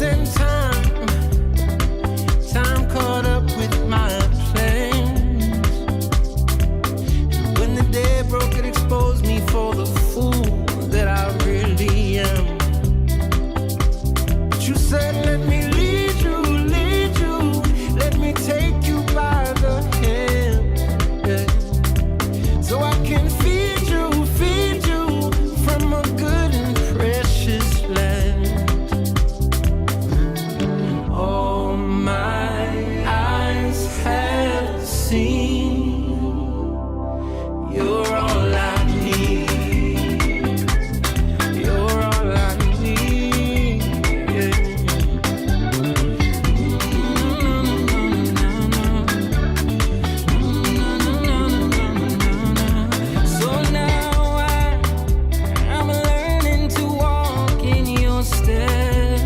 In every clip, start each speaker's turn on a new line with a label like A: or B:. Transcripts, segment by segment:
A: then time caught up with my plans. And when the day broke, it exposed me for the fool that I really am. But you said, let me lead you, let me take you by the hand, yeah. So I can feed you from a good and precious land. All my eyes have seen, you're all I need. You're all I need, yeah. So now I'm learning to walk in your steps.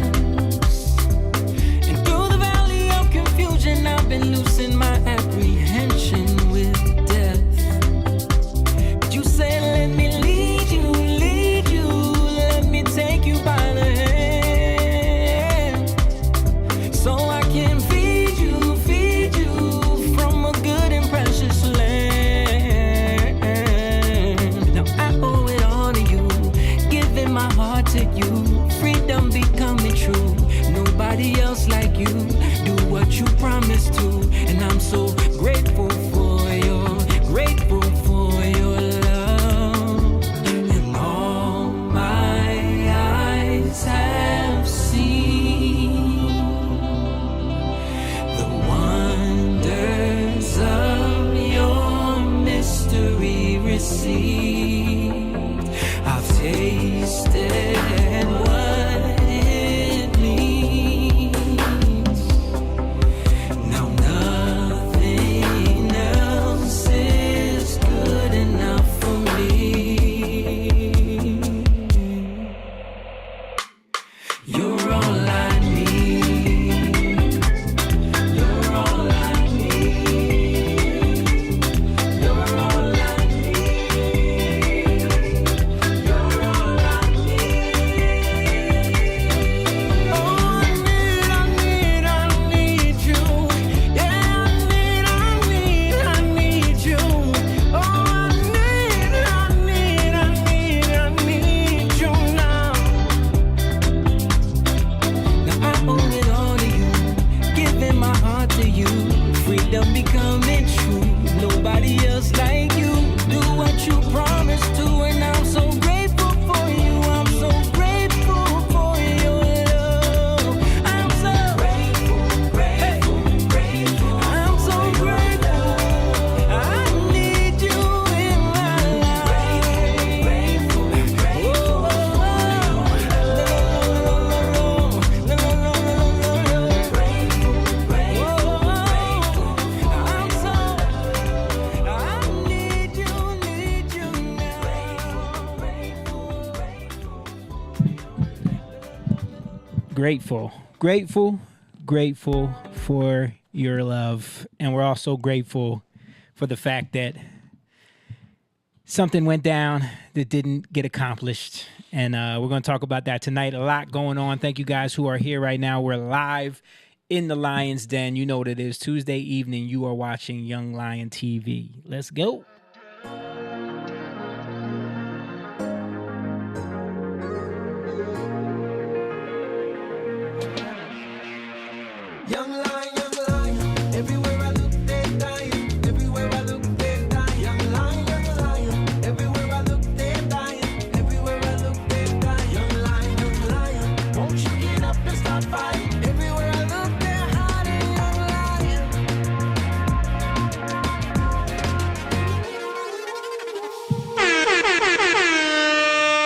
A: And through the valley of confusion, I've been losing my apprehension with death. But you said, let me lead you, let me take you by the hand. So I can feed you from a good and precious land. Now I owe it all to you, giving my heart to you, freedom becoming true. Nobody else like you, do what you promised to. And I'm so grateful for your love. And all my eyes have seen the wonders of your mystery received. I've tasted what it means. Now nothing else is good enough for me. You're all I need. You're all I need. You're all I need. You're all I need. Oh, I need you. Yeah, I need you. Oh, I need you now. Now I owe it all to you, giving my heart to you, freedom becoming true. Nobody else like you, do what you promised to, and I'm so grateful for you. I'm so grateful for your love. I'm so grateful. I'm so grateful. I need you in my life.
B: Grateful for your love. And we're also grateful for the fact that something went down that didn't get accomplished. And we're going to talk about that tonight. A lot going on. Thank you guys who are here right now. We're live in the Lion's Den. You know what it is. Tuesday evening, you are watching Young Lion TV. Let's go.
A: Young lion, everywhere I look, they're dying. Everywhere I look, they're dying. Young lion, everywhere I look, they're dying. Everywhere I look, they're dying. Young lion, won't you get up and start fighting? Everywhere I look, they're hiding. Young lion.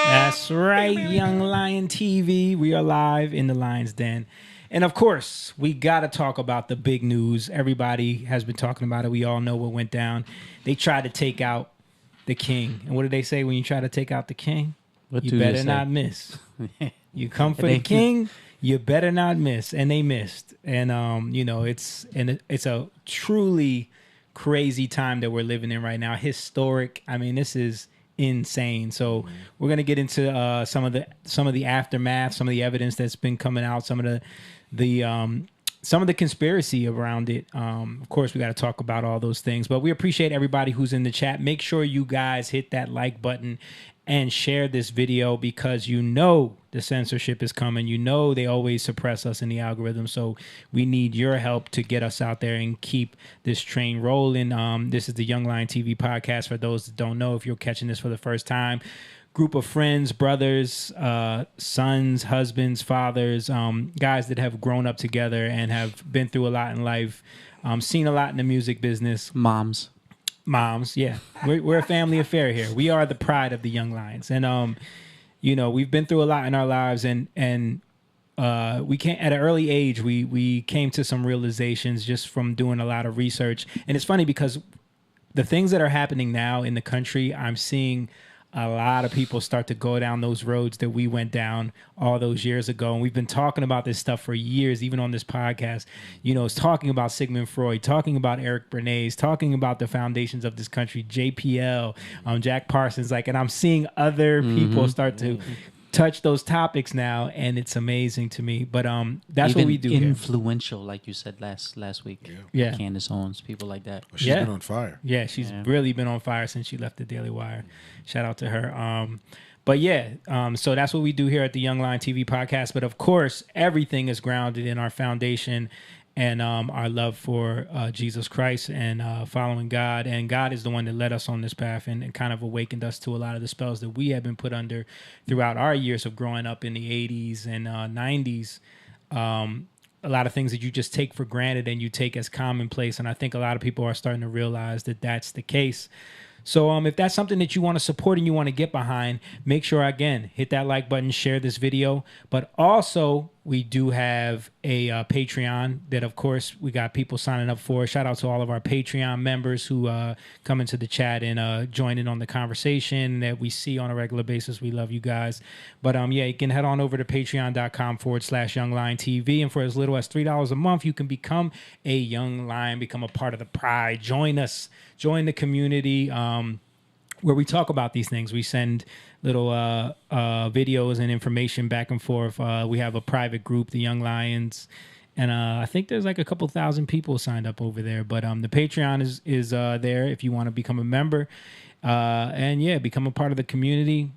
B: That's right, Young Lion TV. We are live in the Lion's Den. And of course, we got to talk about the big news. Everybody has been talking about it. We all know what went down. They tried to take out the king. And what do they say when you try to take out the king? You better not miss. You come for the king, you better not miss. And they missed. And, you know, it's a truly crazy time that we're living in right now. Historic. I mean, this is insane. So we're gonna get into some of the aftermath, some of the evidence that's been coming out, some of the conspiracy around it. Of course, we got to talk about all those things, but we appreciate everybody who's in the chat. Make sure you guys hit that like button and share this video, because you know the censorship is coming. You know they always suppress us in the algorithm, so we need your help to get us out there and keep this train rolling. This is the Young Lion TV podcast. For those that don't know, if you're catching this for the first time, group of friends, brothers, sons, husbands, fathers, guys that have grown up together and have been through a lot in life, seen a lot in the music business. Moms, yeah. We're a family affair here. We are the pride of the Young Lions. And, we've been through a lot in our lives, and we came at an early age. We came to some realizations just from doing a lot of research. And it's funny because the things that are happening now in the country, I'm seeing a lot of people start to go down those roads that we went down all those years ago. And we've been talking about this stuff for years, even on this podcast. It's talking about Sigmund Freud, talking about Eric Bernays, talking about the foundations of this country, JPL, Jack Parsons. And I'm seeing other people start to touch those topics now, and it's amazing to me. But that's
C: even
B: what we do.
C: Influential, like you said last week.
B: Yeah.
C: Candace Owens, people like that.
D: Well, she's been on fire.
B: Yeah, she's really been on fire since she left the Daily Wire. Shout out to her. So that's what we do here at the Young Lion TV podcast. But of course, everything is grounded in our foundation and our love for Jesus Christ and following God. And God is the one that led us on this path and kind of awakened us to a lot of the spells that we have been put under throughout our years of growing up in the 80s and 90s. A lot of things that you just take for granted and you take as commonplace. And I think a lot of people are starting to realize that that's the case. So if that's something that you want to support and you want to get behind, make sure, again, hit that like button, share this video. But also, we do have a Patreon that, of course, we got people signing up for. Shout out to all of our Patreon members who come into the chat and join in on the conversation that we see on a regular basis. We love you guys. But you can head on over to patreon.com/YoungLionTV. And for as little as $3 a month, you can become a Young Lion, become a part of the pride. Join us. Join the community where we talk about these things. We send little videos and information back and forth. We have a private group, the Young Lions, and I think there's like a couple thousand people signed up over there. But the Patreon is there if you want to become a member, and become a part of the community.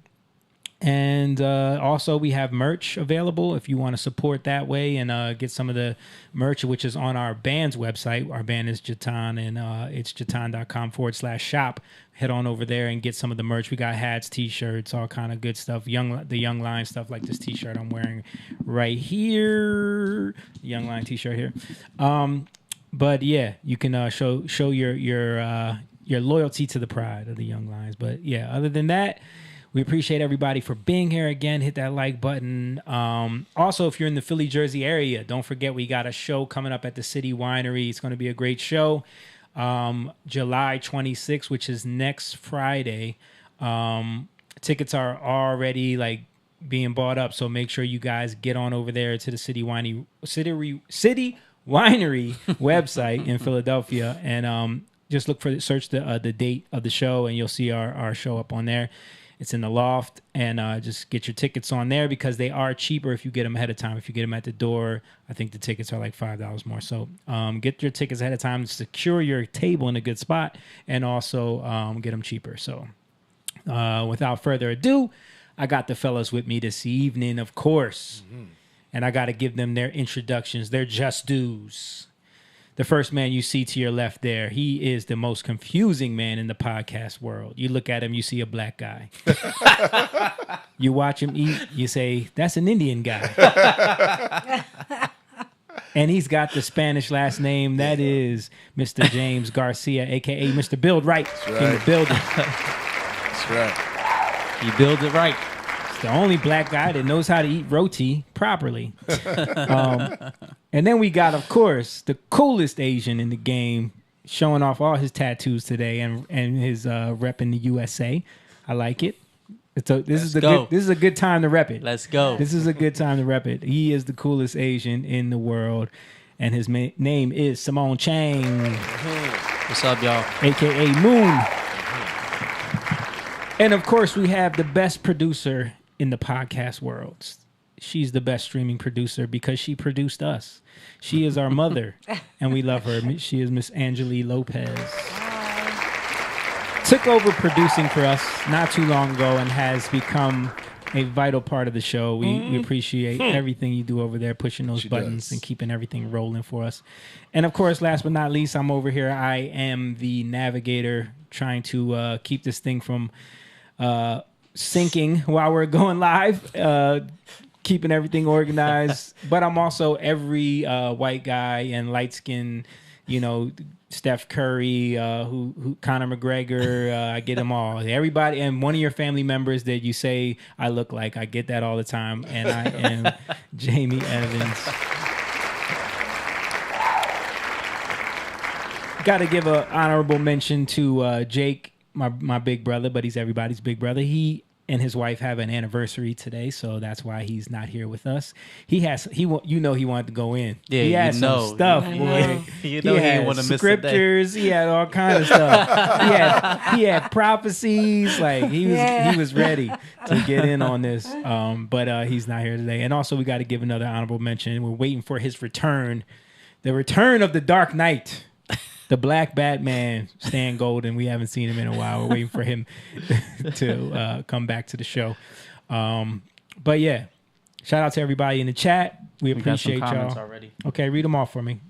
B: And also, we have merch available if you want to support that way and get some of the merch, which is on our band's website. Our band is Jatan, and it's jatan.com/shop. Head on over there and get some of the merch. We got hats, T-shirts, all kind of good stuff. The Young Lion stuff, like this T-shirt I'm wearing right here. The Young Lion T-shirt here. But yeah, you can show your loyalty to the pride of the Young Lions. But yeah, other than that, we appreciate everybody for being here. Again, hit that like button. Also, if you're in the Philly, Jersey area, don't forget we got a show coming up at the City Winery. It's going to be a great show. July 26th, which is next Friday. Tickets are already being bought up, so make sure you guys get on over there to the City Winery website in Philadelphia and just search the date of the show, and you'll see our show up on there. It's in the loft, and just get your tickets on there because they are cheaper if you get them ahead of time. If you get them at the door, I think the tickets are like $5 more. So get your tickets ahead of time to secure your table in a good spot, and also get them cheaper. So without further ado, I got the fellas with me this evening, of course, and I got to give them their introductions. They're just dudes. The first man you see to your left there, he is the most confusing man in the podcast world. You look at him, you see a black guy. You watch him eat, you say, that's an Indian guy. And he's got the Spanish last name. That is Mr. James Garcia, a.k.a. Mr. Build Right.
D: That's right.
B: In the building.
D: That's right.
C: He builds it right.
B: The only black guy that knows how to eat roti properly. And then we got, of course, the coolest Asian in the game, showing off all his tattoos today and his rep in the USA. I like it. This is a good time to rep it.
C: Let's go.
B: This is a good time to rep it. He is the coolest Asian in the world, and his name is Simone Chang.
C: What's up, y'all?
B: A.K.A. Moon. And of course, we have the best producer in the podcast world. She's the best streaming producer because she produced us. She is our mother, and we love her. She is Miss Angeli Lopez. Took over producing for us not too long ago and has become a vital part of the show. We appreciate everything you do over there, pushing those buttons and keeping everything rolling for us. And of course, last but not least, I'm over here. I am the navigator trying to keep this thing from sinking while we're going live, keeping everything organized. But I'm also every white guy and light skin, Steph Curry, who Conor McGregor, I get them all. Everybody, and one of your family members that you say I look like, I get that all the time. And I am Jamie Evans. Got to give an honorable mention to Jake, my big brother, but he's everybody's big brother. He and his wife have an anniversary today, so that's why he's not here with us. He wanted to go in.
C: Yeah,
B: he had some stuff, boy.
C: He
B: had
C: want to miss
B: scriptures. He had all kind of stuff. he had prophecies. Like he was ready to get in on this. But he's not here today. And also, we got to give another honorable mention. We're waiting for his return, the return of the Dark Knight. The Black Batman, Stan Golden. We haven't seen him in a while. We're waiting for him to come back to the show. But yeah, shout out to everybody in the chat. We appreciate
C: got some comments
B: y'all.
C: already.
B: Okay, read them all for me.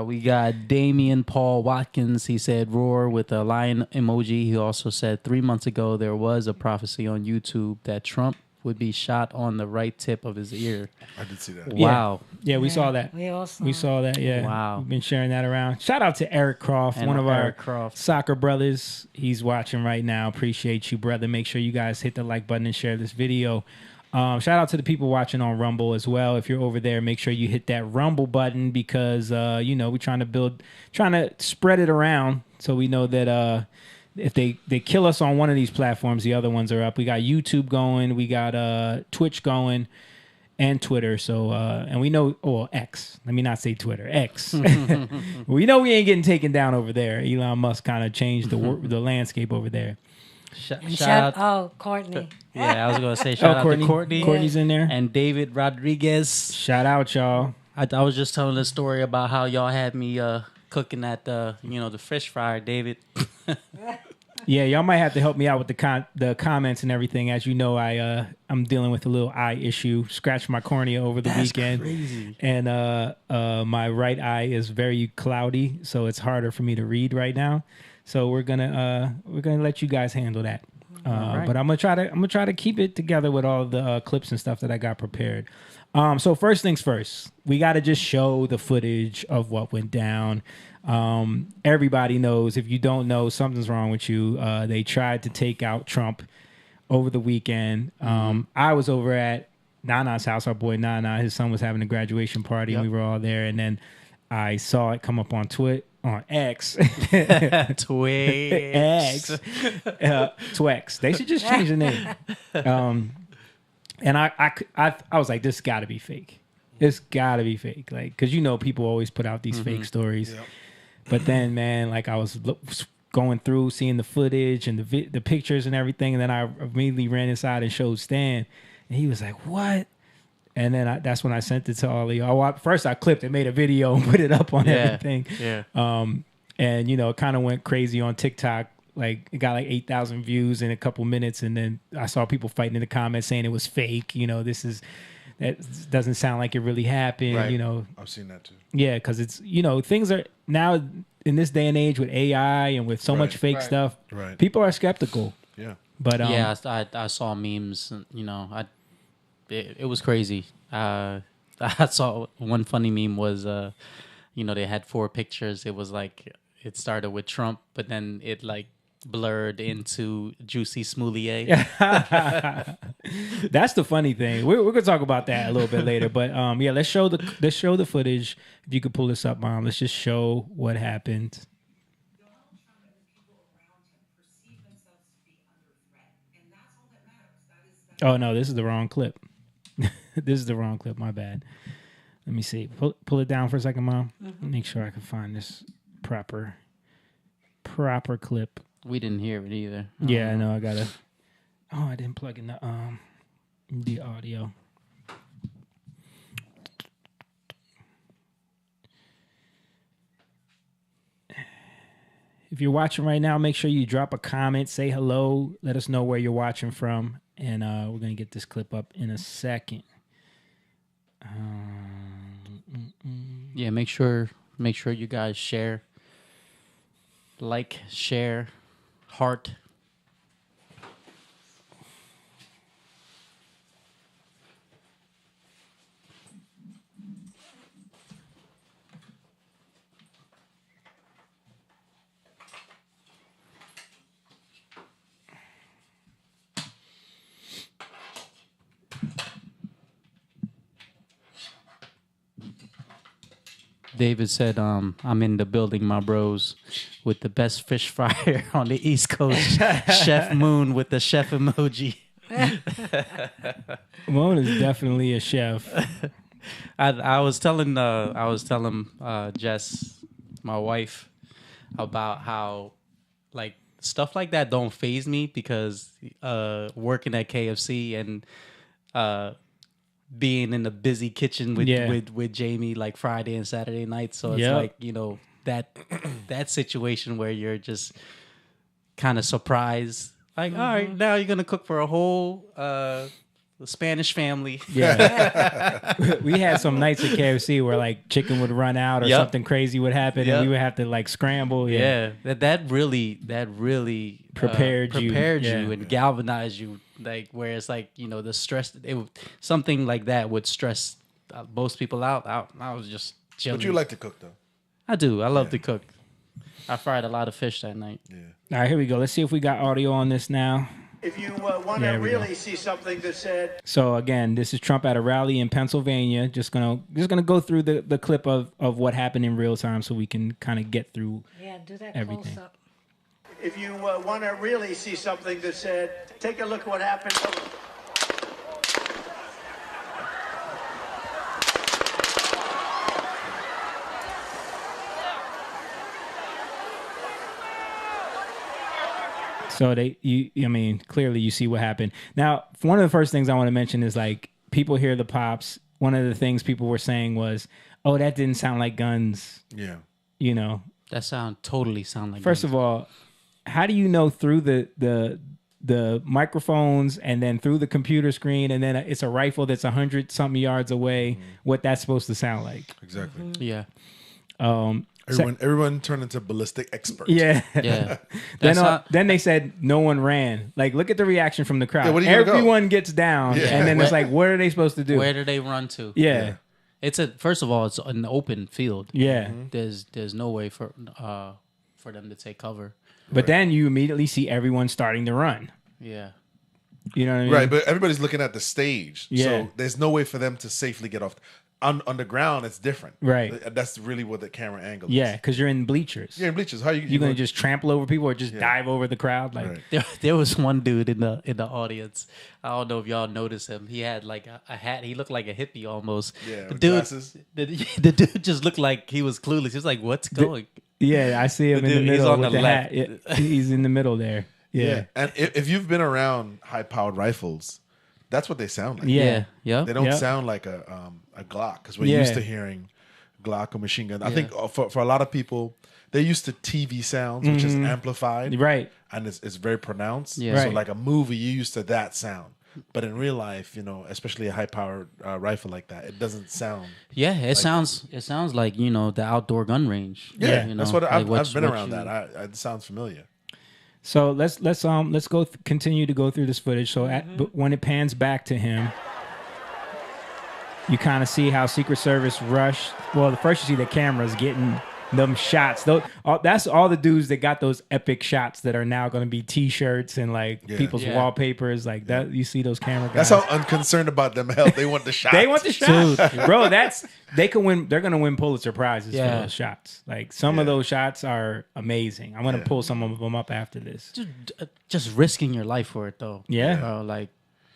C: We got Damian Paul Watkins. He said roar with a lion emoji. He also said 3 months ago there was a prophecy on YouTube that Trump would be shot on the right tip of his ear.
D: I did see that.
C: Wow.
B: Yeah, we saw that. We saw that, yeah.
C: Wow.
B: We've been sharing that around. Shout out to Eric Croft,
C: And
B: one of our
C: Eric Croft.
B: soccer brothers. He's watching right now. Appreciate you, brother. Make sure you guys hit the like button and share this video. Shout out to the people watching on Rumble as well. If you're over there, make sure you hit that Rumble button because, we're trying to spread it around so we know that if they kill us on one of these platforms, the other ones are up. We got YouTube going. We got Twitch going. And Twitter, so and we know, X. Let me not say Twitter, X. We know we ain't getting taken down over there. Elon Musk kind of changed the landscape over there.
C: Shout out.
E: Courtney.
C: Yeah, I was gonna say shout out
B: Courtney.
C: to Courtney.
B: Courtney's in there.
C: And David Rodriguez.
B: Shout out, y'all.
C: I was just telling a story about how y'all had me cooking at the fish fryer, David.
B: Yeah, y'all might have to help me out with the comments and everything. As you know, I'm dealing with a little eye issue. Scratched my cornea over the weekend.
C: Crazy.
B: And my right eye is very cloudy, so it's harder for me to read right now. So we're gonna let you guys handle that.
C: Right.
B: But I'm gonna try to keep it together with all the clips and stuff that I got prepared. So first things first, we got to just show the footage of what went down. Everybody knows. If you don't know, something's wrong with you. They tried to take out Trump over the weekend. I was over at Nana's house. Our boy Nana, his son was having a graduation party.
C: Yep.
B: And we were all there, and then I saw it come up on X.
C: Twix.
B: Twex. They should just change the name. And I was like, this got to be fake. It's got to be fake. Like, because people always put out these fake stories. Yep. But then, man, like I was going through, seeing the footage and the pictures and everything. And then I immediately ran inside and showed Stan. And he was like, what? And then that's when I sent it to all of y'all. First, I clipped it, made a video, and put it up on everything.
C: Yeah.
B: And, it kind of went crazy on TikTok. Like, it got like 8,000 views in a couple minutes. And then I saw people fighting in the comments saying it was fake. That doesn't sound like it really happened.
D: Right. I've seen that too.
B: Yeah, because it's, things are now in this day and age with AI and with so much fake stuff, people are skeptical.
D: Yeah.
B: But
C: yeah, I saw memes, it was crazy. I saw one funny meme was, they had 4 pictures. It was like, it started with Trump, but then it like blurred into Juicy Smoulier.
B: That's the funny thing. We're gonna talk about that a little bit later. But yeah, let's show the footage. If you could pull this up, Mom, let's just show what happened. Oh no, this is the wrong clip. This is the wrong clip. My bad. Let me see. Pull it down for a second, Mom. Make sure I can find this proper clip.
C: We didn't hear it either.
B: Yeah, I know. I gotta Oh, I didn't plug in the audio. If you're watching right now, make sure you drop a comment, say hello, let us know where you're watching from, and we're gonna get this clip up in a second.
C: Yeah, make sure you guys share, like, share, heart. David said, I'm in the building, my bros, with the best fish fryer on the East Coast. Chef Moon with the chef emoji.
B: Moan is definitely a chef.
C: I was telling Jess, my wife, about how like stuff like that don't faze me because working at KFC and being in the busy kitchen with Jamie like Friday and Saturday nights. So it's like, you know, that situation where you're just kind of surprised. Like, all right, now you're going to cook for a whole Spanish family.
B: Yeah. We had some nights at KFC where like chicken would run out or something crazy would happen and we would have to like scramble.
C: Yeah. That really
B: prepared you
C: and galvanized you. Like where it's like, you know, the stress, something like that would stress most people out. I was just chilling.
D: But you like to cook though.
C: I do. I love to cook. I fried a lot of fish that night.
D: Yeah.
B: All right, here we go. Let's see if we got audio on this now.
E: If you want to really see something that said.
B: So again, this is Trump at a rally in Pennsylvania. Just gonna go through the clip of what happened in real time so we can kind of get through
F: do that
B: everything.
F: close up.
E: If you want to really see something that said, take a look at what happened.
B: So clearly you see what happened. Now, one of the first things I want to mention is like people hear the pops. One of the things people were saying was, "Oh, that didn't sound like guns."
D: Yeah.
B: You know,
C: That totally sound like
B: first
C: guns.
B: of all, how do you know through the microphones and then through the computer screen and then it's a rifle that's 100-something yards away what that's supposed to sound like?
D: Exactly.
C: Yeah.
D: Everyone turned into ballistic experts.
B: Yeah.
C: Yeah.
B: Then they said no one ran. Like, look at the reaction from the crowd.
D: Yeah, what are you gonna
B: Everyone gets down,
D: Yeah.
B: and then it's like, what are they supposed to do?
C: Where do they run to?
B: Yeah.
C: It's first of all, it's an open field.
B: Yeah.
C: There's no way for them to take cover.
B: But then you immediately see everyone starting to run.
C: Yeah.
B: You know what I mean?
D: Right, but everybody's looking at the stage.
B: Yeah.
D: So there's no way for them to safely get off. On the ground, it's different.
B: Right.
D: That's really what the camera angle is.
B: Yeah, because you're in bleachers.
D: Yeah, in bleachers. How
B: You're gonna just trample over people or just dive over the crowd? Like,
D: Right.
C: There was one dude in the audience. I don't know if y'all noticed him. He had like a hat. He looked like a hippie almost.
D: Yeah,
C: the
D: with
C: dude,
D: glasses.
C: the dude just looked like he was clueless. He was like, "What's going?"
B: yeah, I see him
C: The
B: in the
C: dude, he's
B: middle
C: on
B: with
C: the
B: the
C: left.
B: hat. Yeah, he's in the middle there. Yeah.
D: And if you've been around high-powered rifles, that's what they sound like.
B: Yeah.
C: Yeah.
D: They don't
B: Yep.
D: sound like a Glock because we're used to hearing Glock or machine gun. I think for a lot of people, they're used to TV sounds, which is amplified.
B: Right.
D: And it's very pronounced.
C: Yeah.
D: So
B: Right.
D: like a movie, you're used to that sound. But in real life, you know, especially a high-powered rifle like that, it doesn't sound.
C: Yeah, it sounds like, you know, the outdoor gun range.
D: Yeah,
C: you know,
D: that's what
C: like
D: I've been
C: what
D: around.
C: you-
D: That it sounds familiar.
B: So let's go continue to go through this footage. So but when it pans back to him, you kind of see how Secret Service rushed. Well, the first you see the cameras getting them shots. That's all the dudes that got those epic shots that are now going to be T-shirts and like people's
C: Yeah.
B: wallpapers. Like that, you see those camera guys.
D: That's how unconcerned about them health. They want the shot.
B: They want the shots, bro. They can win. They're gonna win Pulitzer prizes for
C: Yeah.
B: those shots. Like some of those shots are amazing. I'm gonna pull some of them up after this.
C: just risking your life for it though.
B: Yeah.
C: Like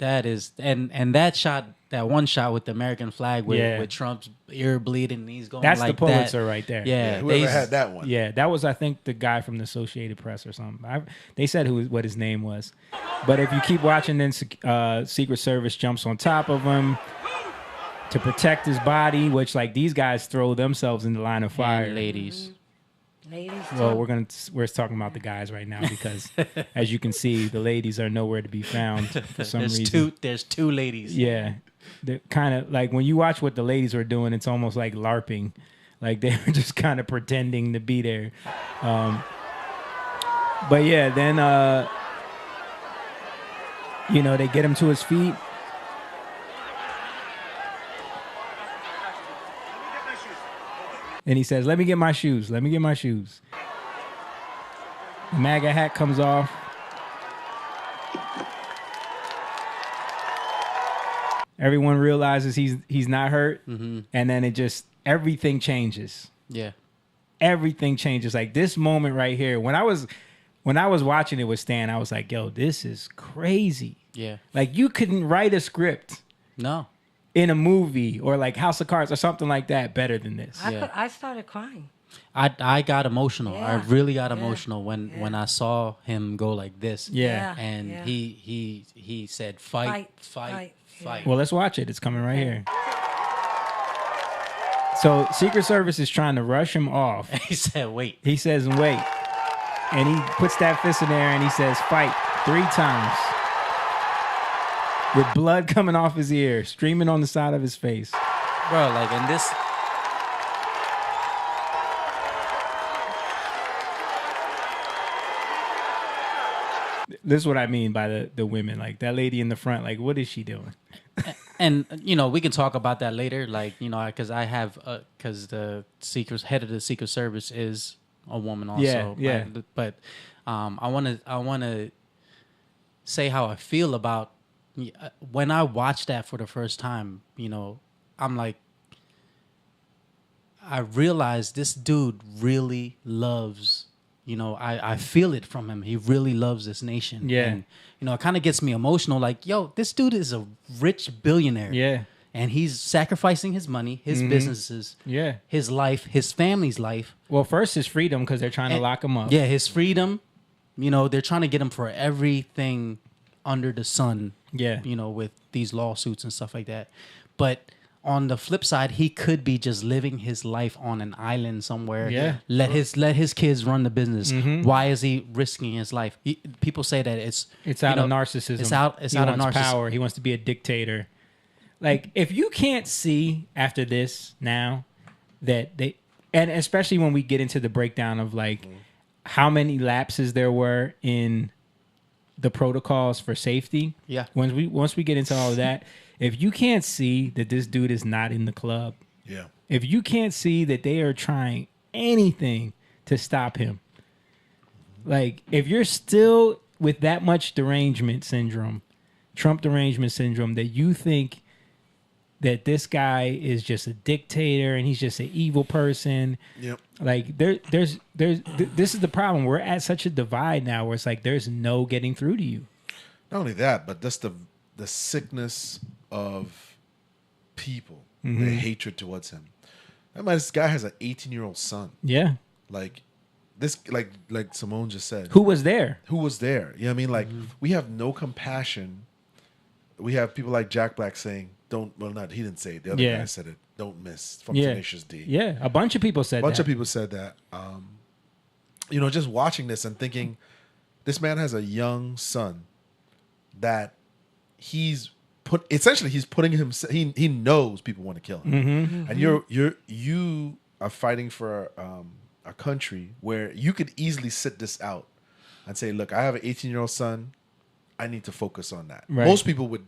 C: That is, and that shot, that one shot with the American flag with Trump's ear bleeding, and he's going
B: That's
C: like
B: the Pulitzer
C: that.
B: right there.
C: Yeah,
D: Whoever had that one.
B: Yeah, that was, I think, the guy from the Associated Press or something. They said what his name was. But if you keep watching, then Secret Service jumps on top of him to protect his body, which, like, these guys throw themselves in the line of fire.
C: And ladies.
F: Ladies,
B: Well, we're talking about the guys right now because, as you can see, the ladies are nowhere to be found for some reason.
C: There's two ladies.
B: Yeah, they're kind of like when you watch what the ladies were doing, it's almost like LARPing, like they were just kind of pretending to be there. But yeah, then they get him to his feet. And he says, "Let me get my shoes. Let me get my shoes." The MAGA hat comes off. Everyone realizes he's not hurt. Mm-hmm. And then everything changes.
C: Yeah.
B: Everything changes. Like this moment right here. When I was watching it with Stan, I was like, yo, this is crazy.
C: Yeah.
B: Like you couldn't write a script.
C: No.
B: In a movie or like House of Cards or something like that better than this.
F: I started crying.
C: I got emotional.
F: Yeah.
C: I really got emotional when I saw him go like this.
B: Yeah.
C: And
F: Yeah.
C: he said fight.
F: Yeah.
B: Well, let's watch it. It's coming right here. So Secret Service is trying to rush him off.
C: He said wait.
B: He says wait. And he puts that fist in there and he says fight 3 times. With blood coming off his ear, streaming on the side of his face.
C: Bro, like, and this...
B: This is what I mean by the women. Like, that lady in the front, like, what is she doing?
C: And, we can talk about that later. Like, because because the head of the Secret Service is a woman also.
B: Yeah.
C: But I want to say how I feel about... When I watched that for the first time, I'm like, I realized this dude really loves, I feel it from him. He really loves this nation.
B: Yeah.
C: And, it kind of gets me emotional. Like, yo, this dude is a rich billionaire.
B: Yeah.
C: And he's sacrificing his money, his businesses, his life, his family's life.
B: Well, first his freedom because they're trying to lock him up.
C: Yeah, his freedom. They're trying to get him for everything under the sun.
B: Yeah.
C: With these lawsuits and stuff like that. But on the flip side, he could be just living his life on an island somewhere.
B: Yeah.
C: Let his kids run the business. Mm-hmm. Why is he risking his life? People say that it's
B: out of narcissism.
C: It's out of narcissism.
B: Power. He wants to be a dictator. Like, if you can't see after this now that and especially when we get into the breakdown of like how many lapses there were in the protocols for safety.
C: Yeah.
B: Once we get into all of that, if you can't see that this dude is not in the club, if you can't see that they are trying anything to stop him, like if you're still with that much derangement syndrome, Trump derangement syndrome, that you think that this guy is just a dictator and he's just an evil person.
D: Yep.
B: Like this is the problem. We're at such a divide now where it's like there's no getting through to you.
D: Not only that, but just the sickness of people, the hatred towards him. This guy has an 18-year-old son.
B: Yeah.
D: Like this, like Simone just said.
B: Who was there?
D: Who was there? You know what I mean? Like we have no compassion. We have people like Jack Black saying, he didn't say it. The other guy said it. Don't miss from Tenacious D.
B: Yeah, a bunch of people said that.
D: A bunch of people said that. Just watching this and thinking, this man has a young son that he's putting himself. He knows people want to kill him, and you are fighting for a country where you could easily sit this out and say, look, I have an 18-year-old son. I need to focus on that.
B: Right.
D: Most people would.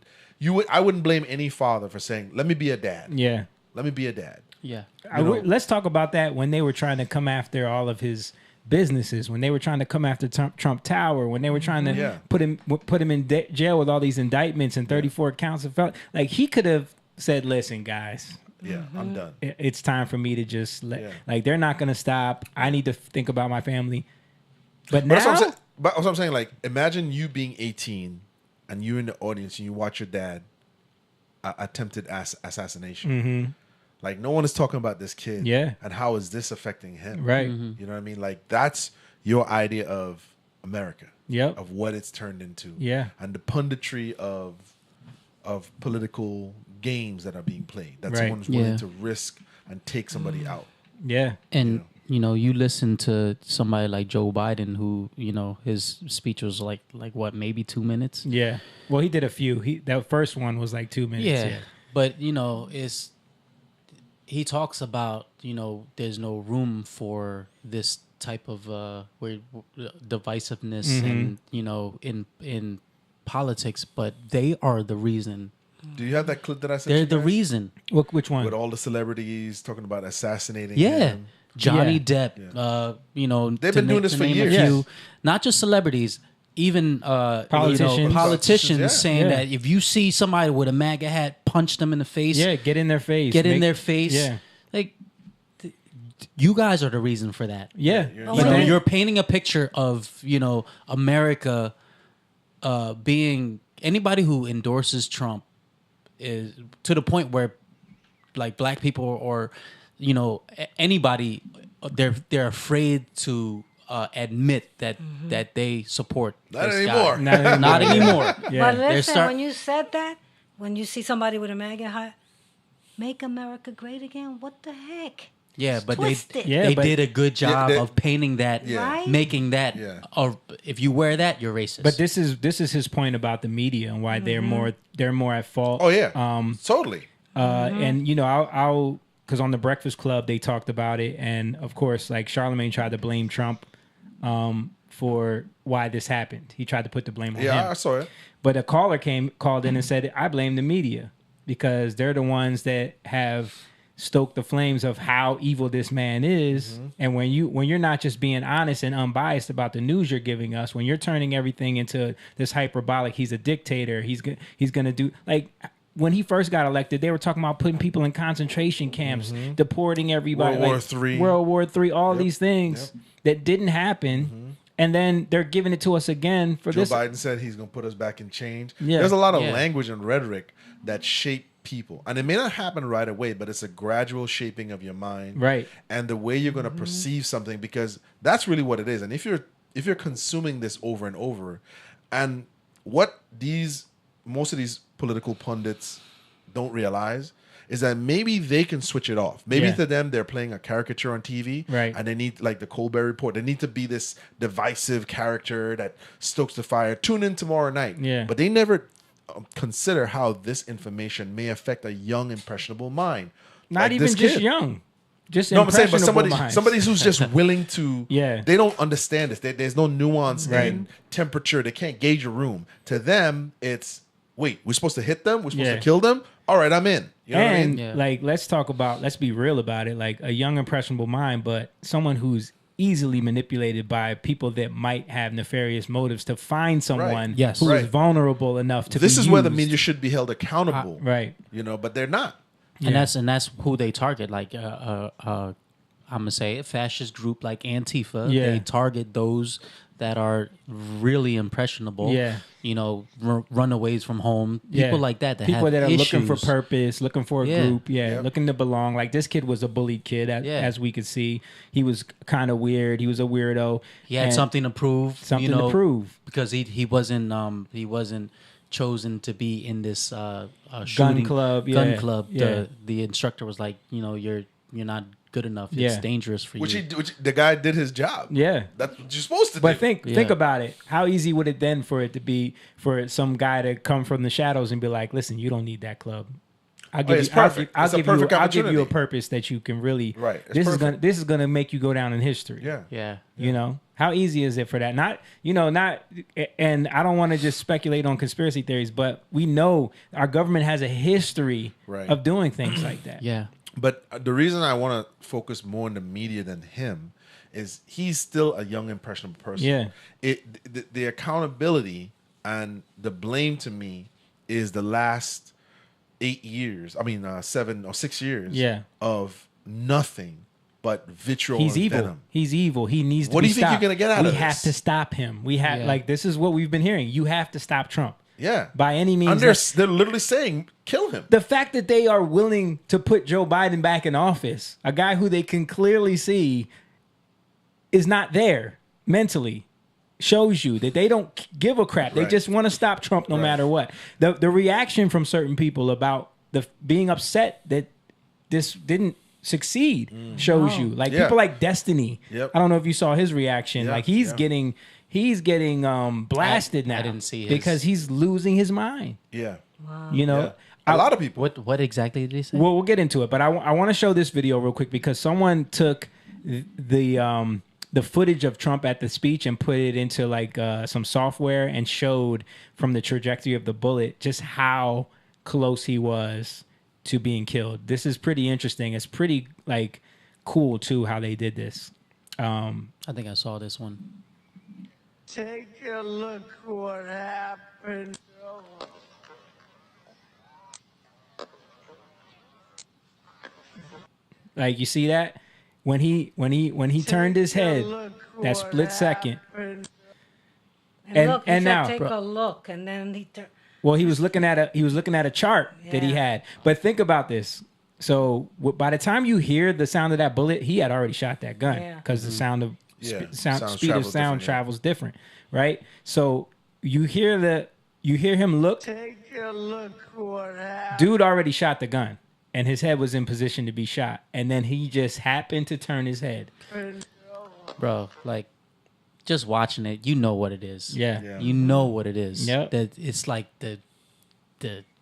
D: I wouldn't blame any father for saying, let me be a dad.
B: Yeah.
D: Let me be a dad.
C: Yeah.
B: Let's talk about that when they were trying to come after all of his businesses, when they were trying to come after Trump Tower, when they were trying to put him in jail with all these indictments and 34 counts of felony. Like, he could have said, listen, guys.
D: Yeah, I'm done.
B: It's time for me to just like, they're not going to stop. I need to think about my family. But now...
D: But that's what I'm saying. Like, imagine you being 18 and you're in the audience and you watch your dad attempted assassination. Like no one is talking about this kid.
B: Yeah.
D: And how is this affecting him?
B: Right.
D: You know what I mean? Like that's your idea of America.
B: Yep.
D: Of what it's turned into.
B: Yeah.
D: And the punditry of political games that are being played. That
B: Right.
D: someone's willing
C: Yeah.
D: to risk and take somebody out.
B: Yeah.
C: And you listen to somebody like Joe Biden, who his speech was like what, maybe 2 minutes.
B: Yeah. Well, he did a few. That first one was like 2 minutes.
C: Yeah, but he talks about there's no room for this type of divisiveness and in politics, but they are the reason.
D: Do you have that clip that I sent
C: They're
D: you
C: the
D: guys?
C: reason.
B: Which one?
D: With all the celebrities talking about assassinating
C: Yeah.
D: him.
C: Johnny
B: Yeah.
C: Depp,
D: They've been doing this for
C: name a
D: years.
C: few,
B: Yes.
C: not just celebrities, even
B: Politicians.
C: politicians
D: Yeah.
C: saying
B: Yeah.
C: that if you see somebody with a MAGA hat, punch them in the face.
B: Yeah, get in their face.
C: Get in
B: Make-
C: their face.
B: Yeah.
C: Like, you guys are the reason for that.
B: Yeah.
F: But then-
C: You're painting a picture of, America being anybody who endorses Trump is to the point where like black people or anybody they're afraid to admit that they support
D: Not
C: this
D: anymore.
C: guy. Not anymore.
B: Yeah.
F: But
C: They're
F: listen,
C: start-
F: when you said that, when you see somebody with a MAGA hat, make America great again. What the heck?
C: Yeah, but
F: Twisted.
B: Yeah,
C: they
B: but-
C: did a good job
D: they-
C: of painting that,
D: Yeah.
F: Right?
C: making that.
D: Yeah.
C: Or if you wear that, you're racist.
B: But this is his point about the media and why they're more at fault.
D: Oh yeah. Totally.
B: And I'll because on the Breakfast Club they talked about it, and of course, like Charlemagne tried to blame Trump for why this happened. He tried to put the blame on him.
D: Yeah, I saw it.
B: But a caller called in and said, I blame the media because they're the ones that have stoked the flames of how evil this man is. And when you're not just being honest and unbiased about the news you're giving us, when you're turning everything into this hyperbolic, he's a dictator, he's going to do, like, when he first got elected, they were talking about putting people in concentration camps, deporting everybody.
D: World War III.
B: all these things that didn't happen. And then they're giving it to us again for
D: Joe
B: this.
D: Biden said he's going to put us back in change.
B: Yeah.
D: There's a lot of
C: Yeah.
D: language and rhetoric that shape people. And it may not happen right away, but it's a gradual shaping of your mind.
B: Right.
D: And the way you're going to perceive something, because that's really what it is. And if you're consuming this over and over, and what most of these political pundits don't realize is that maybe they can switch it off. Maybe
B: Yeah.
D: to them, they're playing a caricature on TV,
B: Right.
D: and they need, like the Colbert Report, they need to be this divisive character that stokes the fire. Tune in tomorrow night.
B: Yeah.
D: But they never consider how this information may affect a young, impressionable mind.
B: Not
D: Like
B: even
D: this
B: just
D: kid.
B: young. Just
D: No, I'm saying, but
B: impressionable minds.
D: somebody who's just willing to.
B: Yeah.
D: They don't understand this. There's no nuance
B: Right.
D: in temperature. They can't gauge a room. To them, it's wait. We're supposed to hit them. We're supposed
B: Yeah.
D: to kill them. All right, I'm in. You know what I
B: And
D: mean?
C: Yeah.
B: like, let's be real about it. Like a young, impressionable mind, but someone who's easily manipulated by people that might have nefarious motives to find someone
C: Yes.
B: who is
D: Right.
B: vulnerable enough to
D: This
B: be
D: is where the
B: used.
D: media should be held accountable.
B: Right.
D: But they're not.
C: and that's who they target. Like I'm gonna say a fascist group like Antifa.
B: Yeah.
C: They target those that are really impressionable.
B: Yeah.
C: Runaways from home. People like that. That
B: people
C: have
B: that are looking for
C: issues.
B: purpose, looking for a
C: Yeah.
B: group,
D: Yep.
B: looking to belong. Like this kid was a bullied kid,
C: Yeah.
B: as we could see. He was kind of weird. He was a weirdo.
C: He had
B: And
C: something to prove.
B: something to prove.
C: because he wasn't chosen to be in this shooting
B: club,
C: Gun
B: yeah,
C: club.
B: yeah.
C: The instructor was like, you're not good enough.
B: Yeah.
C: It's dangerous for
D: Which
C: you.
D: the guy did his job.
B: Yeah.
D: That's what you're supposed to do.
B: But think
C: Yeah.
B: about it. How easy would it then for it to be for some guy to come from the shadows and be like, "Listen, you don't need that club. I'll give
D: it's
B: you, I'll
D: perfect.
B: give,
D: It's a
B: I'll give you,
D: perfect
B: I'll give you a
D: opportunity.
B: purpose that you can really.
D: Right. It's
B: This
D: perfect.
B: is gonna make you go down in history.
D: Yeah.
C: yeah.
B: You know, how easy is it for that? Not, and I don't want to just speculate on conspiracy theories, but we know our government has a history
D: Right.
B: of doing things like that.
C: Yeah.
D: But the reason I want to focus more on the media than him is he's still a young, impressionable person.
B: Yeah.
D: The accountability and the blame to me is the last 7 or 6 years
B: Yeah.
D: of nothing but vitriol
B: He's
D: and
B: evil.
D: venom.
B: He's evil. He needs to
D: What
B: be
D: do you think you're
B: stopped.
D: gonna get out
B: we
D: of
B: have
D: this?
B: to stop him. We have
C: Yeah.
B: like this is what we've been hearing. You have to stop Trump.
D: Yeah.
B: by any means.
D: And they're literally saying, kill him.
B: The fact that they are willing to put Joe Biden back in office, a guy who they can clearly see is not there mentally, shows you that they don't give a crap. They
D: Right.
B: just want to stop Trump no matter what. The reaction from certain people about the being upset that this didn't succeed shows you. Like
D: Yeah.
B: people like Destiny.
D: Yep.
B: I don't know if you saw his reaction.
D: Yeah,
B: Like he's
D: yeah.
B: getting blasted now.
C: I didn't see his.
B: because he's losing his mind.
D: Yeah.
B: You know,
D: Yeah. A lot of people.
C: What exactly did he say?
B: Well, we'll get into it, but I want to show this video real quick because someone took the footage of Trump at the speech and put it into like some software and showed from the trajectory of the bullet just how close he was to being killed. This is pretty interesting. It's pretty like cool too how they did this.
C: I think I saw this one.
E: Take a look what happened.
B: Like you see that when he turned his head, that split second.
F: And,
B: And-
F: look, he
B: and
F: said,
B: now,
F: take
B: bro.
F: a look, and then he turned.
B: Well, he was looking at a chart that he
F: Yeah.
B: had. But think about this. So by the time you hear the sound of that bullet, he had already shot that gun
F: Yeah.
B: because the sound of
D: Yeah.
B: speed of
D: Sounds
B: sound
D: travels different, yeah.
B: travels different, right? So you hear him look.
E: Take a look what happened.
B: Dude already shot the gun, and his head was in position to be shot, and then he just happened to turn his head.
C: Bro, like just watching it, you know what it is.
B: Yeah.
D: Yeah.
C: You know what it is.
B: Yep.
C: That it's like the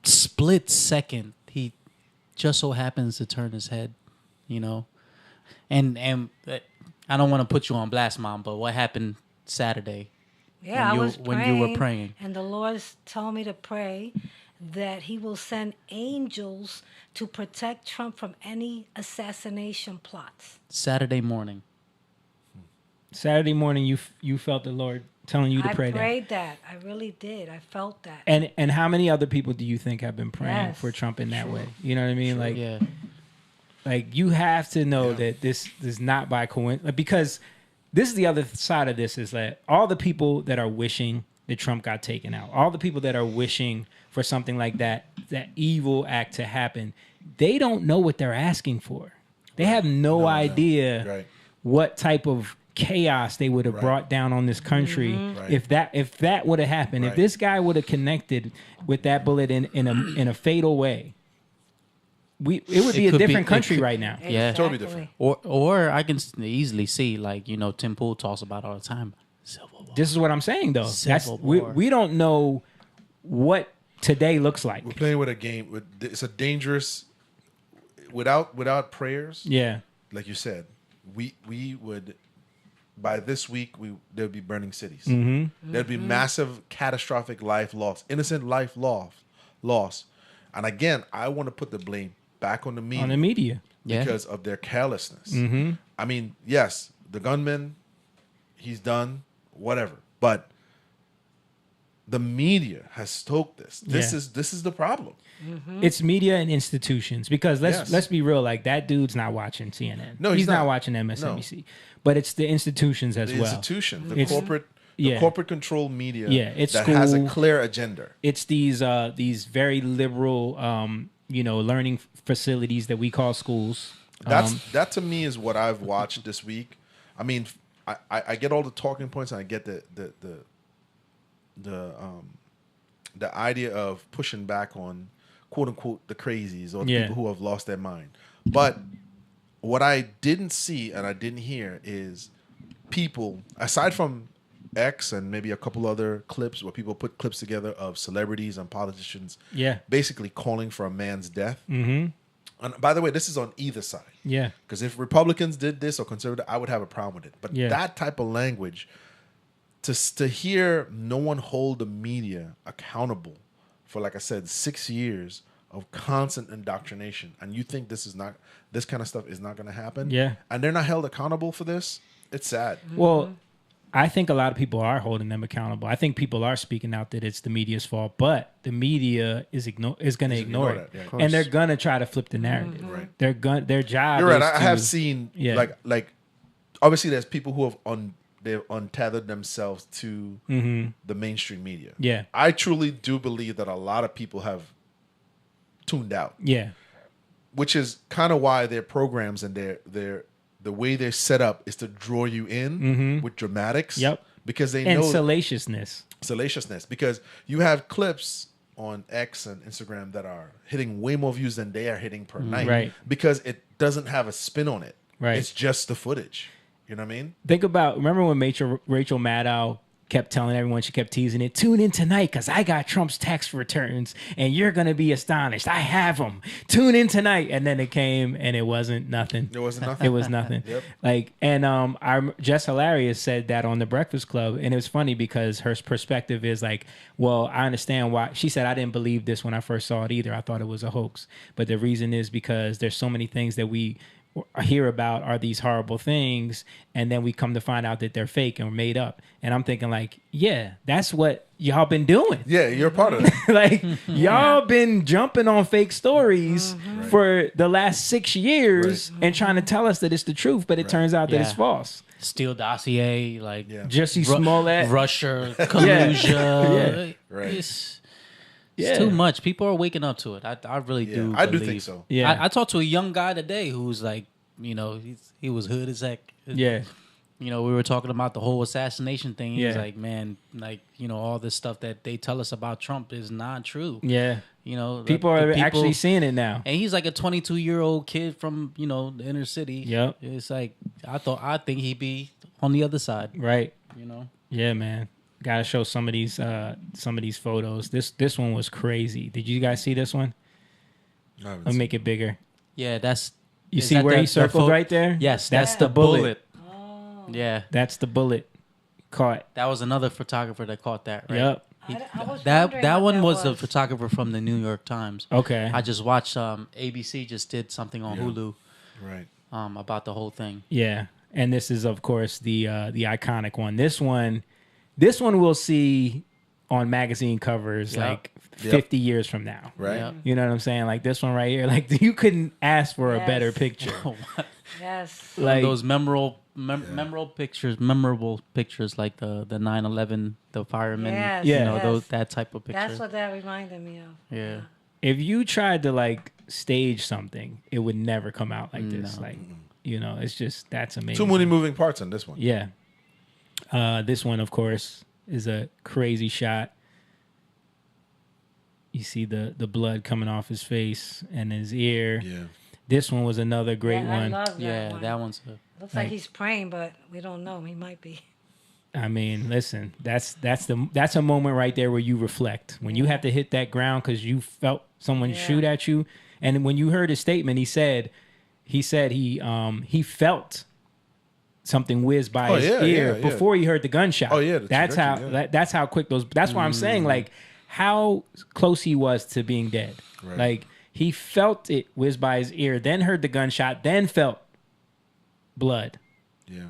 C: split second he just so happens to turn his head, you know. And I don't want to put you on blast, Mom, but what happened Saturday?
F: Yeah,
C: when you were praying.
F: and the Lord told me to pray that He will send angels to protect Trump from any assassination plots.
C: Saturday morning.
B: Saturday morning, you felt the Lord telling you to
F: I
B: pray that.
F: prayed that. I really did. I felt that.
B: And how many other people do you think have been praying
F: Yes.
B: for Trump in that way? You know what I mean? Like,
C: Yeah.
B: like you have to know that this is not by coincidence, because this is the other side of this, is that all the people that are wishing that Trump got taken out, all the people that are wishing for something like that evil act to happen, they don't know what they're asking for. They have no idea
D: Right.
B: what type of chaos they would have brought down on this country
D: Right.
B: if that would have happened. If
D: Right.
B: this guy would have connected with that bullet in a fatal way, it would be a
C: could be-
B: different
C: it
B: country
C: could-
B: right now.
C: Yeah.
D: Totally different.
C: Or I can easily see, like, you know, Tim Pool talks about all the time. Civil War.
B: This is what I'm saying, though.
C: Civil
B: we
C: War.
B: we don't know what today looks like.
D: We're playing with a game. It's a dangerous. Without prayers,
B: Yeah,
D: like you said, we would, by this week, there would be burning cities.
B: Mm-hmm.
D: There'd be massive, catastrophic life loss, innocent life loss. And again, I want to put the blame back on the media.
B: on the media.
C: Yeah.
D: Because of their carelessness.
B: Mm-hmm.
D: I mean, yes, the gunman, he's done, whatever. But the media has stoked this. This
B: Yeah.
D: is the problem.
B: It's media and institutions, because
D: Yes.
B: let's be real. Like, that dude's not watching CNN.
D: No,
B: he's
D: he's
B: not
D: not.
B: watching MSNBC. But it's the institutions as
D: The
B: well.
D: institution, the
B: It's-
D: corporate,
B: yeah.
D: corporate controlled media
B: Yeah, it's
D: that has a
B: school.
D: clear agenda.
B: It's these very liberal learning facilities that we call schools.
D: That to me is what I've watched this week. I mean, I get all the talking points and I get the idea of pushing back on quote unquote the crazies or the
B: Yeah.
D: people who have lost their mind. But what I didn't see and I didn't hear is people, aside from X and maybe a couple other clips where people put clips together of celebrities and politicians,
B: Yeah.
D: basically calling for a man's death.
B: Mm-hmm.
D: And by the way, this is on either side.
B: Yeah.
D: Because if Republicans did this or conservative, I would have a problem with it. But
B: Yeah.
D: that type of language, to hear no one hold the media accountable for, like I said, 6 years of constant indoctrination, and you think this kind of stuff is not going to happen,
B: Yeah.
D: and they're not held accountable for this, it's sad.
B: Well, I think a lot of people are holding them accountable. I think people are speaking out that it's the media's fault, but the media is going to ignore it,
D: that, yeah. Of
B: and they're going to try to flip the narrative.
D: Right.
B: Their job.
D: You're right.
B: is
D: I
B: to-
D: have seen
B: Yeah.
D: like obviously there's people who have they've untethered themselves to the mainstream media.
B: Yeah.
D: I truly do believe that a lot of people have tuned out.
B: Yeah.
D: Which is kind of why their programs and the way they're set up is to draw you in with dramatics.
B: Yep.
D: Because they
B: And
D: know
B: salaciousness.
D: because you have clips on X and Instagram that are hitting way more views than they are hitting per night.
B: Right.
D: Because it doesn't have a spin on it.
B: Right.
D: It's just the footage. You know what I mean?
B: Remember when Rachel Maddow kept telling everyone, she kept teasing it, tune in tonight because I got Trump's tax returns and you're going to be astonished. I have them. Tune in tonight. And then it came and it wasn't nothing.
D: It wasn't nothing.
B: It was nothing.
D: Yep.
B: Like, and our Jess Hilarious said that on the Breakfast Club, and it was funny because her perspective is like, well, I understand why. She said, I didn't believe this when I first saw it either. I thought it was a hoax. But the reason is because there's so many things that we hear about are these horrible things, and then we come to find out that they're fake and made up. And I'm thinking like, yeah, that's what y'all been doing.
D: Yeah, you're a part of it.
B: Like y'all been jumping on fake stories for the last 6 years and trying to tell us that it's the truth, but it turns out that it's false.
C: Steele dossier, like
B: Jussie Smollett,
C: Russia collusion.
D: Right.
C: It's too much. People are waking up to it. I really do.
D: I do
C: believe.
D: think so.
B: Yeah.
C: I talked to a young guy today who's like, you know, he was hood as heck.
B: Yeah.
C: You know, we were talking about the whole assassination thing. He was
B: Yeah.
C: like, man, like, you know, all this stuff that they tell us about Trump is not true.
B: Yeah.
C: You know,
B: People are actually seeing it now.
C: And he's like a 22-year-old kid from, you know, the inner city.
B: Yep.
C: It's like, I think he'd be on the other side.
B: Right.
C: You know?
B: Yeah, man. Gotta show some of these photos. This one was crazy. Did you guys see this one? I'll make it bigger.
C: Yeah, that's...
B: You see where he circled right there?
C: Yes,
B: that's the bullet.
F: Oh.
C: Yeah.
B: That's the bullet caught.
C: That was another photographer that caught that, right?
B: Yep.
F: I was
C: That
F: wondering what
C: one
F: that
C: was the photographer from the New York Times.
B: Okay.
C: I just watched ABC just did something on Hulu
D: Right.
C: about the whole thing.
B: Yeah. And this is of course the iconic one. This one we'll see on magazine covers like 50 years from now.
D: Right.
C: Yep.
B: You know what I'm saying? Like this one right here. Like you couldn't ask for a better picture.
F: Yes.
B: Like
C: Those memorable pictures like the 9/11, the firemen,
F: Yes,
C: you know,
F: yes.
C: those that type of picture.
F: That's what that reminded me of.
C: Yeah.
B: if you tried to like stage something, it would never come out like this.
C: No.
B: Like, you know, it's just that's amazing.
D: Too many moving parts on this one.
B: Yeah. This one, of course, is a crazy shot. You see the blood coming off his face and his ear.
D: Yeah.
B: This one was another great
F: I
B: one.
F: love that
C: Yeah,
F: one.
C: that one's
F: Looks like he's praying, but we don't know. He might be.
B: I mean, listen, that's a moment right there where you reflect. When you have to hit that ground because you felt someone shoot at you, and when you heard his statement, he said he felt something whiz by his ear before he heard the gunshot.
D: Oh yeah,
B: that's how quick those. That's why I'm saying like how close he was to being dead.
D: Right.
B: Like he felt it whiz by his ear, then heard the gunshot, then felt blood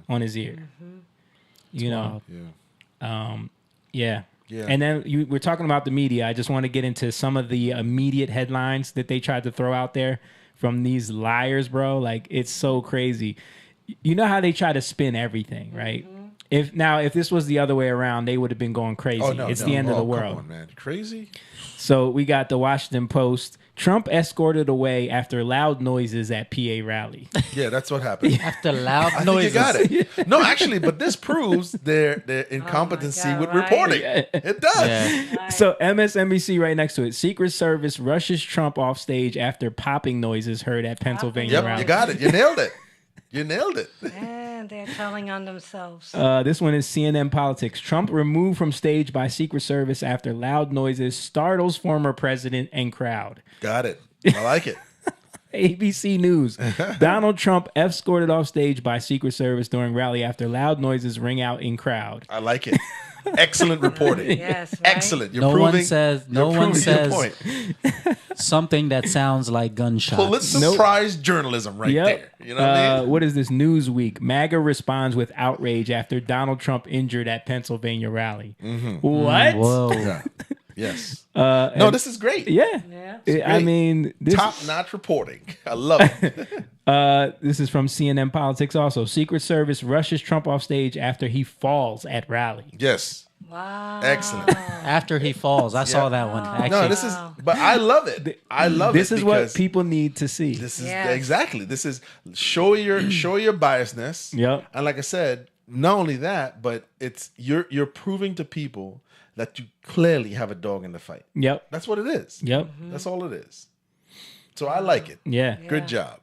B: on his ear.
F: Mm-hmm.
B: You know.
D: Yeah.
B: Yeah. And then we're talking about the media. I just want to get into some of the immediate headlines that they tried to throw out there from these liars, bro. Like, it's so crazy. You know how they try to spin everything, right?
F: Mm-hmm.
B: If this was the other way around, they would have been going crazy.
D: Oh, no,
B: it's
D: no.
B: the end of the
D: Come
B: world.
D: on, man. Crazy?
B: So we got the Washington Post. Trump escorted away after loud noises at PA rally.
D: Yeah, that's what happened.
C: after loud
D: I
C: noises.
D: think you got it. No, actually, but this proves their incompetency
F: God,
D: with
F: right?
D: reporting. It does.
C: Yeah.
B: So MSNBC right next to it. Secret Service rushes Trump off stage after popping noises heard at Pennsylvania
D: Yep,
B: rally.
D: you got it. You nailed it. You nailed it.
F: And they're telling on themselves.
B: This one is CNN Politics. Trump removed from stage by Secret Service after loud noises startles former president and crowd.
D: Got it. I like it.
B: ABC News. Donald Trump escorted off stage by Secret Service during rally after loud noises ring out in crowd.
D: I like it. Excellent reporting.
F: Yes, right?
D: Excellent. You're
C: No
D: proving,
C: one says
D: your point.
C: something that sounds like gunshots.
D: Pulitzer Prize journalism right there. You know what I mean?
B: What is this? Newsweek. MAGA responds with outrage after Donald Trump injured at Pennsylvania rally. What?
C: Whoa.
D: Yeah. Yes.
B: No,
D: No, this is great.
B: Yeah.
F: Yeah.
B: I mean, this
D: Top-notch reporting. I love it.
B: this is from CNN Politics also. Secret Service rushes Trump off stage after he falls at rally.
D: Yes.
F: Wow.
D: Excellent.
C: After he falls, I saw that one. Actually,
D: No, this is, but I love it. I love
B: This
D: it.
B: is what
D: because
B: people need to see.
D: This is
F: Yes.
D: exactly. This is show your biasness.
B: Yep.
D: And like I said, not only that, but it's you're proving to people that you clearly have a dog in the fight.
B: Yep.
D: That's what it is.
B: Yep.
D: That's all it is. So I like it.
B: Yeah.
D: Good job.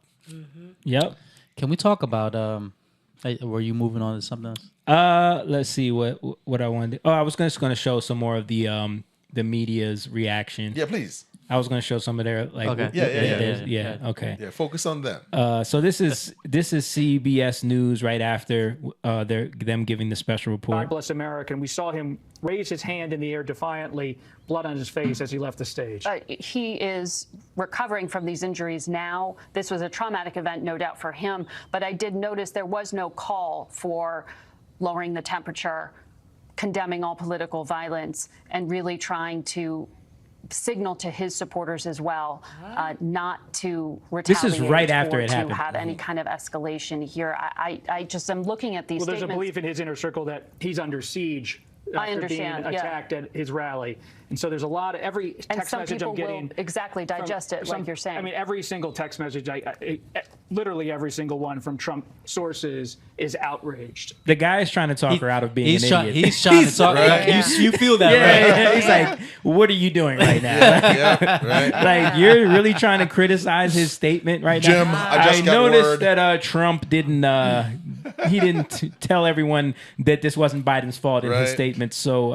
B: Yep.
C: can we talk about? Were you moving on to something else?
B: Let's see what I wanted. Oh, I was just going to show some more of the media's reaction.
D: Yeah, please.
B: I was going to show some of their like.
C: Okay.
B: Yeah. Okay.
D: Yeah, focus on them.
B: So this is CBS News right after them giving the special report.
G: God bless America. And we saw him raise his hand in the air defiantly, blood on his face as he left the stage.
H: He is recovering from these injuries now. This was a traumatic event, no doubt, for him. But I did notice there was no call for lowering the temperature, condemning all political violence, and really trying to signal to his supporters as well, not to retaliate.
B: This is right after
H: or
B: it
H: to
B: happened.
H: have any kind of escalation here. I just am looking at these
G: Well, there's a
H: statements.
G: belief in his inner circle that he's under siege
H: I
G: after being
H: understand, yeah.
G: attacked at his rally. And so there's a lot of every
H: and
G: text
H: some
G: message
H: people
G: I'm getting.
H: will exactly digest it, like you're saying.
G: I mean, every single text message, literally every single one from Trump sources is outraged.
B: The guy is trying to talk her out of being an idiot.
C: He's trying to talk.
D: Right.
C: You feel that, right?
B: Yeah, he's like, "What are you doing right now?"
D: Yeah, right.
B: Like you're really trying to criticize his statement right
D: Jim,
B: now.
D: I just got
B: noticed
D: word.
B: that Trump didn't. He didn't tell everyone that this wasn't Biden's fault in his
D: Right.
B: statement. So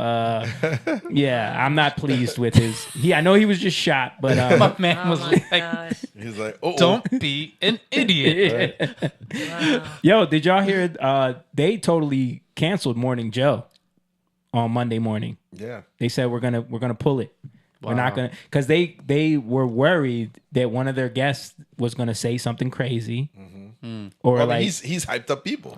B: yeah, I'm not pleased with his. I know he was just shot, but
C: My man
F: Oh
C: was
F: my
C: like,
F: gosh.
D: He's like, oh,
C: "Don't be an idiot."
B: yo, did y'all hear? They totally canceled Morning Joe on Monday morning.
D: yeah.
B: They said we're gonna pull it. We're not
C: Wow.
B: gonna because they were worried that one of their guests was gonna say something crazy or
D: I mean,
B: like
D: he's hyped up people.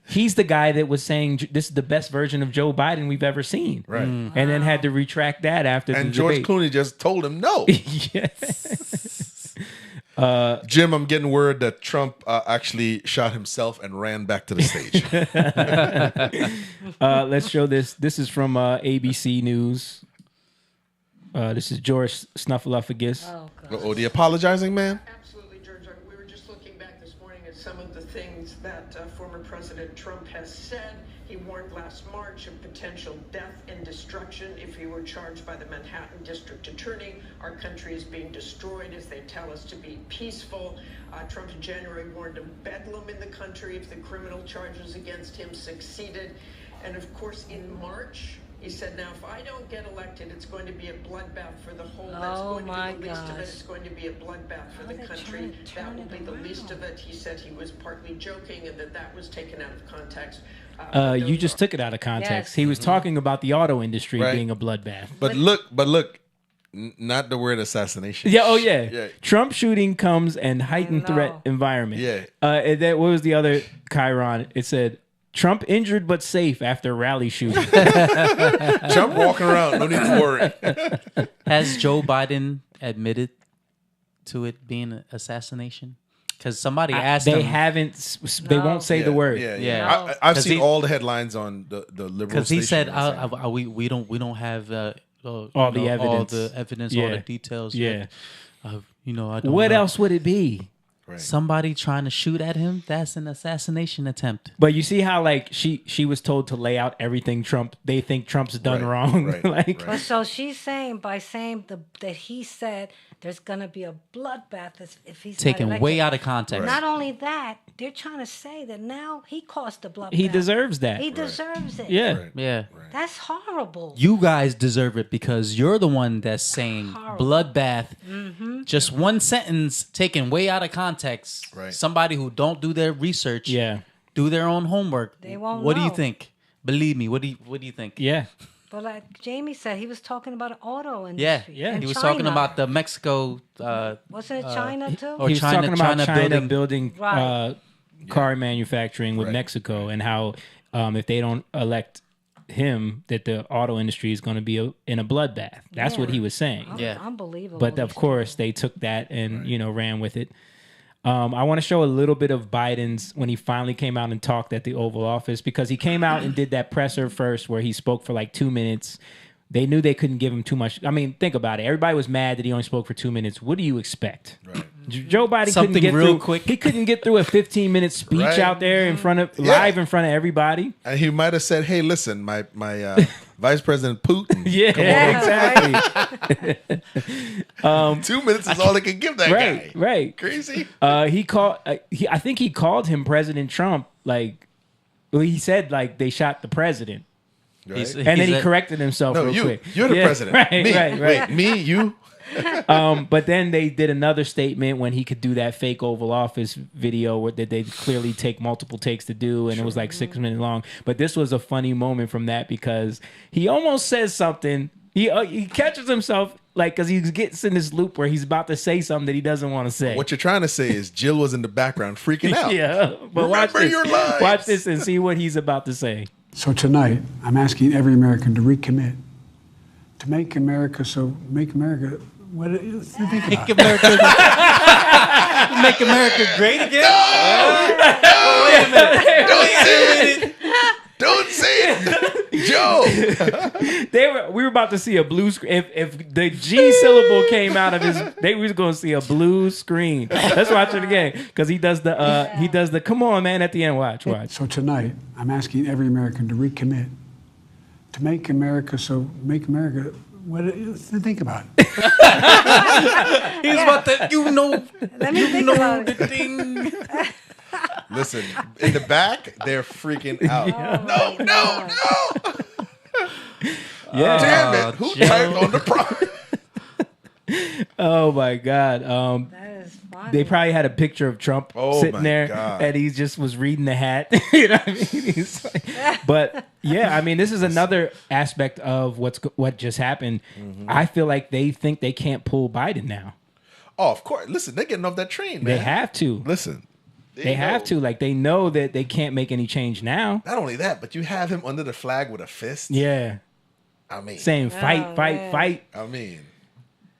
B: he's the guy that was saying this is the best version of Joe Biden we've ever seen,
D: Right.
B: and then had to retract that after
D: And
B: the
D: George
B: debate.
D: Clooney just told him no.
B: Yeah.
D: Jim, I'm getting word that Trump actually shot himself and ran back to the stage.
B: Let's show this. This is from ABC News. This is George Snuffleupagus.
F: Oh, God.
D: Oh, the apologizing man?
I: Absolutely, George. We were just looking back this morning at some of the things that former President Trump has said. He warned last March of potential death and destruction if he were charged by the Manhattan District Attorney. Our country is being destroyed as they tell us to be peaceful. Trump in January warned of bedlam in the country if the criminal charges against him succeeded. And of course, in March, he said, now, if I don't get elected, it's going to be a bloodbath for the whole. That's
F: Oh,
I: going to
F: my
I: be the least of it.
F: gosh.
I: It's going to be a bloodbath for
F: How
I: the
F: they
I: country.
F: trying to
I: That
F: turn
I: will
F: it
I: be the least
F: around?
I: of it. He said he was partly joking and that was taken out of context. But
B: You
I: those
B: just
I: are-
B: took it out of context.
F: Yes.
B: He was talking about the auto industry
D: Right.
B: being a bloodbath.
D: But look, not the word assassination.
B: Yeah. Oh, yeah.
D: Yeah.
B: Trump shooting comes in heightened
F: know.
B: threat environment.
D: Yeah.
B: And then what was the other chyron? It said Trump injured but safe after rally shooting.
D: Trump walking around, no need to worry.
C: Has Joe Biden admitted to it being an assassination? Because somebody asked
B: they
C: him.
B: haven't. They
F: No.
B: won't say the word.
D: Yeah,
C: Yeah.
F: No.
D: I've
C: 'Cause
D: seen
C: he-
D: all the headlines on the liberal.
C: Because he said,
D: station.
C: "We don't have all
B: the evidence.
C: all the evidence, all
B: Yeah.
C: the details."
B: Yeah.
C: I don't.
B: What
C: know.
B: else would it be?
C: Somebody trying to shoot at him? That's an assassination attempt.
B: But you see how like she was told to lay out everything they think Trump's done
D: Right,
B: wrong.
D: right,
B: like
F: But so she's saying by saying that he said there's gonna be a bloodbath if he's not
C: Taken
F: elected.
C: way out of context.
F: Not only that, they're trying to say that now he caused the bloodbath.
B: he deserves that.
F: He deserves it.
B: Yeah.
D: Right.
C: Yeah.
F: That's horrible.
C: You guys deserve it because you're the one that's saying
F: Horrible.
C: bloodbath.
F: Mm-hmm.
C: Just one sentence taken way out of context.
D: Right.
C: Somebody who don't do their research,
B: Yeah.
C: do their own homework.
F: They won't
C: What do you
F: know.
C: think? Believe me. What do you think?
B: Yeah.
F: But like Jamie said, he was talking about an auto
C: Yeah,
F: industry.
B: yeah.
F: in
C: He was talking
F: China.
C: about the Mexico
F: Wasn't it China too?
C: or
B: He was
C: China-
B: talking about
C: China
B: China
C: building-
B: building
F: Right.
B: car manufacturing with
D: Right.
B: Mexico and how if they don't elect him that the auto industry is going to be in a bloodbath. That's what he was saying.
C: Yeah.
F: Unbelievable.
B: But of
F: these
B: course, they took that and ran with it. I want to show a little bit of Biden's when he finally came out and talked at the Oval Office, because he came out and did that presser first where he spoke for like 2 minutes. They knew they couldn't give him too much. I mean, think about it. Everybody was mad that he only spoke for 2 minutes. What do you expect?
D: Right.
B: Joe Biden
C: Something
B: couldn't get
C: real
B: through,
C: quick.
B: He couldn't get through a 15-minute speech
D: Right.
B: out there in front of live in front of everybody.
D: And he might have said, "Hey, listen, my Vice President Putin."
B: Yeah, exactly.
D: 2 minutes is all they can give that guy.
B: Right.
D: Crazy.
B: He called. I think he called him President Trump. Like, well, he said like they shot the president,
D: Right?
B: and then he corrected himself
D: No,
B: real quick.
D: you're the president.
B: Right,
D: Me.
B: right.
D: Wait, me, you.
B: But then they did another statement when he could do that fake Oval Office video where that they clearly take multiple takes to do, and it was like 6 minutes long. But this was a funny moment from that because he almost says something. He catches himself like because he gets in this loop where he's about to say something that he doesn't want to say.
D: What you're trying to say is Jill was in the background freaking out.
B: Yeah, but watch
D: Remember
B: this.
D: your lines.
B: Watch this and see what he's about to say.
J: So tonight, I'm asking every American to recommit to make America what think about it.
C: Make America great again.
D: Don't say it, Joe.
B: We were about to see a blue screen. If the G syllable came out of his, we was going to see a blue screen. Let's watch it again because he does the come on man at the end. Watch.
J: So tonight, I'm asking every American to recommit to make America what think about it.
C: He's about to,
F: Let me think about it.
C: the thing.
D: Listen, in the back, they're freaking out. No.
B: Yeah.
D: Damn it. Who typed on the prompt?
B: Oh my God.
F: That is funny.
B: They probably had a picture of Trump sitting
D: my
B: there,
D: God.
B: and he just was reading the hat. You know what I mean? He's like, but yeah, I mean, this is another aspect of what just happened. I feel like they think they can't pull Biden now.
D: Oh, of course. Listen, they're getting off that train, man.
B: They have to.
D: Listen.
B: They have to. Like, they know that they can't make any change now.
D: Not only that, but you have him under the flag with a fist.
B: Yeah.
D: I mean.
B: Saying fight.
D: I mean.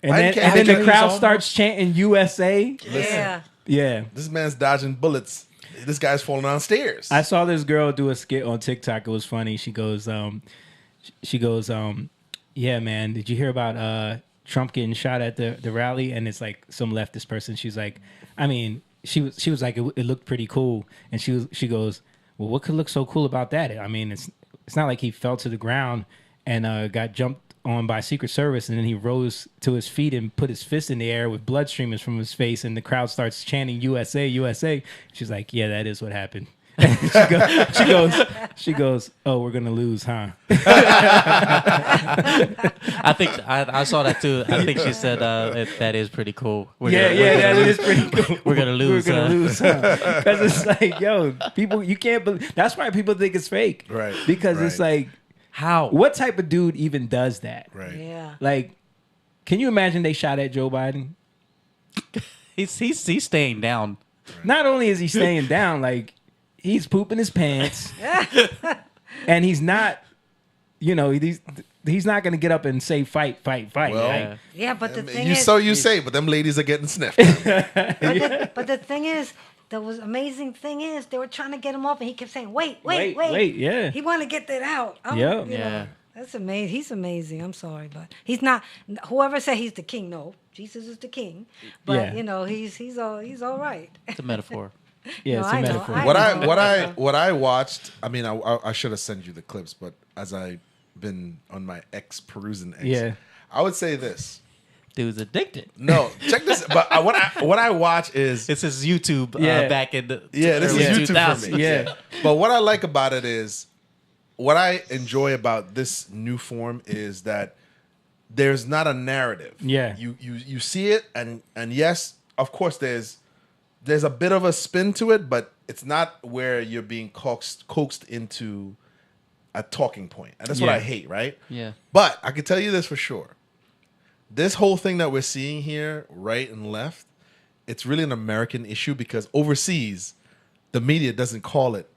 B: And
D: Biden
B: then
D: can't
B: the
D: do
B: crowd
D: this
B: starts chanting USA.
F: Yeah.
B: Yeah.
D: This man's dodging bullets. This guy's falling downstairs.
B: I saw this girl do a skit on TikTok. It was funny. She goes, yeah, man, did you hear about Trump getting shot at the rally? And it's like some leftist person. She's like, I mean, she was like, it looked pretty cool. And she goes, well, what could look so cool about that? I mean, it's not like he fell to the ground and got jumped on by Secret Service, and then he rose to his feet and put his fist in the air with blood streaming from his face, and the crowd starts chanting USA, USA. She's like, yeah, that is what happened. she goes, oh, we're gonna lose, huh?
C: I think I saw that too. I think she said that is pretty cool.
B: That is pretty cool.
C: We're gonna lose.
B: We're gonna lose, huh? Because it's like, yo, people, you can't believe. That's why people think it's fake,
D: Right,
B: Because
D: right.
B: it's like,
C: How?
B: what type of dude even does that?
D: Right.
F: Yeah.
B: Like, can you imagine they shot at Joe Biden?
C: He's staying down.
B: Not only is he staying down, like he's pooping his pants, and he's not, he's not gonna get up and say fight.
D: Well,
B: Like,
F: Yeah, but the thing
D: You
F: is,
D: you say, but them ladies are getting sniffed.
F: but the thing is, the was amazing thing is they were trying to get him off, and he kept saying, "Wait."
B: yeah.
F: He wanted to get that out.
B: Yep.
F: You know,
C: Yeah.
F: that's amazing. He's amazing. I'm sorry, but he's not. Whoever said he's the king, no, Jesus is the king. But
B: Yeah.
F: he's all right.
C: It's a metaphor.
B: Yeah,
F: No,
B: it's a
F: I know,
B: metaphor.
F: I
D: What I watched. I mean, I should have sent you the clips, but as I've been on my perusing X,
B: Yeah.
D: I would say this.
C: Dude's addicted.
D: No, check this. But what I watch is
C: It's his YouTube
B: Yeah.
C: back in the
D: this
C: early
D: is YouTube
C: 2000s.
D: for me.
B: Yeah.
D: But what I like about it is, what I enjoy about this new form is that there's not a narrative.
B: Yeah.
D: You see it, and yes, of course there's a bit of a spin to it, but it's not where you're being coaxed into a talking point, and that's what
B: Yeah.
D: I hate, right?
C: Yeah.
D: But I can tell you this for sure. This whole thing that we're seeing here, right and left, it's really an American issue because overseas, the media doesn't call it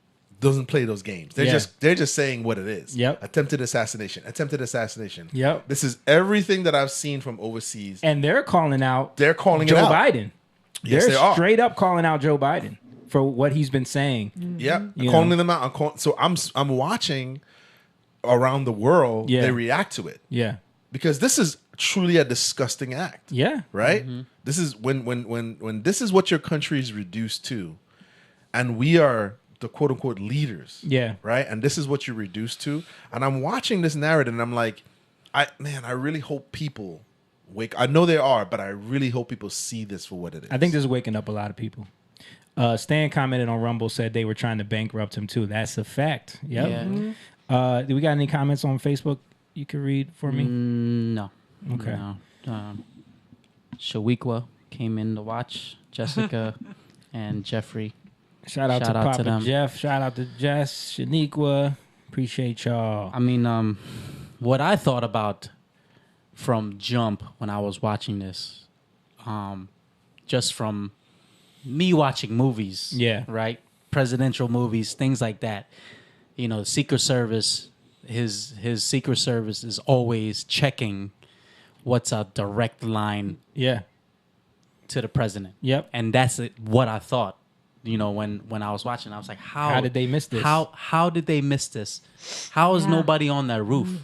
D: doesn't play those games. They're just saying what it is.
B: Yep.
D: Attempted assassination.
B: Yep.
D: This is everything that I've seen from overseas.
B: And they're calling out
D: They're calling
B: Joe
D: it out.
B: Biden.
D: Yes,
B: they're
D: they are.
B: straight up calling out Joe Biden for what he's been saying.
D: Yep.
B: You
D: Calling
B: know.
D: them out. So I'm watching around the world.
B: Yeah.
D: They react to it.
B: Yeah.
D: Because this is truly a disgusting act.
B: Yeah.
D: Right? This is when this is what your country is reduced to, and we are the quote unquote leaders.
B: Yeah.
D: Right? And this is what you're reduced to. And I'm watching this narrative and I'm like, I really hope people wake. I know they are, but I really hope people see this for what it is.
B: I think this is waking up a lot of people. Stan commented on Rumble, said they were trying to bankrupt him too. That's a fact. Yep.
C: Yeah.
B: Do we got any comments on Facebook you can read for me?
C: No.
B: Okay.
C: No. Shawiqua came in to watch. Jessica and Jeffrey.
B: Shout out to Papa
C: them.
B: Jeff. Shout out to Jess, Shaniqua. Appreciate y'all.
C: I mean, what I thought about from jump when I was watching this, just from me watching movies,
B: Yeah.
C: right, presidential movies, things like that. You know, Secret Service, his Secret Service is always checking what's a direct line
B: Yeah.
C: to the president.
B: Yep.
C: And that's what I thought. You know, when I was watching, I was like, how
B: did they miss this?
C: How did they miss this? How is nobody on that roof?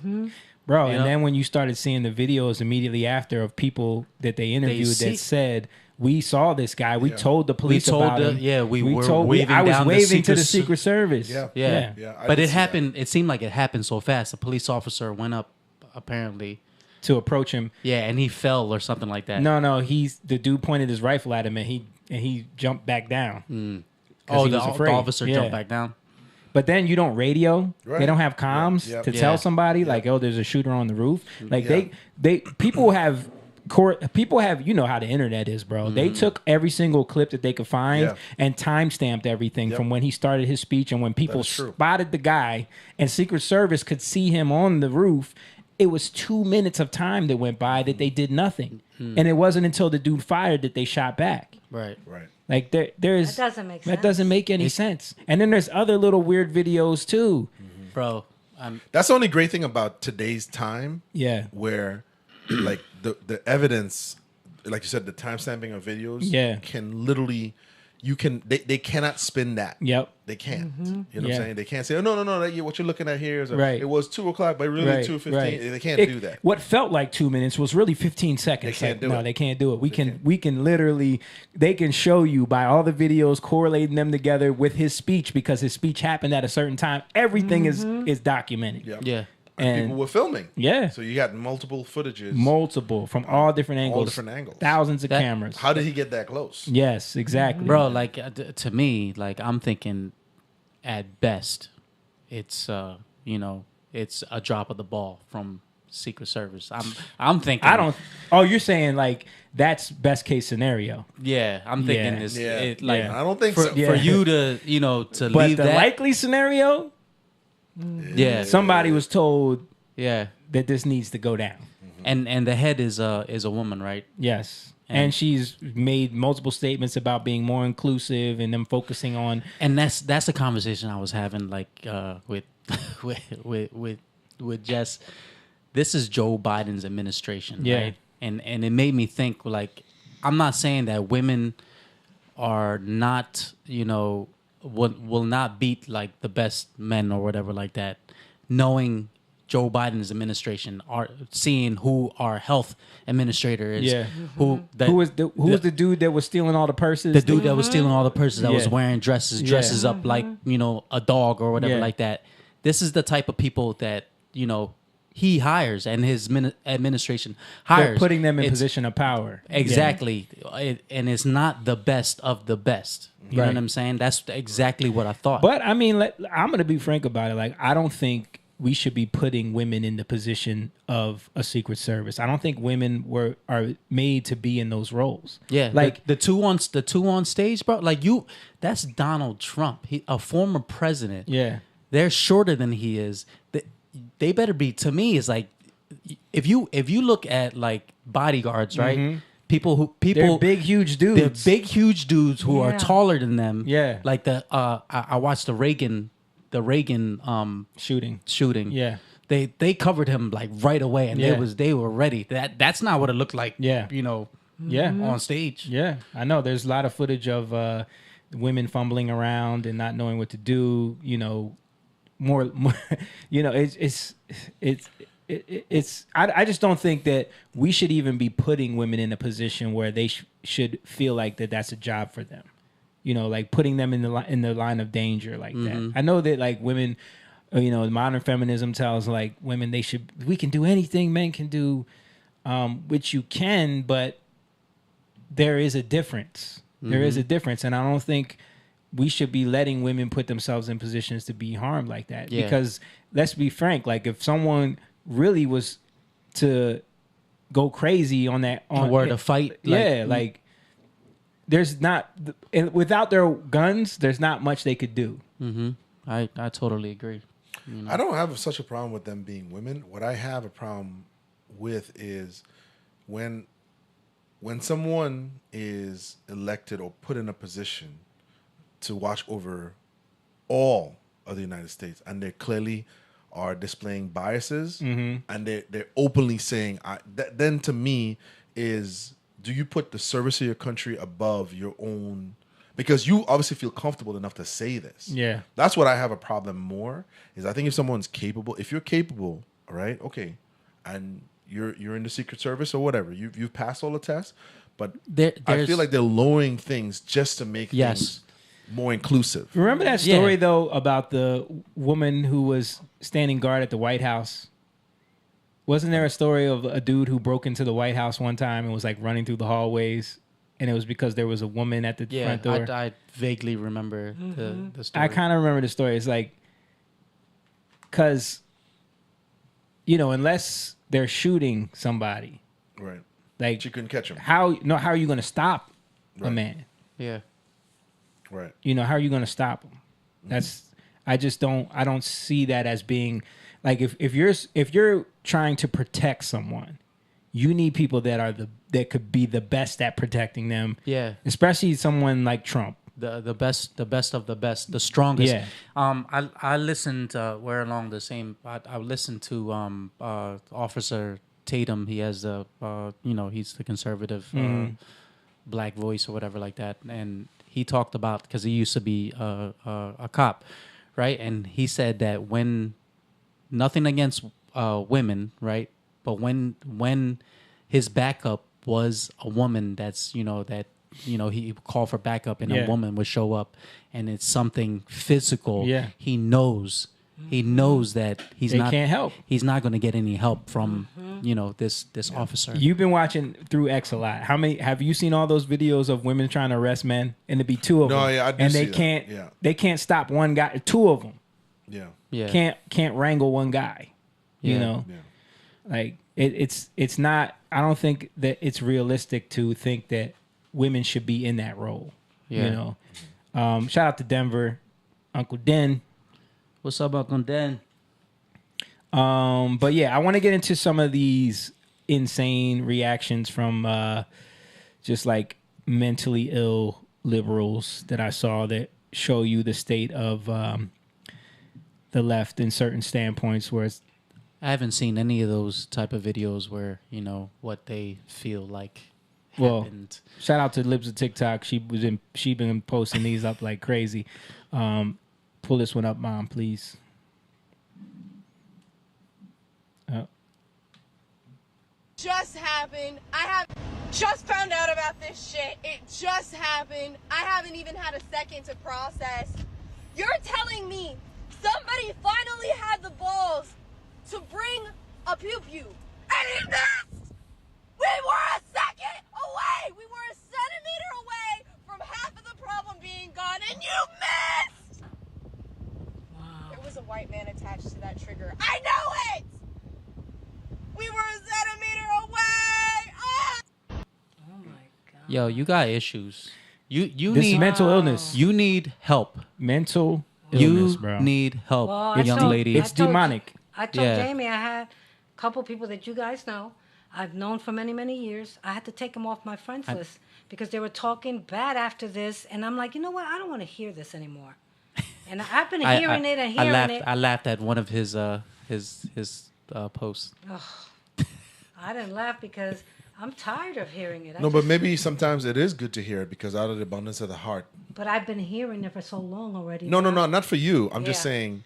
B: Bro,
C: You
B: and
C: know?
B: then when you started seeing the videos immediately after of people that they interviewed
C: see-
B: that said, we saw this guy, we told the police
C: told
B: about
C: the-
B: him.
C: yeah, we were waving
B: I was
C: down the
B: waving to the
C: Secret
B: Secret Service.
D: Yeah.
C: Yeah.
D: I
C: But
D: did
C: it
D: see
C: happened. It seemed like it happened so fast. A police officer went up, apparently.
B: To approach him.
C: Yeah, and he fell or something like that.
B: No, the dude pointed his rifle at him and he jumped back down.
C: Oh,
B: he
C: the
B: was afraid.
C: officer
B: Yeah.
C: jumped back down.
B: But then you don't radio.
D: Right.
B: They don't have comms
D: Yeah.
B: to
C: Yeah.
B: tell somebody like, oh, there's a shooter on the roof. Like they people have you know how the internet is, bro. They took every single clip that they could find
D: Yeah.
B: and time-stamped everything from when he started his speech and when people
D: is true.
B: spotted the guy and Secret Service could see him on the roof. It was 2 minutes of time that went by that they did nothing. And it wasn't until the dude fired that they shot back.
C: Right.
D: Right.
B: Like there's
F: That doesn't make
B: that
F: sense.
B: doesn't make any sense. And then there's other little weird videos too.
C: Bro,
D: That's the only great thing about today's time.
B: Yeah.
D: Where like the evidence, like you said, the timestamping of videos
B: Yeah.
D: can literally they cannot spin that.
B: Yep.
D: They can't. You know what
B: Yeah.
D: I'm saying? They can't say, oh no, what you're looking at here is
B: Right.
D: it was 2:00, but really 2:15. They can't do that.
B: What felt like 2 minutes was really 15 seconds.
D: They can't do
B: no,
D: it.
B: they can't do it. We can literally, they can show you by all the videos correlating them together with his speech because his speech happened at a certain time. Everything is documented.
D: Yep.
C: yeah.
B: And
D: people were filming.
B: Yeah.
D: So you got multiple footages.
B: multiple from all different angles.
D: different angles.
B: Thousands of
C: That-
B: cameras.
D: How did he get that close?
B: Yes, exactly.
C: Bro, like to me, like I'm thinking at best it's it's a drop of the ball from Secret Service. I'm thinking
B: I don't. Oh, you're saying like that's best case scenario.
C: Yeah, I'm thinking
B: Yeah.
C: it's
D: Yeah.
C: it, like
B: Yeah.
D: I don't think
C: for,
D: so.
B: Yeah.
C: for you to to
B: But
C: leave
B: the
C: that.
B: likely scenario,
C: yeah,
B: somebody was told
C: yeah,
B: that this needs to go down.
C: and the head is a woman, right?
B: Yes. And she's made multiple statements about being more inclusive and them focusing on
C: And that's a conversation I was having like with with Jess. This is Joe Biden's administration,
B: Yeah.
C: right? And it made me think like I'm not saying that women are not, will not beat like the best men or whatever like that. Knowing Joe Biden's administration, are seeing who our health administrator is,
B: Yeah.
C: who
B: was the dude that was stealing all the purses?
C: the dude that was stealing all the purses, that was
B: Yeah.
C: wearing dresses up like a dog or whatever
B: Yeah.
C: like that. This is the type of people that he hires and his administration hires.
B: They're putting them in
C: It's-
B: position of power.
C: Exactly, and it's not the best of the best. You know
B: Right.
C: what I'm saying? That's exactly what I thought.
B: But I mean, I'm going to be frank about it. Like, I don't think we should be putting women in the position of a Secret Service. I don't think women are made to be in those roles.
C: yeah,
B: like
C: the two on stage, bro. Like that's Donald Trump, a former president.
B: yeah,
C: They're shorter than he is. They better be. To me, is like if you look at like bodyguards, right? People
B: they're big, huge dudes.
C: They're big, huge dudes who are
F: Yeah.
C: taller than them.
B: Yeah.
C: Like I watched the Reagan the Reagan shooting.
B: Yeah.
C: They covered him like right away, and
B: Yeah.
C: they were ready. That's not what it looked like.
B: Yeah. Yeah.
C: On stage.
B: Yeah, I know. There's a lot of footage of women fumbling around and not knowing what to do. More it's. I just don't think that we should even be putting women in a position where they should feel like that's a job for them. Like putting them in the line of danger like that. I know that like women. Modern feminism tells like women we can do anything men can do, which you can, but there is a difference. There is a difference, and I don't think we should be letting women put themselves in positions to be harmed like that.
C: Yeah.
B: Because let's be frank, like if someone really was to go crazy on that,
C: to fight,
B: like there's not, without their guns, there's not much they could do.
C: Mm-hmm. I totally agree.
D: I don't have such a problem with them being women. What I have a problem with is when someone is elected or put in a position to watch over all of the United States, and they clearly are displaying biases, and they're openly saying, then to me is, do you put the service of your country above your own? Because you obviously feel comfortable enough to say this.
B: Yeah.
D: That's what I have a problem more, is I think if someone's capable, if you're capable, all right, okay, and you're in the Secret Service or whatever, you've passed all the tests, but I feel like they're lowering things just to make things more inclusive.
B: Remember that story though about the woman who was standing guard at the White House? Wasn't there a story of a dude who broke into the White House one time and was like running through the hallways, and it was because there was a woman at the front door?
C: I vaguely remember the story.
B: I kind of remember the story. It's like, because, unless they're shooting somebody,
D: right?
B: Like
D: you couldn't catch him.
B: How are you going to stop a man?
C: Yeah.
D: Right.
B: How are you going to stop him? I don't see that as being like, if you're trying to protect someone, you need people that could be the best at protecting them.
C: Yeah.
B: Especially someone like Trump.
C: The best of the best, the strongest.
B: Yeah.
C: I listened. We're along the same. I listened to Officer Tatum. He has he's the conservative black voice or whatever like that, and he talked about, because he used to be a cop, right? And he said that when, nothing against women, right? But when his backup was a woman he called for backup and a woman would show up and it's something physical, he knows that
B: can't help.
C: He's not going to get any help from this officer.
B: You've been watching through X a lot. How many have you seen all those videos of women trying to arrest men, and to be two of them?
D: No, yeah, I do
B: and
D: see
B: they
D: that.
B: can't.
D: Yeah.
B: They can't stop one guy. Two of them.
D: Yeah.
B: Can't wrangle one guy.
C: Yeah.
B: Like it's not. I don't think that it's realistic to think that women should be in that role.
C: Yeah.
B: Shout out to Denver, Uncle Den.
C: What's up, Uncle Den?
B: But yeah, I want to get into some of these insane reactions from just like mentally ill liberals that I saw that show you the state of the left in certain standpoints, where it's,
C: I haven't seen any of those type of videos where, what they feel like
B: well,
C: happened.
B: shout out to Libs of TikTok. She been posting these up like crazy. Pull this one up, Mom, please.
K: Just happened. I have just found out about this shit. It just happened. I haven't even had a second to process. You're telling me somebody finally had the balls to bring a pew-pew, and he missed! We were a second away! We were a centimeter away from half of the problem being gone, and you missed! Wow. There was a white man attached to that trigger. I know it! We were a centimeter away! Oh my God.
C: Yo, you got issues. You
B: this
C: need
B: is mental illness.
C: You need help.
B: Mental illness,
C: you
B: bro.
C: need help,
F: Well,
C: young lady.
B: It's demonic.
F: I told Jamie I had a couple people that you guys know I've known for many, many years. I had to take them off my friends list because they were talking bad after this. And I'm like, you know what? I don't want to hear this anymore. And I've been hearing it and hearing it.
C: I laughed at one of his posts.
F: I didn't laugh because I'm tired of hearing it.
D: But maybe sometimes it is good to hear it because out of the abundance of the heart.
F: But I've been hearing it for so long already.
D: No, not for you. I'm just saying,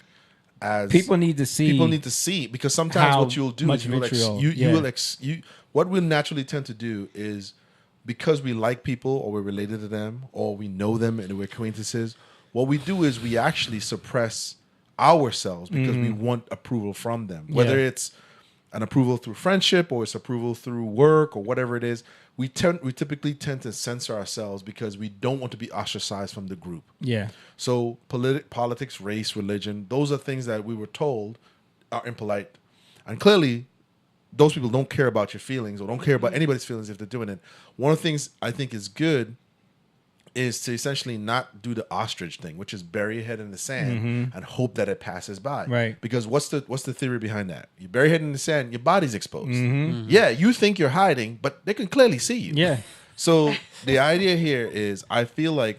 D: as
B: people need to see
D: because sometimes what you'll do is what we'll naturally tend to do is because we like people or we're related to them or we know them and we're acquaintances. What we do is we actually suppress ourselves because we want approval from them, whether it's an approval through friendship or it's approval through work or whatever it is. We typically tend to censor ourselves because we don't want to be ostracized from the group.
B: Yeah.
D: So politics, race, religion, those are things that we were told are impolite. And clearly, those people don't care about your feelings or don't care about anybody's feelings if they're doing it. One of the things I think is good is to essentially not do the ostrich thing, which is bury your head in the sand and hope that it passes by.
B: Right.
D: Because what's the theory behind that? You bury your head in the sand, your body's exposed. Yeah, you think you're hiding, but they can clearly see you.
B: Yeah.
D: So the idea here is, I feel like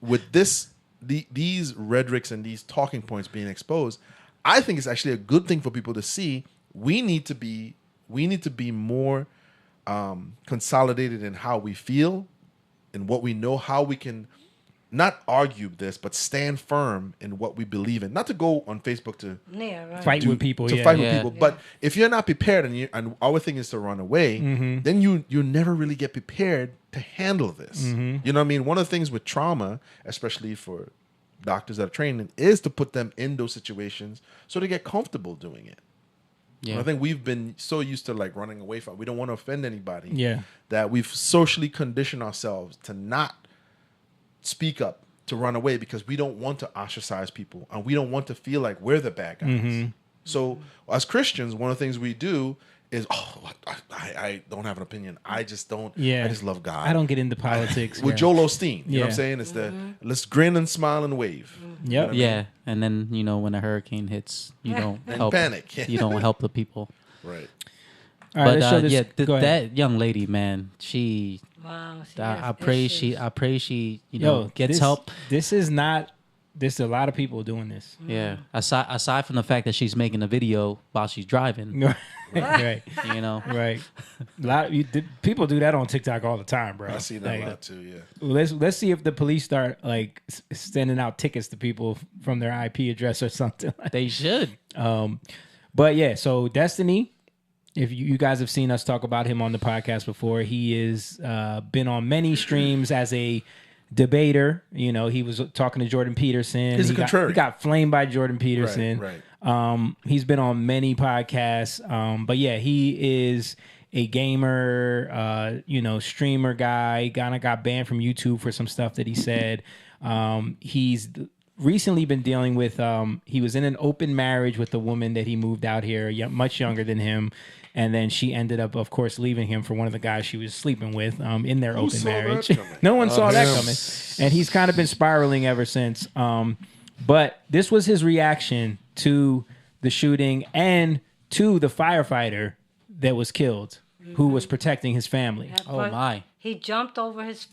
D: with these rhetorics and these talking points being exposed, I think it's actually a good thing for people to see. We need to be more consolidated in how we feel and what we know, how we can not argue this, but stand firm in what we believe in. Not to go on Facebook to
B: fight with people.
D: But if you're not prepared and our thing is to run away, then you never really get prepared to handle this. You know what I mean? One of the things with trauma, especially for doctors that are trained, is to put them in those situations so they get comfortable doing it. Yeah. I think we've been so used to like running away from it. We don't want to offend anybody.
B: Yeah.
D: That we've socially conditioned ourselves to not speak up, to run away because we don't want to ostracize people and we don't want to feel like we're the bad guys. So as Christians, one of the things we do is, I don't have an opinion. I just don't.
B: Yeah.
D: I just love God.
B: I don't get into politics.
D: With Joel Osteen, you know what I'm saying? It's let's grin and smile and wave.
B: Yep.
D: You know what I mean?
C: And then when a hurricane hits, you don't help.
D: Panic.
C: You don't help the people.
D: Right.
B: All right,
C: But
B: that
C: young lady, man, she.
F: Wow.
C: I pray she gets help.
B: This is a lot of people doing this.
C: Yeah. Aside from the fact that she's making a video while she's driving.
B: Right.
C: You know.
B: Right. People do that on TikTok all the time, bro.
D: I see that a lot too. Yeah.
B: Let's see if the police start like sending out tickets to people from their IP address or something.
C: They should.
B: But yeah, so Destiny. If you guys have seen us talk about him on the podcast before, he is been on many streams as a debater. You know, he was talking to Jordan Peterson.
D: He's a contrarian.
B: He got flamed by Jordan Peterson.
D: Right.
B: He's been on many podcasts. But yeah, he is a gamer, streamer guy. Kind of got banned from YouTube for some stuff that he said. He's recently been dealing with, he was in an open marriage with a woman that he moved out here, much younger than him. And then she ended up, of course, leaving him for one of the guys she was sleeping with in their open marriage. No one saw that coming. And he's kind of been spiraling ever since. But this was his reaction to the shooting and to the firefighter that was killed, who was protecting his family.
C: Oh, my.
F: He jumped over his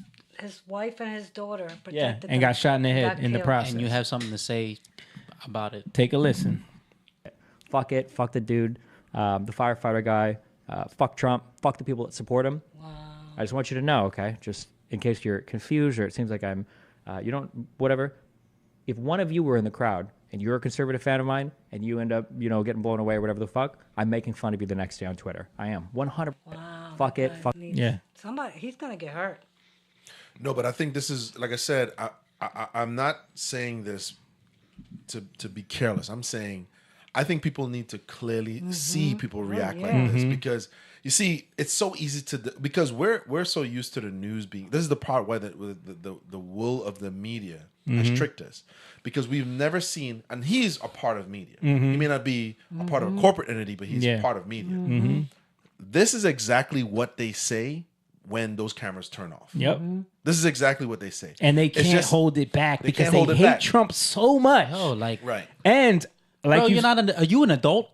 F: wife and his daughter. Protected
B: and
F: them.
B: got shot in the head in the process.
C: And you have something to say about it.
B: Take a listen.
L: Fuck it. Fuck the dude. The firefighter guy, fuck Trump, fuck the people that support him. Wow. I just want you to know, okay, just in case you're confused or it seems like whatever. If one of you were in the crowd and you're a conservative fan of mine and you end up, getting blown away or whatever the fuck, I'm making fun of you the next day on Twitter. I am 100%.
F: Wow,
L: fuck it. Fuck.
B: Yeah.
F: He's going to get hurt.
D: No, but I think this is, like I said, I'm not saying this to be careless. I'm saying I think people need to clearly see people react like this because you see, it's so easy because we're so used to the news being. This is the part where the will of the media has tricked us because we've never seen, and he's a part of media. He may not be a part of a corporate entity, but he's a part of media. This is exactly what they say when those cameras turn off.
B: Yep.
D: This is exactly what they say,
B: and they can't hold it back because they hate Trump so much.
C: Oh, like
D: right.
B: And like,
C: bro, are you an adult?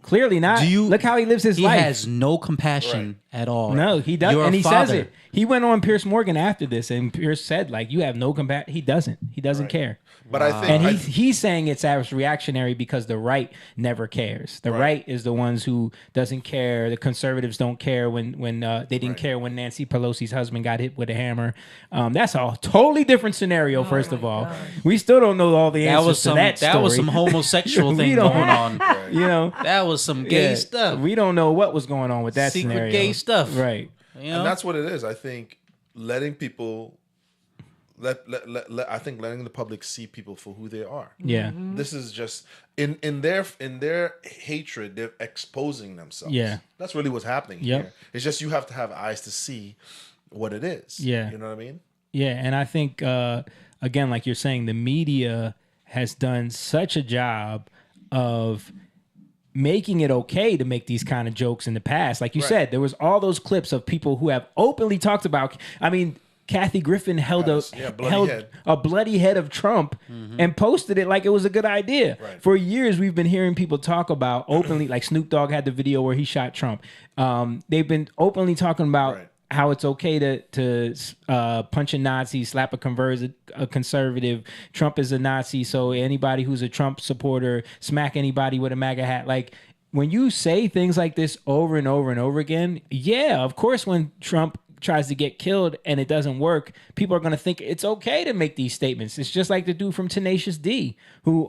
B: Clearly not. Look how he lives his life.
C: He has no compassion at all.
B: No, he doesn't.
C: Your
B: And he
C: father,
B: says it. He went on Piers Morgan after this, and Piers said, like, you have no combat. He doesn't. He doesn't care.
D: But I think,
B: and he's saying it's as reactionary because the right never cares. The right is the ones who doesn't care. The conservatives don't care when they didn't care when Nancy Pelosi's husband got hit with a hammer. That's a totally different scenario. First of all, we still don't know all the answers to that story.
C: That was some homosexual thing going on.
B: You know,
C: that was some gay stuff.
B: We don't know what was going on with that
C: secret
B: scenario.
C: gay stuff,
B: right?
C: You know?
D: And that's what it is. I think letting people. I think letting the public see people for who they are.
B: Yeah.
D: This is just in their hatred, they're exposing themselves.
B: Yeah.
D: That's really what's happening here. It's just you have to have eyes to see what it is.
B: Yeah.
D: You know what I mean?
B: Yeah, and I think again, like you're saying, the media has done such a job of making it okay to make these kind of jokes in the past. Like you said, there was all those clips of people who have openly talked about. I mean, Kathy Griffin held a bloody head of Trump and posted it like it was a good idea.
D: Right.
B: For years, we've been hearing people talk about openly, like Snoop Dogg had the video where he shot Trump. They've been openly talking about how it's okay to punch a Nazi, slap a conservative. Trump is a Nazi, so anybody who's a Trump supporter, smack anybody with a MAGA hat. Like, when you say things like this over and over and over again, yeah, of course, when Trump tries to get killed and it doesn't work, people are going to think it's okay to make these statements. It's just like the dude from Tenacious D, who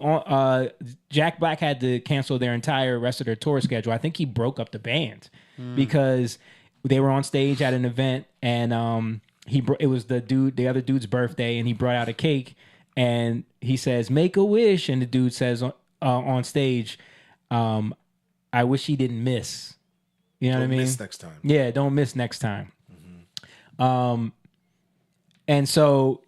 B: Jack Black had to cancel their entire rest of their tour schedule. I think he broke up the band because they were on stage at an event and it was the other dude's birthday, and he brought out a cake and he says, "Make a wish," and the dude says on stage, "I wish he didn't miss." You know what I mean?
D: Don't miss next time.
B: Yeah, don't miss next time. And so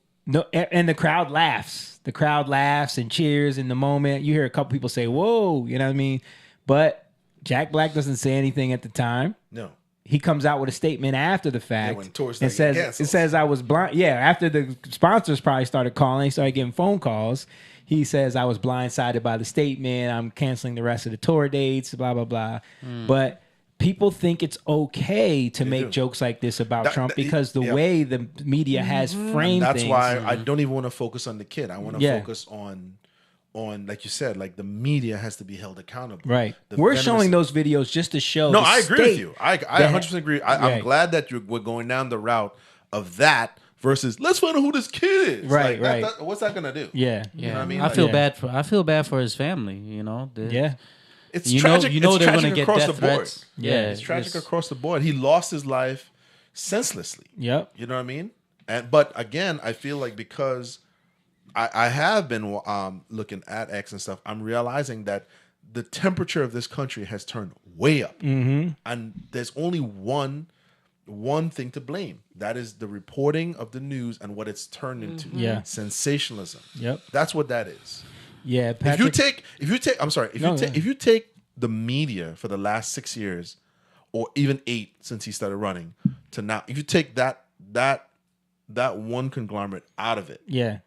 B: and the crowd laughs. The crowd laughs and cheers in the moment. You hear a couple people say, "Whoa," you know what I mean? But Jack Black doesn't say anything at the time.
D: No.
B: He comes out with a statement after the fact
D: when tours
B: and says I was blind. Yeah, after the sponsors probably started calling, he started getting phone calls. He says, "I was blindsided by the statement. I'm canceling the rest of the tour dates, blah, blah, blah." But people think it's okay to make jokes like this about Trump because the way the media has framed
D: that's
B: things.
D: why I don't even want to focus on the kid. I want to focus on like you said, like the media has to be held accountable.
B: Right. We're showing those videos just to show.
D: No,
B: the
D: I agree with you. I 100% agree. I'm
B: Right.
D: glad that we're going down the route of that versus let's find out who this kid is.
B: Right,
D: Like, what's that gonna do?
B: Yeah.
C: Yeah,
D: You know what I mean?
C: I feel bad for his family. You know.
B: Yeah.
D: It's
C: You
D: tragic.
C: know
D: it's
C: they're
D: tragic
C: gonna get
D: across
C: death
D: the board.
C: threats. Yeah,
D: it's tragic
C: it's-
D: across the board. He lost his life senselessly.
B: Yep.
D: You know what I mean? But again, I feel like because I have been looking at X and stuff, I'm realizing that the temperature of this country has turned way up, and there's only one thing to blame. That is the reporting of the news and what it's turned into.
B: Yeah.
D: Sensationalism.
B: Yep.
D: That's what that is.
B: Yeah.
D: If you take the media for the last 6 years, or even 8 since he started running to now, if you take that one conglomerate out of it,
B: Yeah.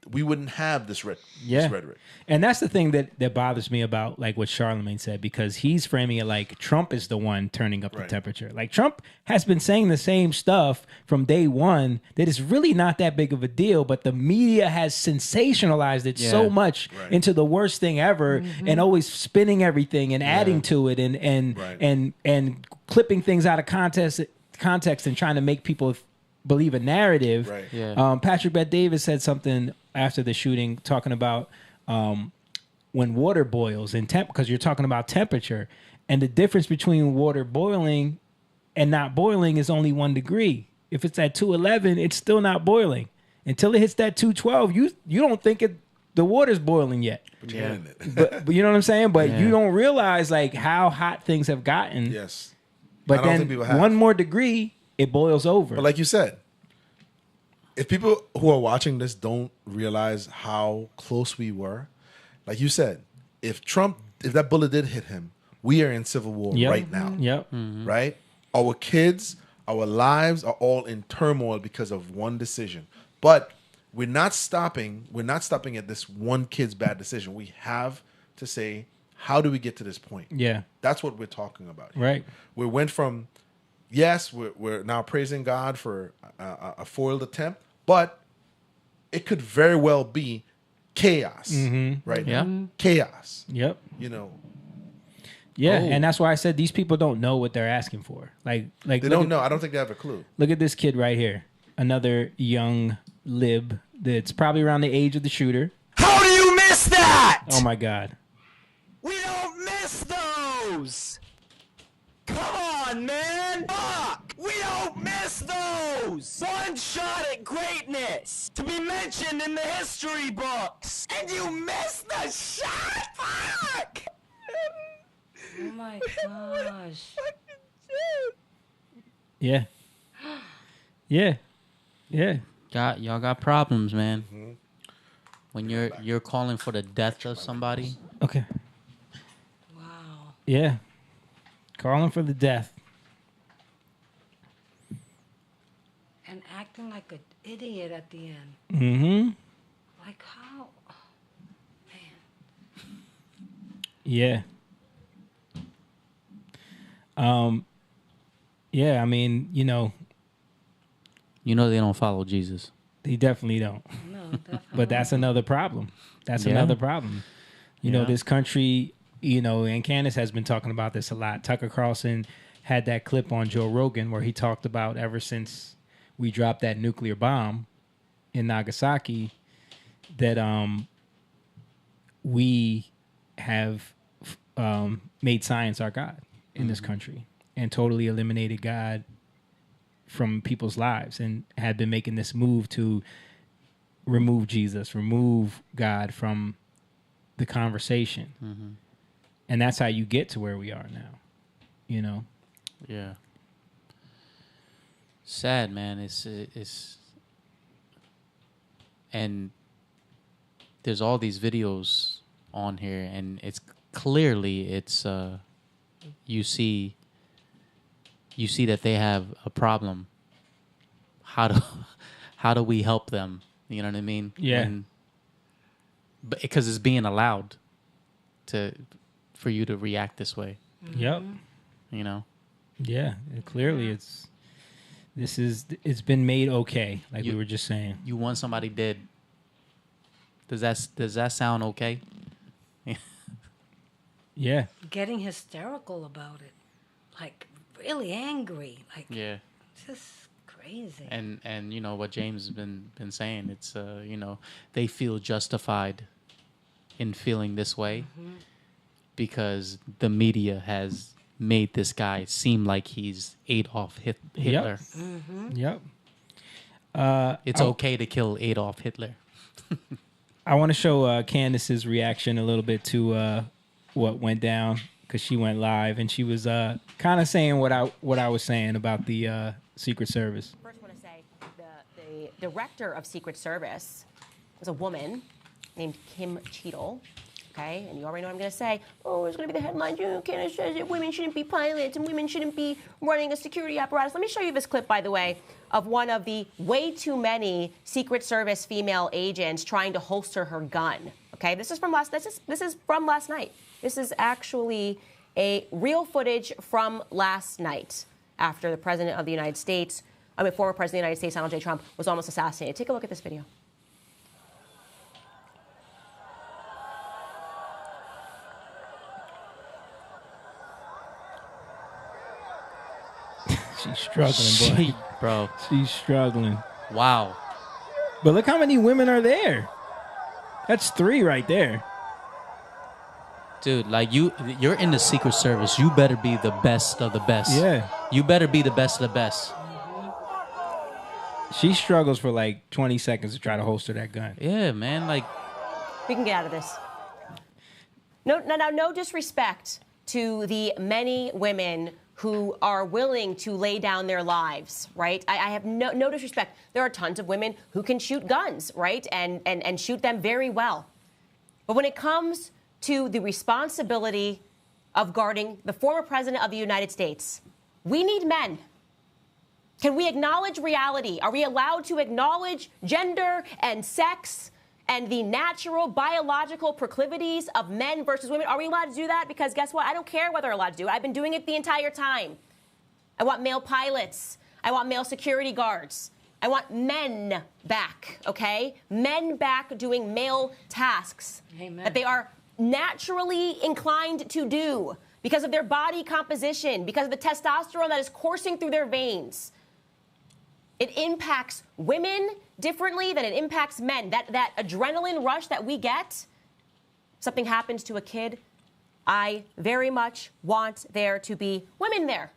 D: we wouldn't have this rhetoric.
B: And that's the thing that bothers me about like what Charlemagne said, because he's framing it like Trump is the one turning up the temperature. Like Trump has been saying the same stuff from day one that is really not that big of a deal, but the media has sensationalized it so much into the worst thing ever and always spinning everything and adding to it and clipping things out of context and trying to make people believe a narrative.
D: Right.
C: Yeah.
B: Patrick Bet-David said something after the shooting talking about when water boils in because you're talking about temperature, and the difference between water boiling and not boiling is only 1 degree. If it's at 211, it's still not boiling. Until it hits that 212, you don't think the water's boiling yet.
D: But you're in it.
B: But you know what I'm saying? But you don't realize like how hot things have gotten.
D: Yes.
B: But
D: I don't
B: then
D: think people have.
B: 1 more degree, it boils over.
D: But like you said, if people who are watching this don't realize how close we were, like you said, if that bullet did hit him, we are in civil war right now.
B: Yep.
D: Right? Our kids, our lives are all in turmoil because of one decision. But we're not stopping at this one kid's bad decision. We have to say, how do we get to this point?
B: Yeah.
D: That's what we're talking about here.
B: Right.
D: We went from yes, we're now praising God for a foiled attempt, but it could very well be chaos right now. Chaos.
B: Yep.
D: You know,
B: Yeah, and that's why I said these people don't know what they're asking for. Like
D: they don't know. I don't think they have a clue.
B: Look at this kid right here. Another young lib that's probably around the age of the shooter.
M: How do you miss that?
B: Oh my God.
M: We don't miss those. Come on, man. Fuck. We don't miss those. One shot at greatness to be mentioned in the history books. And you missed the shot? Fuck.
F: Oh my gosh.
B: Yeah. Yeah. Yeah.
C: Y'all got problems, man. When you're calling for the death of somebody.
B: Okay.
F: Wow.
B: Yeah. Calling for the death.
F: And acting like an idiot at the end.
B: Mm-hmm.
F: Like how?
B: Yeah. Yeah, I mean,
C: you know they don't follow Jesus.
B: They definitely don't.
F: No, definitely.
B: But that's another problem. That's
C: Yeah.
B: another problem. You know,
C: Yeah.
B: this country, and Candace has been talking about this a lot. Tucker Carlson had that clip on Joe Rogan where he talked about ever since we dropped that nuclear bomb in Nagasaki that we have made science our God in this country and totally eliminated God from people's lives and had been making this move to remove Jesus, remove God from the conversation. And that's how you get to where we are now,
C: Yeah. Sad, man. It's and there's all these videos on here, and it's clearly you see that they have a problem. How do we help them? You know what I mean?
B: Yeah.
C: But because it's being allowed for you to react this way.
B: Yep.
C: You know?
B: Yeah. Clearly it's been made okay, like we were just saying.
C: You want somebody dead. Does that sound okay?
B: Yeah.
F: Getting hysterical about it. Like really angry. Like
C: Yeah.
F: just crazy.
C: And you know what James has been saying, it's they feel justified in feeling this way because the media has made this guy seem like he's Adolf Hitler.
B: Yep.
C: It's okay to kill Adolf Hitler.
B: I want to show Candace's reaction a little bit to what went down because she went live and she was kind of saying what I was saying about the Secret Service.
N: First, I want to say the director of Secret Service was a woman named Kim Cheadle. Okay, and you already know what I'm going to say. Oh, it's going to be the headline. Candace says that women shouldn't be pilots and women shouldn't be running a security apparatus. Let me show you this clip, by the way, of one of the way too many Secret Service female agents trying to holster her gun. Okay, this is from last night. This is actually a real footage from last night after the President of the United States, former President of the United States, Donald J. Trump, was almost assassinated. Take a look at this video.
B: She's struggling, boy.
C: Bro.
B: She's struggling.
C: Wow.
B: But look how many women are there. That's 3 right there.
C: Dude, like you're in the Secret Service. You better be the best of the best.
B: Yeah.
C: You better be the best of the best.
B: She struggles for like 20 seconds to try to holster that gun.
C: Yeah, man. Like,
N: we can get out of this. No disrespect to the many women who are willing to lay down their lives, right? I have no disrespect. There are tons of women who can shoot guns, right? And shoot them very well. But when it comes to the responsibility of guarding the former president of the United States, we need men. Can we acknowledge reality? Are we allowed to acknowledge gender and sex and the natural biological proclivities of men versus women? Are we allowed to do that? Because guess what? I don't care whether we're allowed to do it. I've been doing it the entire time. I want male pilots. I want male security guards. I want men back, okay? Men back doing male tasks that they are naturally inclined to do because of their body composition, because of the testosterone that is coursing through their veins. It impacts women differently than it impacts men. That adrenaline rush that we get, something happens to a kid, I very much want there to be women there.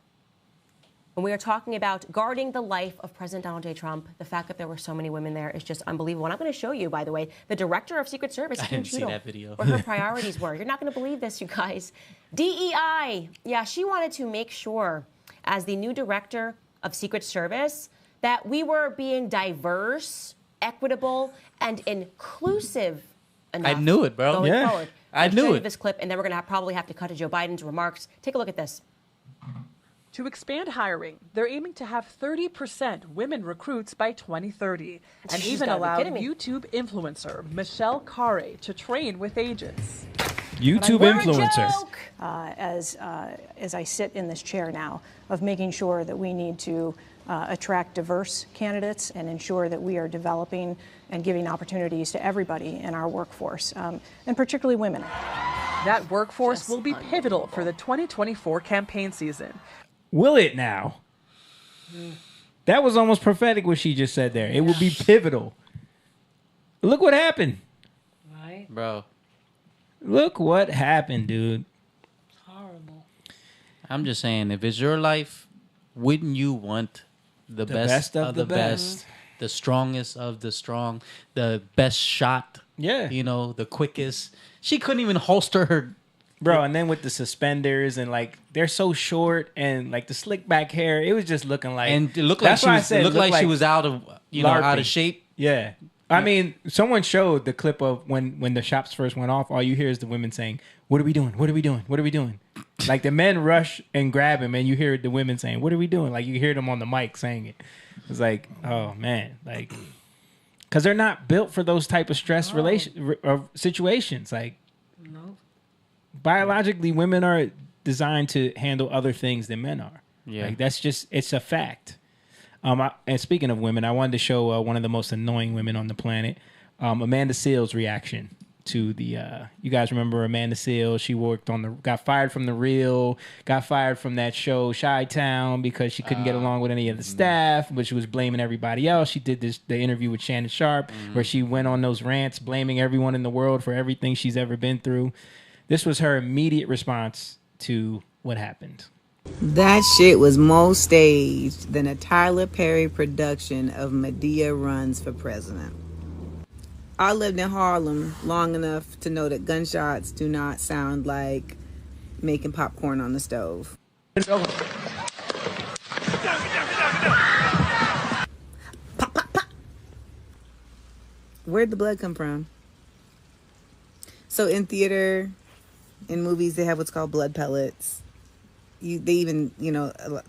N: When we are talking about guarding the life of President Donald J. Trump, the fact that there were so many women there is just unbelievable. And I'm going to show you, by the way, the director of Secret Service,
C: I didn't see that video.
N: what her priorities were. You're not going to believe this, you guys. DEI. Yeah, she wanted to make sure, as the new director of Secret Service, that we were being diverse, equitable, and inclusive enough.
C: I knew it, bro.
N: Going forward.
C: I
N: I'll
C: knew
N: show you
C: it.
N: this clip, and then we're going to probably have to cut to Joe Biden's remarks. Take a look at this.
O: To expand hiring, they're aiming to have 30% women recruits by 2030, and
N: She's
O: even
N: gotta be
O: allowed
N: kidding me.
O: YouTube influencer Michelle Carre to train with agents.
B: YouTube influencer.
P: As I sit in this chair now, of making sure that we need to attract diverse candidates and ensure that we are developing and giving opportunities to everybody in our workforce, and particularly women.
O: That workforce will be pivotal for the 2024 campaign season.
B: Will it now? That was almost prophetic what she just said there. It will be pivotal. Look what happened.
F: Right?
C: Bro.
B: Look what happened, dude.
F: Horrible.
C: I'm just saying, if it's your life, wouldn't you want the best of the best, the strongest of the strong, the best shot?
B: Yeah.
C: You know, the quickest. She couldn't even holster her.
B: Bro, and then with the suspenders and like they're so short and like the slick back hair, it was just looking like,
C: And it looked like
B: that's
C: she
B: why I
C: was,
B: said
C: it looked like she
B: like
C: was out of, you know, out of
B: LARPing.
C: shape.
B: Yeah. I mean, someone showed the clip of when the shots first went off. All you hear is the women saying, "What are we doing? What are we doing? What are we doing?" Like the men rush and grab him, and you hear the women saying, "What are we doing?" Like you hear them on the mic saying it. It's like, oh man, like because they're not built for those type of stress situations. Like
F: No.
B: biologically, women are designed to handle other things than men are.
C: Yeah.
B: Like that's just it's a fact. And speaking of women, I wanted to show one of the most annoying women on the planet, Amanda Seales' reaction to the. You guys remember Amanda Seales? She worked on got fired from The Real, got fired from that show Chi-Town because she couldn't get along with any of the staff, but she was blaming everybody else. She did the interview with Shannon Sharp where she went on those rants blaming everyone in the world for everything she's ever been through. This was her immediate response to what happened.
Q: That shit was more staged than a Tyler Perry production of Medea Runs for President. I lived in Harlem long enough to know that gunshots do not sound like making popcorn on the stove. Pop, pop, pop. Where'd the blood come from? So in theater, in movies, they have what's called blood pellets. They even,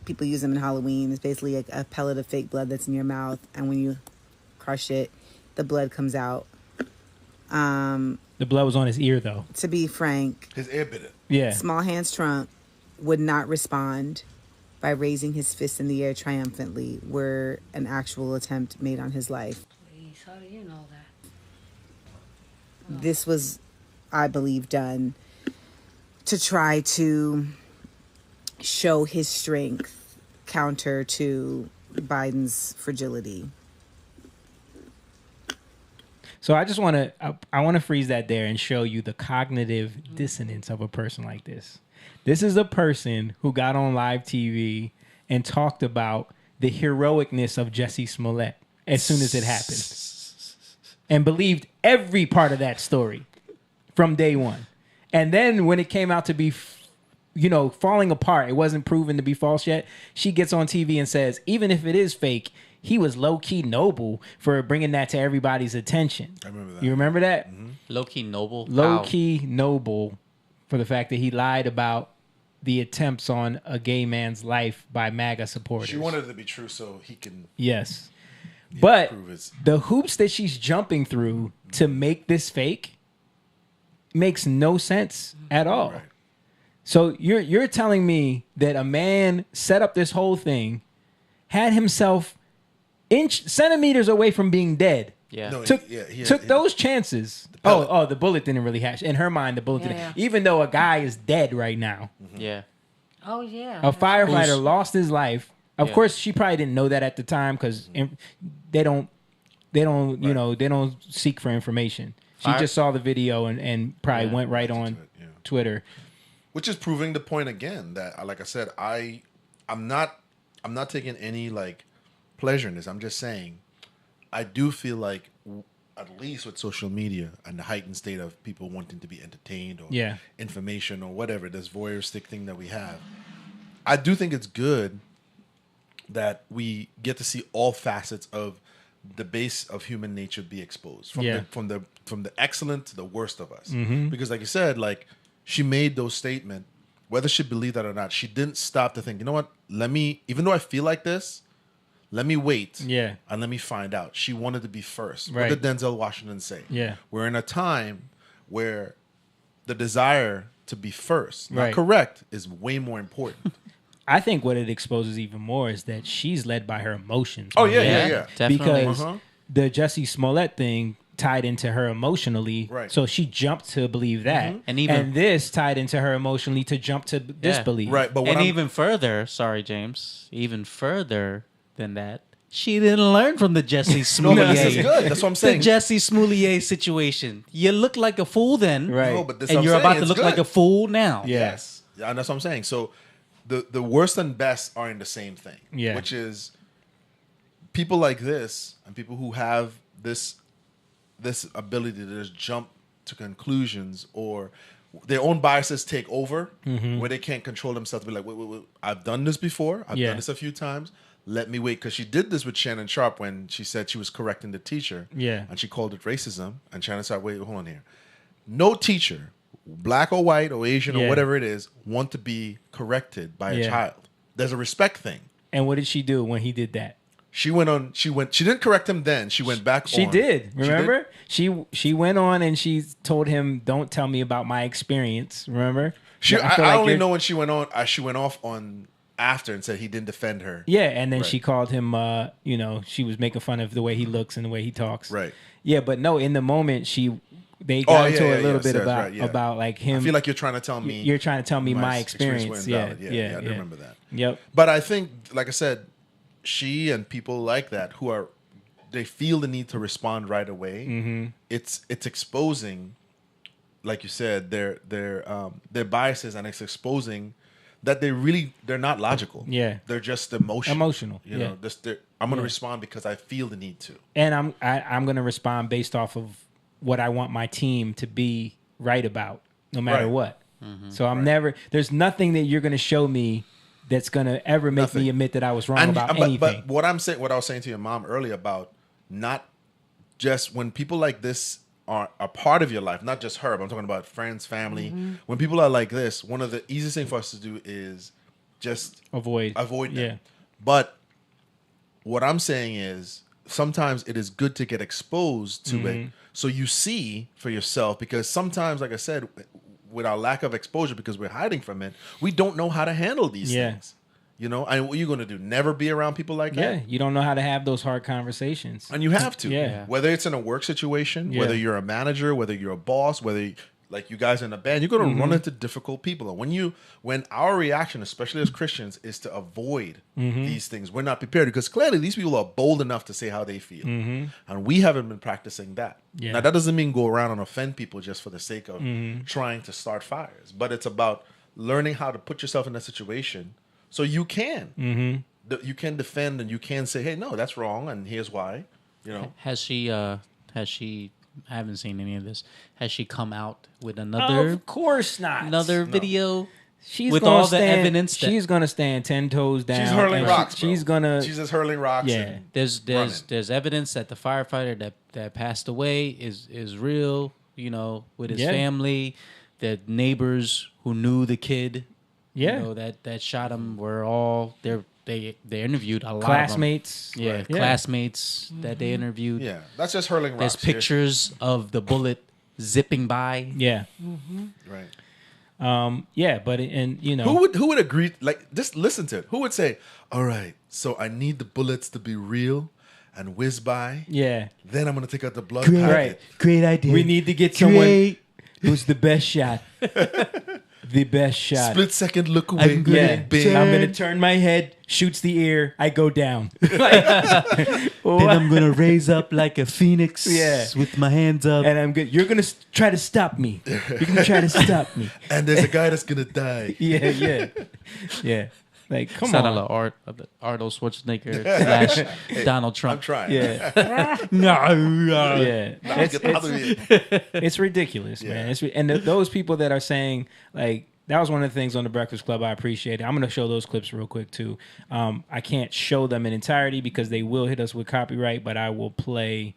Q: people use them in Halloween. It's basically a pellet of fake blood that's in your mouth, and when you crush it, the blood comes out.
B: The blood was on his ear, though.
Q: To be frank,
D: his ear bit it.
B: Yeah.
Q: Small Hands Trump would not respond by raising his fist in the air triumphantly were an actual attempt made on his life.
F: Please, how do you know that?
Q: This was, I believe, done to try to show his strength counter to Biden's fragility.
B: So I just want to I want to freeze that there and show you the cognitive dissonance of a person like this. This is a person who got on live TV and talked about the heroicness of Jussie Smollett as soon as it happened and believed every part of that story from day one. And then when it came out to be falling apart, it wasn't proven to be false yet, she gets on TV and says, even if it is fake, he was low-key noble for bringing that to everybody's attention.
D: I remember that.
B: You remember that?
D: Mm-hmm.
C: Low-key noble?
B: Low-key noble for the fact that he lied about the attempts on a gay man's life by MAGA supporters.
D: She wanted it to be true so he can...
B: Yes. But
D: prove his...
B: the hoops that she's jumping through to make this fake makes no sense at all.
D: Right.
B: So you're telling me that a man set up this whole thing, had himself centimeters away from being dead.
C: Yeah.
D: No,
B: Took
D: he
B: those chances. The bullet didn't really hatch. In her mind, the bullet didn't.
F: Yeah.
B: Even though a guy is dead right now.
C: Yeah.
F: Oh yeah.
B: A firefighter
C: Who's-
B: lost his life. Of
C: Yeah.
B: course, she probably didn't know that at the time because they don't, you know, they don't seek for information. She
C: Fire-
B: just saw the video and probably went right on Twitter.
D: Which is proving the point again that, like I said, I'm not taking any like pleasure in this. I'm just saying, I do feel like at least with social media and the heightened state of people wanting to be entertained or information or whatever, this voyeuristic thing that we have, I do think it's good that we get to see all facets of the base of human nature be exposed from the excellent to the worst of us.
B: Mhm.
D: Because like you said, like she made those statements, whether she believed that or not, she didn't stop to think, you know what, even though I feel like this, let me wait and let me find out. She wanted to be first.
B: Right.
D: What did Denzel Washington say?
B: Yeah.
D: We're in a time where the desire to be first, not
B: Right.
D: correct, is way more important.
B: I think what it exposes even more is that she's led by her emotions.
D: Oh, yeah.
C: Definitely.
B: Because
D: Uh-huh.
B: the Jussie Smollett thing tied into her emotionally,
D: Right.
B: so she jumped to believe that,
C: And even-
B: this tied into her emotionally to jump to disbelief.
D: Right, but
C: and even further, sorry, James, even further than that, she didn't learn from the Jesse Smollett.
D: No, but this is good. That's what I'm saying.
C: The Jesse Smollett situation. You look like a fool then,
B: Right.
D: No, but this
C: and
D: I'm
C: you're
D: saying,
C: about to
D: it's
C: look
D: good.
C: like a fool now.
D: Yes. Yeah, and that's what I'm saying. So the worst and best are in the same thing.
B: Yeah.
D: Which is people like this and people who have this ability to just jump to conclusions or their own biases take over where they can't control themselves to be like, wait, I've done this before. I've done this a few times. Let me wait. Because she did this with Shannon Sharp when she said she was correcting the teacher.
B: Yeah.
D: And she called it racism. And Shannon Sharp, wait, hold on here. No teacher, black or white or Asian or whatever it is, want to be corrected by a child. There's a respect thing.
B: And what did she do when he did that?
D: She didn't correct him then. She went back
B: She
D: on.
B: did.
D: She did?
B: Remember? She went on and she told him, "Don't tell me about my experience." Remember?
D: I only know when she went on. She went off on after and said he didn't defend her.
B: Yeah, and then
D: Right.
B: she called him. She was making fun of the way he looks and the way he talks.
D: Right.
B: Yeah, but no, in the moment they got into a little bit
D: Sarah's
B: about
D: right, yeah.
B: about like him.
D: I feel like you're trying to tell me.
B: You're trying to tell me my experience.
D: was
B: Yeah,
D: invalid.
B: yeah,
D: I do remember that.
B: Yep.
D: But I think, like I said, she and people like that they feel the need to respond right away.
B: Mm-hmm.
D: It's exposing, like you said, their biases, and it's exposing that they're not logical.
B: Yeah.
D: They're just emotional. You know, I'm going to respond because I feel the need to.
B: And I'm going to respond based off of what I want my team to be right about, no matter
D: Right.
B: what. So I'm never. There's nothing that you're going to show me that's going to ever make me admit that I was wrong about anything.
D: But what I was saying to your mom earlier about not just when people like this are a part of your life, not just her, but I'm talking about friends, family.
B: Mm-hmm.
D: When people are like this, one of the easiest things for us to do is just
B: avoid
D: them.
B: Yeah.
D: But what I'm saying is sometimes it is good to get exposed to it so you see for yourself, because sometimes, like I said, with our lack of exposure, because we're hiding from it, we don't know how to handle these things. You know, and what are you going to do? Never be around people like
B: Yeah,
D: that?
B: you don't know how to have those hard conversations.
D: And you have to.
B: Yeah.
D: Whether it's in a work situation,
B: Yeah.
D: whether you're a manager, whether you're a boss, like you guys in a band, you're going to run into difficult people. And when our reaction, especially as Christians, is to avoid these things, we're not prepared, because clearly these people are bold enough to say how they feel. And we haven't been practicing that.
B: Yeah.
D: Now, that doesn't mean go around and offend people just for the sake of trying to start fires, but it's about learning how to put yourself in a situation so you can. You can defend and you can say, hey, no, that's wrong, and here's why. You know,
C: Has she? I haven't seen any of this. Has she come out with another?
B: Of course not.
C: Another video.
B: She's
C: with
B: gonna
C: all
B: stand,
C: the evidence.
B: She's gonna stand 10 toes down.
D: she's hurling
B: and
D: rocks.
B: She's
D: bro.
B: gonna.
D: She's just hurling rocks.
B: Yeah.
D: and
C: There's
D: running.
C: evidence that the firefighter that passed away is real. You know, with his
B: Yeah.
C: family, the neighbors who knew the kid.
B: Yeah.
C: You know, that shot him were all they interviewed a lot
B: Classmates.
C: of them. Yeah,
B: Right. Yeah.
C: classmates that they interviewed.
D: Yeah, that's just hurling
C: There's
D: rocks.
C: pictures of the bullet zipping by.
B: Yeah.
D: Right.
B: Yeah, but and you know,
D: who would agree? Like, just listen to it. Who would say, "All right, so I need the bullets to be real and whiz by.
B: Yeah.
D: Then I'm gonna take out the blood
B: Great,
D: packet.
B: right.
L: Great idea.
B: We need to get someone who's the best shot. The best shot.
D: Split second look away.
B: I'm gonna turn my head, shoots the ear, I go down.
R: Then I'm gonna raise up like a phoenix with my hands up.
B: And I'm good. You're gonna try to stop me. You're gonna try to stop me.
D: And there's a guy that's gonna die.
B: Yeah. Like, come
C: Sound
B: on.
C: like Arnold Schwarzenegger / Donald Trump.
D: I'm trying.
B: Yeah.
C: No.
B: Yeah. It's ridiculous, man. And those people that are saying, like, that was one of the things on the Breakfast Club I appreciated. I'm going to show those clips real quick, too. I can't show them in entirety because they will hit us with copyright, but I will play.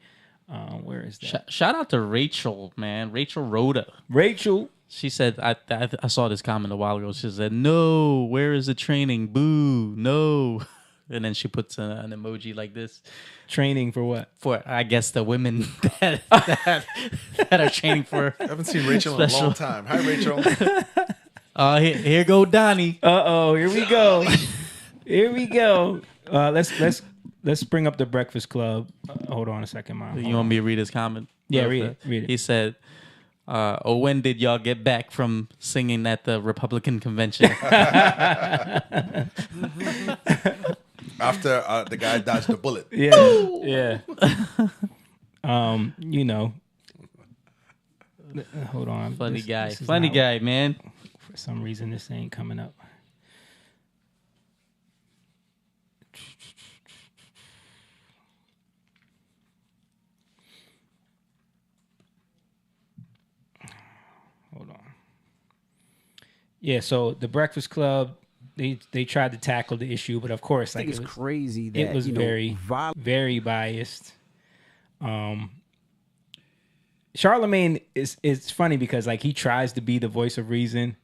B: Where is that?
C: Shout out to Rachel, man. Rachel Rhoda.
B: Rachel.
C: She said, I saw this comment a while ago. She said, "No, where is the training? Boo, no." And then she puts an emoji like this.
B: Training for what?
C: For, I guess, the women that are training for.
D: I haven't seen Rachel in a long time. Hi, Rachel.
C: Here go Donnie.
B: Here we go. Here we go. Let's bring up the Breakfast Club. Hold on a second, Mom.
C: You want me to read his comment?
B: Yeah, read it.
C: He said, when did y'all get back from singing at the Republican convention?
D: After the guy dodged the bullet.
B: Yeah. You know. Hold on.
C: Funny
B: This
C: guy.
B: is
C: Funny
B: not-
C: guy, man.
B: For some reason, this ain't coming up. Hold on. Yeah, so the Breakfast Club, they tried to tackle the issue, but of course,
S: I think
B: like
S: it's crazy that
B: it was
S: you know,
B: very, very biased. Charlemagne it's funny because like he tries to be the voice of reason,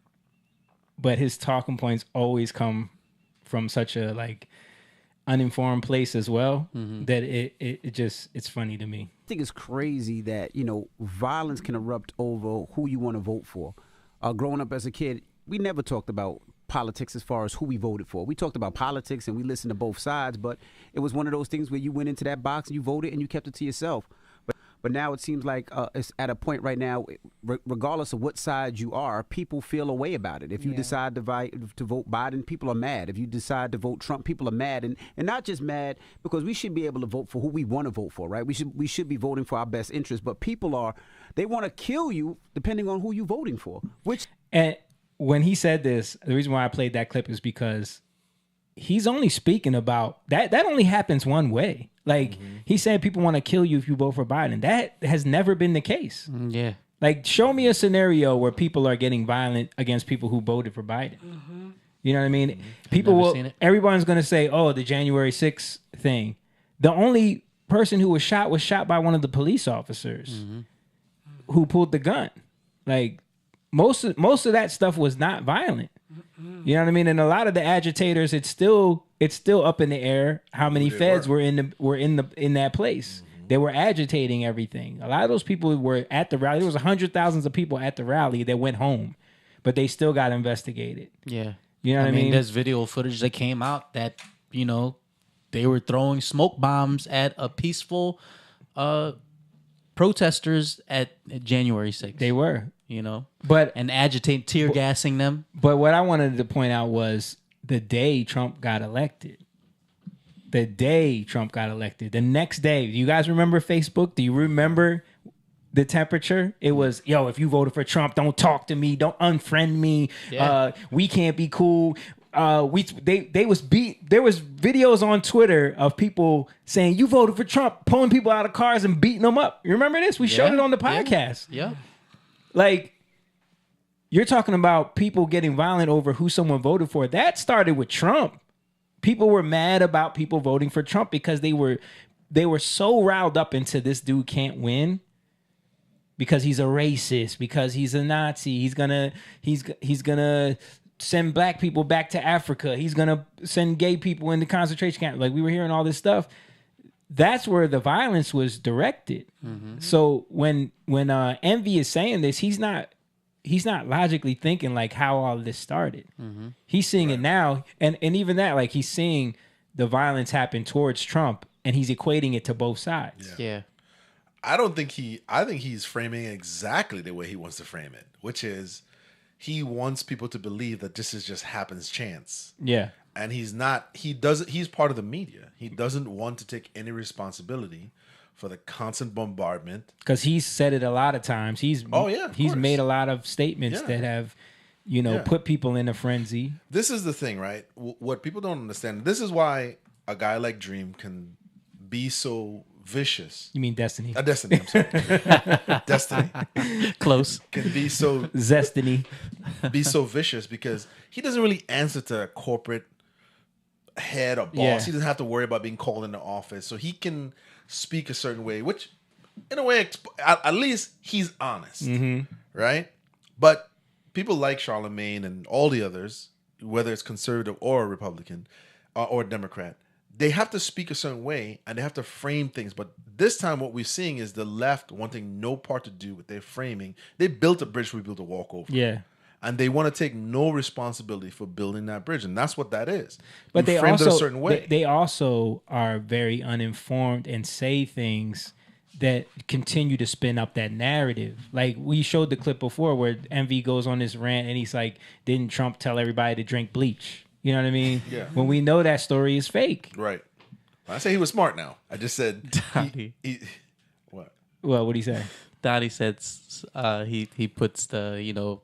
B: but his talking points always come from such a like uninformed place as well that it just it's funny to me.
S: I think it's crazy that, you know, violence can erupt over who you want to vote for. Growing up as a kid, we never talked about politics as far as who we voted for. We talked about politics and we listened to both sides, but it was one of those things where you went into that box and you voted and you kept it to yourself. But now it seems like it's at a point right now, regardless of what side you are, people feel a way about it. If you decide to vote Biden, people are mad. If you decide to vote Trump, people are mad. And not just mad because we should be able to vote for who we want to vote for, right? We should be voting for our best interest. But people they want to kill you depending on who you're voting for.
B: And when he said this, the reason why I played that clip is because he's only speaking about that only happens one way. Like he said people want to kill you if you vote for Biden. That has never been the case.
C: Yeah.
B: Like show me a scenario where people are getting violent against people who voted for Biden. You know what I mean? Everyone's going to say, "Oh, the January 6th thing." The only person who was shot by one of the police officers who pulled the gun. Like most of that stuff was not violent. You know what I mean? And a lot of the agitators, it's still up in the air how many feds were in that place. They were agitating everything. A lot of those people were at the rally. There was hundreds of thousands of people at the rally that went home, but they still got investigated.
C: Yeah.
B: You know what I mean?
C: There's video footage that came out that, you know, they were throwing smoke bombs at a peaceful protesters at January 6th.
B: They were.
C: You know,
B: and
C: tear gassing them.
B: But what I wanted to point out was the day Trump got elected. The next day, do you guys remember Facebook? Do you remember the temperature? It was, yo, if you voted for Trump, don't talk to me, don't unfriend me.
C: Yeah.
B: We can't be cool. There was videos on Twitter of people saying you voted for Trump, pulling people out of cars and beating them up. You remember this? We showed it on the podcast.
C: Yeah.
B: Like, you're talking about people getting violent over who someone voted for. That started with Trump. People were mad about people voting for Trump because they were so riled up into this dude can't win because he's a racist, because he's a Nazi. He's gonna send black people back to Africa. He's gonna send gay people into concentration camps. Like, we were hearing all this stuff. That's where the violence was directed. So when Envy is saying this, he's not he's not logically thinking like how all of this started. He's seeing it now, and even that, like he's seeing the violence happen towards Trump, and he's equating it to both sides.
C: Yeah.
D: I think he's framing it exactly the way he wants to frame it, which is he wants people to believe that this is just happens chance.
B: Yeah.
D: And he's part of the media. He doesn't want to take any responsibility for the constant bombardment.
B: Because he's said it a lot of times. He's made a lot of statements that have, put people in a frenzy.
D: This is the thing, right? What people don't understand. This is why a guy like Dream can be so vicious.
B: You mean Destiny?
D: Destiny, I'm sorry. Destiny.
C: Close.
D: Can be so...
B: Zestiny.
D: Be so vicious because he doesn't really answer to a corporate head or boss.
B: Yeah.
D: He doesn't have to worry about being called into office. So he can speak a certain way, which in a way, at least he's honest, right? But people like Charlemagne and all the others, whether it's conservative or Republican or Democrat, they have to speak a certain way and they have to frame things. But this time what we're seeing is the left wanting no part to do with their framing. They built a bridge for people to walk over.
B: Yeah.
D: And they want to take no responsibility for building that bridge. And that's what that is.
B: But
D: you
B: they
D: framed
B: also
D: it a certain way.
B: They also are very uninformed and say things that continue to spin up that narrative. Like we showed the clip before where MV goes on this rant and he's like, didn't Trump tell everybody to drink bleach? You know what I mean?
D: Yeah.
B: When we know that story is fake.
D: Right. I say he was smart now. I just said what?
B: Well, what'd he say?
C: Donnie said he puts the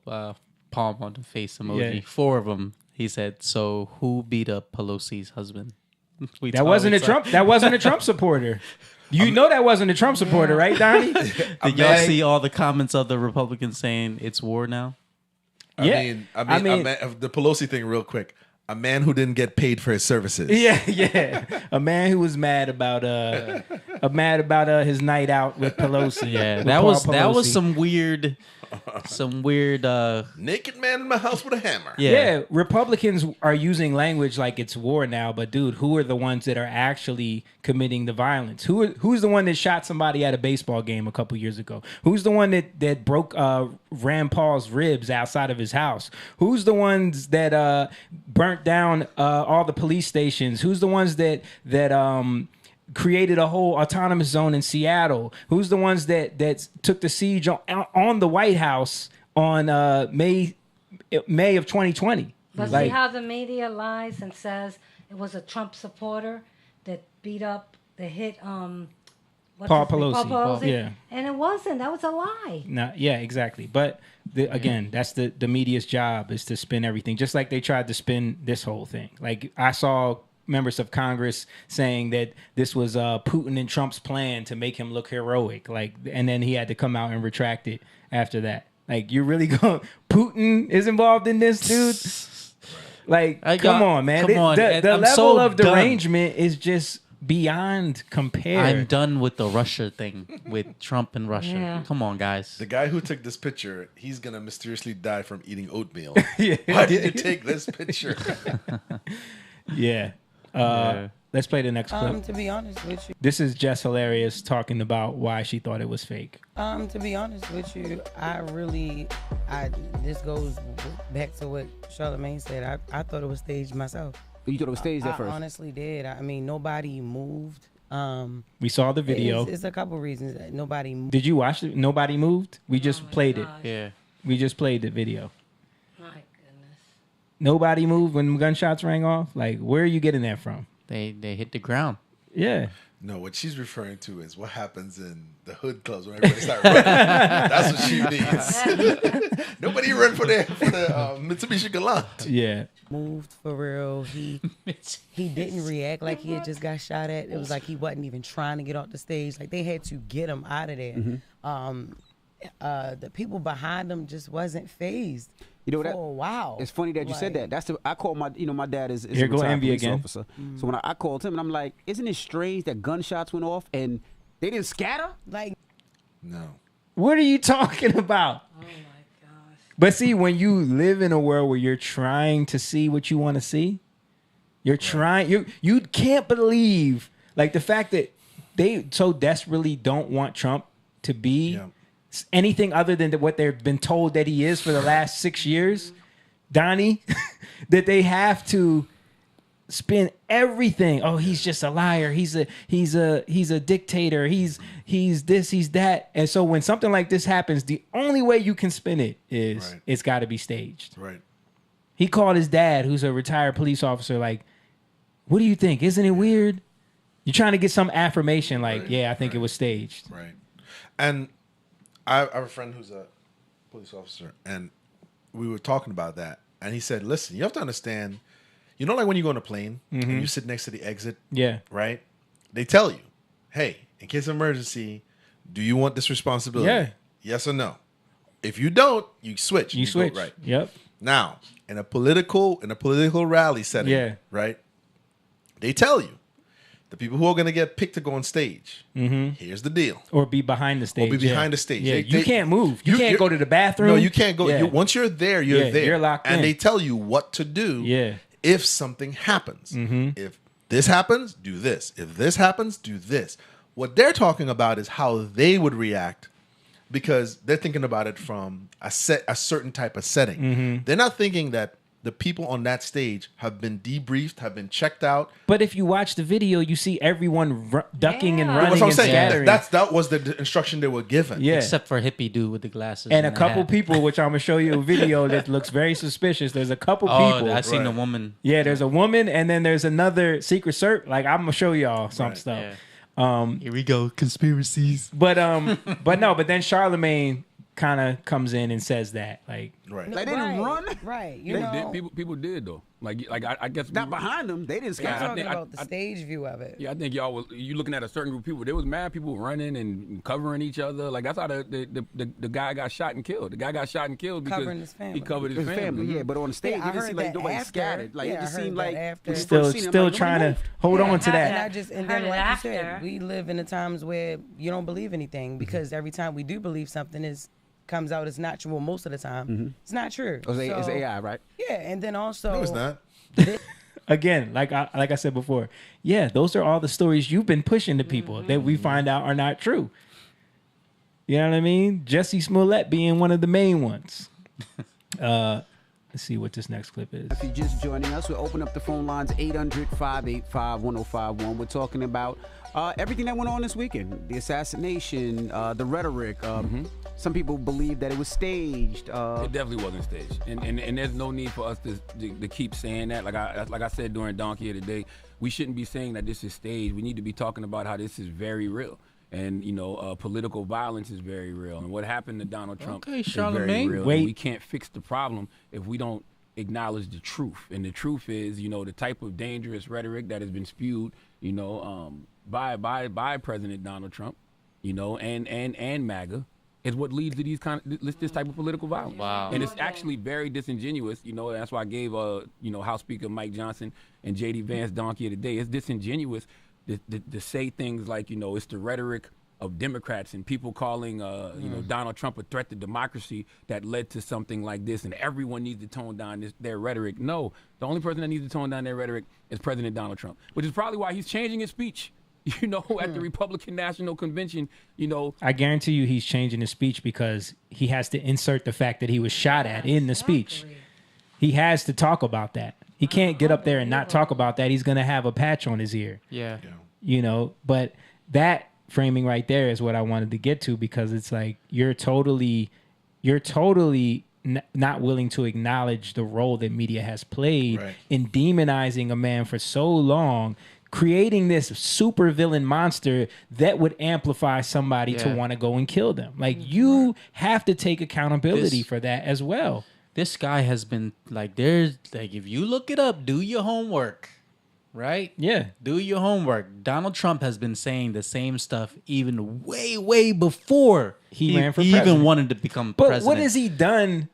C: palm on the face emoji.
B: Yeah.
C: 4 of them. He said, "So who beat up Pelosi's husband?"
B: That wasn't a Trump. That wasn't a Trump supporter. You know that wasn't a Trump supporter, right, Donnie?
C: Did y'all see all the comments of the Republicans saying it's war now?
D: I mean, the Pelosi thing real quick. A man who didn't get paid for his services.
B: Yeah. A man who was mad about his night out with Pelosi.
C: Yeah,
B: with
C: that
B: Paul
C: was
B: Pelosi.
C: some weird
D: naked man in my house with a hammer.
B: Yeah, Republicans are using language like it's war now, but dude, who are the ones that are actually committing the violence? Who's the one that shot somebody at a baseball game a couple years ago? Who's the one that broke Rand Paul's ribs outside of his house? Who's the ones that burnt down all the police stations? Who's the ones that created a whole autonomous zone in Seattle? Who's the ones that took the siege on the White House on May of 2020?
F: But see how the media lies and says it was a Trump supporter that beat up the hit
B: Paul Pelosi. Yeah.
F: And it wasn't. That was a lie.
B: No, yeah, exactly. But again, that's the media's job, is to spin everything, just like they tried to spin this whole thing. Like I saw members of Congress saying that this was Putin and Trump's plan to make him look heroic. Like, and then he had to come out and retract it after that. Like, you're really going, Putin is involved in this, dude? Like, come on, man.
C: Come on.
B: The
C: I'm
B: level
C: so
B: of
C: done.
B: derangement is just beyond compare.
C: I'm done with the Russia thing with Trump and Russia.
F: Yeah.
C: Come on, guys.
D: The guy who took this picture, he's gonna mysteriously die from eating oatmeal.
B: Yeah.
D: Why did you take this picture?
B: Yeah. Let's play the next clip.
T: To be honest with you,
B: This is Jess Hilarious talking about why she thought it was fake.
T: to be honest with you, this goes back to what Charlemagne said. I thought it was staged myself.
S: You thought it was staged at first?
T: I honestly did. I mean, nobody moved.
B: We saw the video.
T: It's a couple reasons. Nobody moved.
B: Did you watch it? Nobody moved? We just played it.
C: Yeah.
B: We just played the video.
F: My goodness.
B: Nobody moved when gunshots rang off? Like, where are you getting that from?
C: They hit the ground.
B: Yeah.
D: No, what she's referring to is what happens in the hood clubs when everybody starts running. That's what she means. Nobody run for the Mitsubishi Galant.
B: Yeah.
T: Moved for real. He didn't react like he had just got shot at. It was like he wasn't even trying to get off the stage. Like they had to get him out of there. The people behind him just wasn't phased.
S: You know
T: for
S: that?
T: a while.
S: It's funny that you said that. I called my dad is
B: Here
S: a
B: go
S: retired
B: Envy
S: police
B: again.
S: officer. So when I called him and I'm like, isn't it strange that gunshots went off and they didn't scatter?
T: Like,
D: no.
B: What are you talking about?
F: Oh my gosh.
B: But see, when you live in a world where you're trying to see what you want to see, you're trying, you can't believe, like, the fact that they so desperately don't want Trump to be anything other than what they've been told that he is for the last 6 years, Donnie, that they have to spin everything. Oh, he's just a liar. He's a dictator. He's this, he's that. And so when something like this happens, the only way you can spin it is it's got to be staged.
D: Right.
B: He called his dad, who's a retired police officer, like, what do you think? Isn't it weird? You're trying to get some affirmation, like, yeah, I think it was staged.
D: Right. And I have a friend who's a police officer, and we were talking about that. And he said, listen, you have to understand, you know, like when you go on a plane and you sit next to the exit,
B: Yeah.
D: right? They tell you, hey, in case of emergency, do you want this responsibility?
B: Yeah.
D: Yes or no? If you don't, you switch.
B: You switch.
D: Go right.
B: Yep.
D: Now, in a political rally setting,
B: Yeah.
D: right? They tell you the people who are going to get picked to go on stage. Here's the deal.
B: Or be behind the stage.
D: Or be behind the stage.
B: Yeah,
D: They-
B: you
D: they-
B: can't move. You can't go to the bathroom.
D: No, you can't go.
B: Yeah.
D: Once you're there, you're
B: Yeah,
D: there.
B: you're locked
D: and
B: in.
D: they tell you what to do if something happens. If this happens, do this. If this happens, do this. What they're talking about is how they would react because they're thinking about it from a certain type of setting. They're not thinking that the people on that stage have been debriefed, have been checked out.
B: But if you watch the video, you see everyone ducking and
D: That's
B: running
D: what I'm
B: and
D: saying.
B: scattering.
D: That was the instruction they were given.
B: Yeah.
C: Except for hippie dude with the glasses
B: And a
C: the
B: couple
C: hat.
B: people, which I'm gonna show you a video that looks very suspicious. There's a couple
C: Oh,
B: people.
C: I seen a woman.
B: Yeah, there's a woman, and then there's another Secret Service. Like I'm gonna show y'all some stuff.
R: Here we go, conspiracies.
B: But then Charlemagne kind of comes in and says that, like,
D: right.
S: They didn't run.
N: Right.
U: They did, people did though. Like I guess
S: Not behind them. They didn't
U: Yeah,
S: scatter.
U: I
T: Talking
U: think-
T: about the stage view of it.
U: Yeah, I think y'all was you looking at a certain group of people. There was mad people running and covering each other. Like that's how the guy got shot and killed. The guy got shot and killed because
T: Covering his family.
U: he covered his family.
S: Yeah, but on the stage,
T: Yeah, I
S: you didn't
T: heard
S: see like
T: that
S: nobody
T: after.
S: scattered. Like
T: Yeah,
S: it just
T: I heard
S: seemed
T: that
S: like
T: after.
S: when you
B: still
S: first seen him,
B: still
S: like,
B: trying
S: nobody
B: to
S: moved.
B: hold on to
T: And
B: that.
T: I just and
N: Heard
T: then
N: it
T: like
N: after.
T: you said, we live in the times where you don't believe anything because every time we do believe something comes out as not true. Well, most of the time, it's not true.
S: Oh, it's
T: So,
S: AI, right?
T: Yeah, and then also
D: No, it's not.
B: Again, like I said before, yeah, those are all the stories you've been pushing to people that we find out are not true. You know what I mean? Jesse Smollett being one of the main ones. Let's see what this next clip is.
S: If you're just joining us, we'll open up the phone lines 800-585-1051. We're talking about everything that went on this weekend. The assassination, the rhetoric. Some people believe that it was staged.
U: It definitely wasn't staged, and there's no need for us to keep saying that. Like I said during Donkey of the Day, we shouldn't be saying that this is staged. We need to be talking about how this is very real. And political violence is very real, and what happened to Donald Trump is very
C: Charlemagne.
U: real.
B: Wait.
U: And we can't fix the problem if we don't acknowledge the truth. And the truth is, the type of dangerous rhetoric that has been spewed, by President Donald Trump, and MAGA, is what leads to this type of political violence.
C: Wow.
U: And it's actually very disingenuous. That's why I gave House Speaker Mike Johnson and J.D. Vance Donkey of the Day. It's disingenuous to say things like, it's the rhetoric of Democrats and people calling, Donald Trump a threat to democracy that led to something like this, and everyone needs to tone down their rhetoric. No, the only person that needs to tone down their rhetoric is President Donald Trump, which is probably why he's changing his speech. At the Republican National Convention,
B: I guarantee you he's changing his speech because he has to insert the fact that he was shot at in the speech. He has to talk about that. He can't get up there and not talk about that. He's going to have a patch on his ear.
C: Yeah.
B: But that framing right there is what I wanted to get to, because it's like you're totally not willing to acknowledge the role that media has played in demonizing a man for so long, creating this super villain monster that would amplify somebody to want to go and kill them. Like, you have to take accountability for that as well.
C: This guy has been if you look it up, do your homework, right?
B: Yeah.
C: Do your homework. Donald Trump has been saying the same stuff even way before
B: he ran for
C: he
B: president.
C: even wanted to become
B: But
C: president.
B: what has he done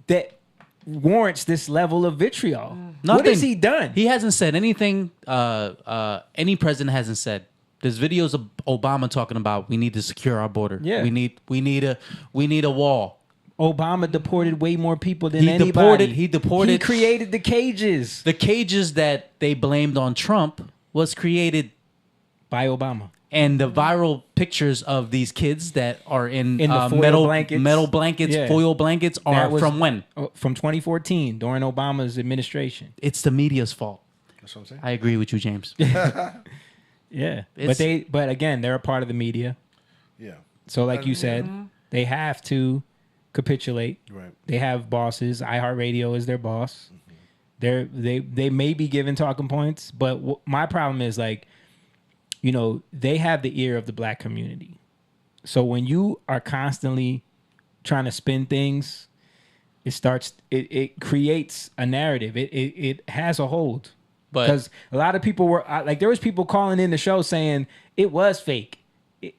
B: that warrants this level of vitriol?
C: Nothing.
B: What has he done?
C: He hasn't said anything. Any president hasn't said. There's videos of Obama talking about we need to secure our border.
B: Yeah.
C: we need a wall.
B: Obama deported way more people than
C: He
B: anybody.
C: deported.
B: He created the cages.
C: The cages that they blamed on Trump was created
B: by Obama.
C: And the viral pictures of these kids that are in
B: the foil
C: metal blankets,
B: Yeah.
C: foil blankets are
B: That was
C: from when?
B: From 2014, during Obama's administration.
C: It's the media's fault.
D: That's what I'm saying.
C: I agree with you, James.
B: Yeah,
C: It's-
B: but again, they're a part of the media.
D: Yeah.
B: So, like you said, they have to capitulate.
D: Right.
B: They have bosses. iHeartRadio is their boss. They may be given talking points, but my problem is like, you know, they have the ear of the black community. So when you are constantly trying to spin things, it creates a narrative. It has a hold. Because a lot of people were like, there was people calling in the show saying it was fake.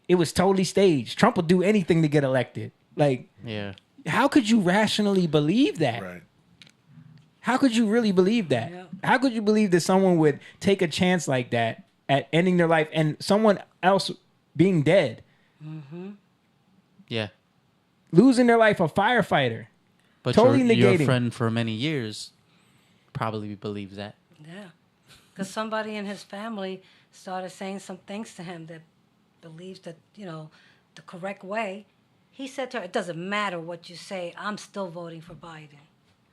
B: It was totally staged. Trump will do anything to get elected. Like,
C: yeah.
B: How could you rationally believe that?
D: Right.
B: How could you really believe that? Yeah. How could you believe that someone would take a chance like that at ending their life and someone else being dead?
F: Mm-hmm.
C: Yeah.
B: Losing their life, a firefighter.
C: But
B: totally
C: your
B: negating.
C: friend for many years probably believes that.
F: Yeah. Because somebody in his family started saying some things to him that believes that, you know, the correct way. He said to her, it doesn't matter what you say, I'm still voting for Biden.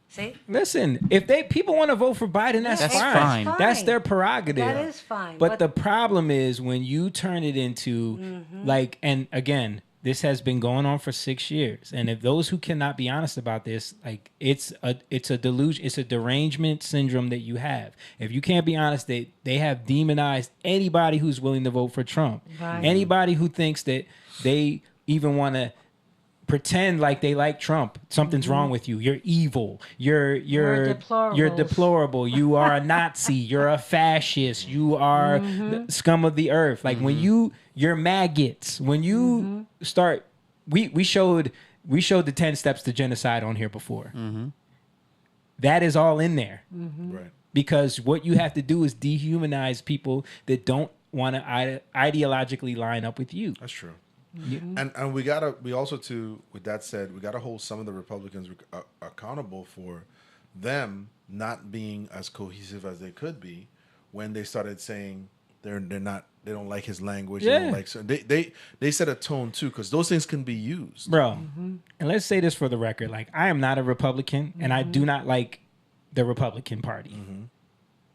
F: See?
B: Listen, if people want to vote for Biden, that's fine. That's their prerogative.
F: That is fine.
B: But the problem is when you turn it into like, and again, this has been going on for 6 years. And if those who cannot be honest about this, like it's a delusion, it's a derangement syndrome that you have. If you can't be honest, they have demonized anybody who's willing to vote for Trump.
F: Right.
B: Anybody who thinks that they even want to pretend like they like Trump. Something's wrong with you. You're evil. You're deplorable. You are a Nazi. You're a fascist. You are the scum of the earth. Like when you're maggots. When you start, we showed the 10 steps to genocide on here before. That is all in there.
D: Right.
B: Because what you have to do is dehumanize people that don't want to ideologically line up with you.
D: That's true. And we also with that said, we gotta hold some of the Republicans accountable for them not being as cohesive as they could be when they started saying they don't like his language.
B: Yeah.
D: They don't like, so they set a tone too, because those things can be used,
B: bro. And let's say this for the record: like, I am not a Republican, and I do not like the Republican Party.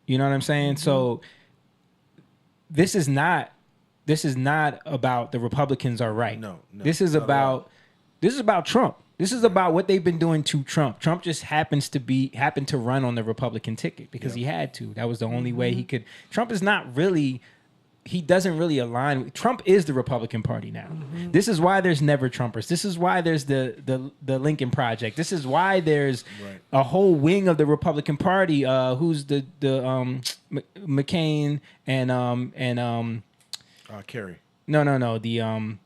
B: You know what I'm saying? So this is not about the Republicans are right.
D: No.
B: This is about Trump. This is about what they've been doing to Trump. Trump just happened to run on the Republican ticket because he had to. That was the only way he could. Trump is not really. He doesn't really align with Trump. Is the Republican Party now? This is why there's never Trumpers. This is why there's the Lincoln Project. This is why there's a whole wing of the Republican Party. Who's the McCain and
D: Kerry.
B: No. The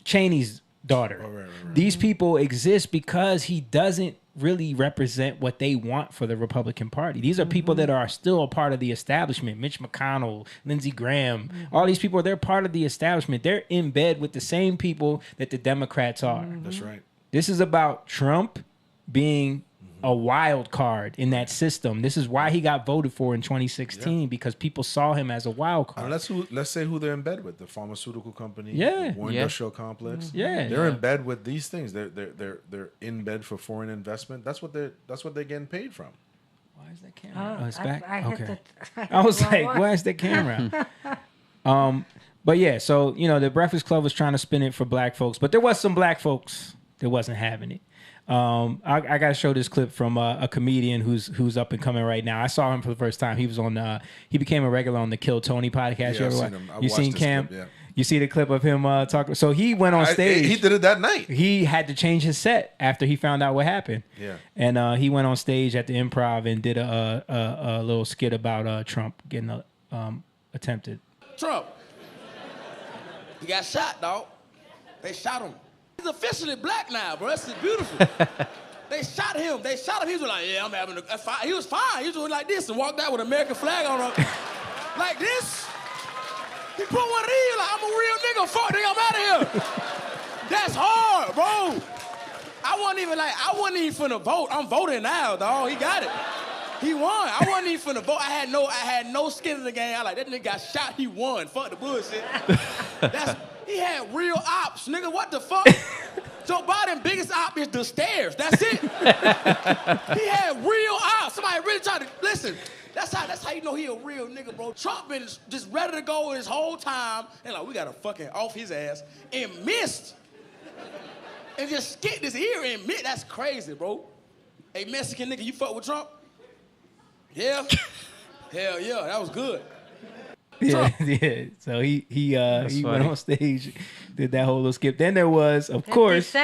B: Cheney's daughter.
D: Right.
B: These people exist because he doesn't really represent what they want for the Republican Party. These are people that are still a part of the establishment. Mitch McConnell, Lindsey Graham, all these people, they're part of the establishment. They're in bed with the same people that the Democrats are.
D: That's right.
B: This is about Trump being a wild card in that system. This is why he got voted for in 2016 because people saw him as a wild card.
D: And let's say who they're in bed with: the pharmaceutical company,
B: the
D: war industrial complex.
B: They're
D: in bed with these things. They're in bed for foreign investment. That's what they're getting paid from.
B: Why is that camera? Oh, it's back.
F: hit
B: I was like, why is the camera? But yeah, so the Breakfast Club was trying to spin it for black folks, but there was some black folks that wasn't having it. I got to show this clip from a comedian who's up and coming right now. I saw him for the first time. He was on. He became a regular on the Kill Tony podcast.
D: Yeah,
B: you
D: I've seen him.
B: You seen Cam?
D: Clip, yeah.
B: You see the clip of him talking. So he went on stage.
D: He did it that night.
B: He had to change his set after he found out what happened.
D: Yeah.
B: And he went on stage at the Improv and did a little skit about Trump getting attempted.
A: Trump. He got shot, dog. They shot him. He's officially black now, bro. That's beautiful. They shot him. He was like, yeah, I'm having a fine. He was fine. He was doing like this and walked out with an American flag on him. Like this. He put one of these like, I'm a real nigga. Fuck, nigga, I'm out of here. That's hard, bro. I wasn't even finna vote. I'm voting now, dog. He got it. He won. I wasn't even finna vote. I had no skin in the game. I like, that nigga got shot, he won. Fuck the bullshit. He had real ops, nigga. What the fuck? Joe Biden's biggest op is the stairs. That's it. He had real ops. Somebody really tried to listen. That's how you know he a real nigga, bro. Trump been just ready to go this whole time, and like, we gotta fucking off his ass, and missed. And just skip this ear and missed. That's crazy, bro. Hey, Mexican nigga, you fuck with Trump? Yeah? Hell yeah, that was good.
B: Yeah, yeah. So he went on stage, did that whole little skip. Then there was, of course,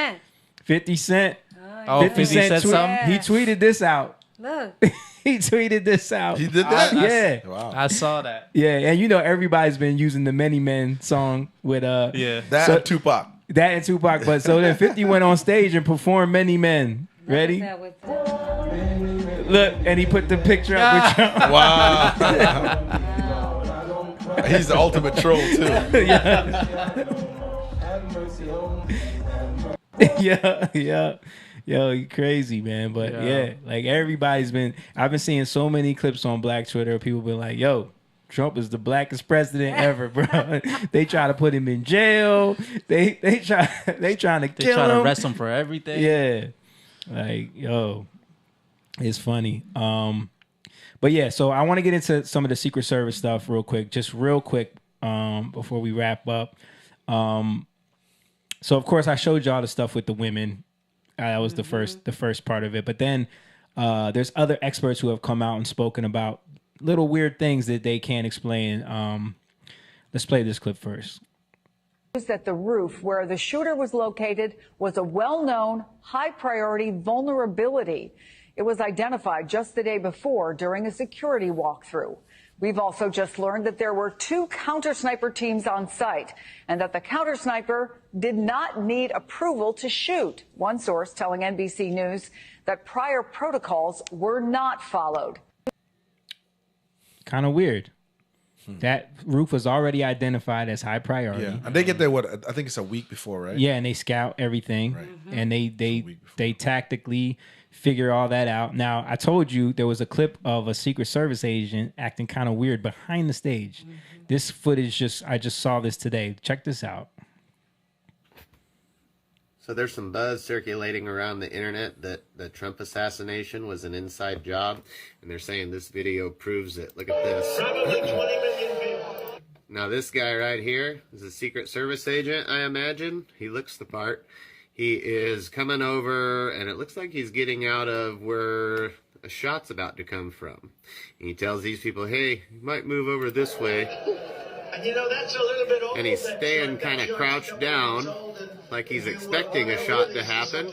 B: 50 Cent.
C: Oh, 50 Cent something?
B: He tweeted this out.
F: Look.
B: He tweeted this out.
D: He did that?
B: Yeah.
D: Wow.
C: I saw that.
B: Yeah, and you know everybody's been using the Many Men song with
D: That and Tupac.
B: That and Tupac. But so then 50 went on stage and performed Many Men. Ready? Look, and he put the picture up with Trump.
D: Wow. He's the ultimate troll too.
B: Yeah. Yo, you crazy, man. But yeah, like I've been seeing so many clips on Black Twitter. People been like, yo, Trump is the blackest president ever, bro. They try to put him in jail. They trying to kill him.
C: They try to arrest him for everything.
B: Yeah. Like, yo, it's funny. But yeah, so I want to get into some of the Secret Service stuff real quick, before we wrap up. So of course I showed y'all the stuff with the women. That was the first part of it. But then there's other experts who have come out and spoken about little weird things that they can't explain. Let's play this clip first.
E: That the roof where the shooter was located was a well-known, high-priority vulnerability. It was identified just the day before during a security walkthrough. We've also just learned that there were 2 counter-sniper teams on site and that the counter-sniper did not need approval to shoot. One source telling NBC News that prior protocols were not followed.
B: Kind of weird. That roof was already identified as high priority.
D: Yeah, and they get there. I think it's a week before, right?
B: Yeah, and they scout everything, and they tactically figure all that out. Now, I told you there was a clip of a Secret Service agent acting kind of weird behind the stage. This footage I just saw this today. Check this out.
V: So there's some buzz circulating around the internet that the Trump assassination was an inside job, and they're saying this video proves it. Look at this. Now this guy right here is a Secret Service agent, I imagine. He looks the part. He is coming over, and it looks like he's getting out of where a shot's about to come from. And he tells these people, hey, you might move over this way.
W: And you know, that's a little bit old.
V: And he's staying kind of crouched down, like he's expecting a shot to happen.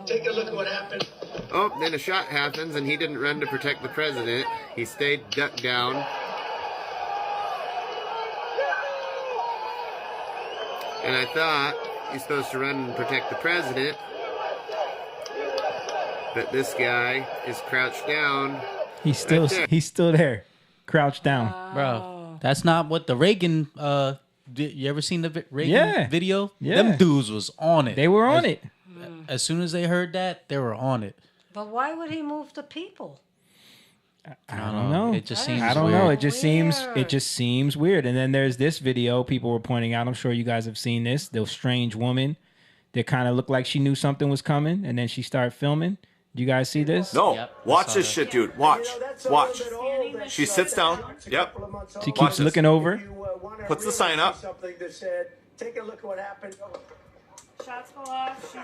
W: Take a look at what happened.
V: Oh, then a shot happens, and he didn't run to protect the president. He stayed ducked down. And I thought he's supposed to run and protect the president. But this guy is crouched down.
B: He's still there, crouched down.
C: Bro, that's not what the Reagan... you ever seen the Reagan video?
B: Yeah.
C: Them dudes was on it.
B: They were on it.
C: As soon as they heard that, they were on it.
F: But why would he move the people?
B: I don't know.
C: It just seems
B: I don't
C: weird.
B: know. It just seems weird. And then there's this video people were pointing out. I'm sure you guys have seen this. The strange woman that kind of looked like she knew something was coming, and then she started filming. Do you guys see this?
X: No. Watch this shit, dude. Watch. Watch. She sits down. Yep.
B: She keeps looking over.
X: Puts the sign up.
W: Take a look at what happened.
Y: Shots go off.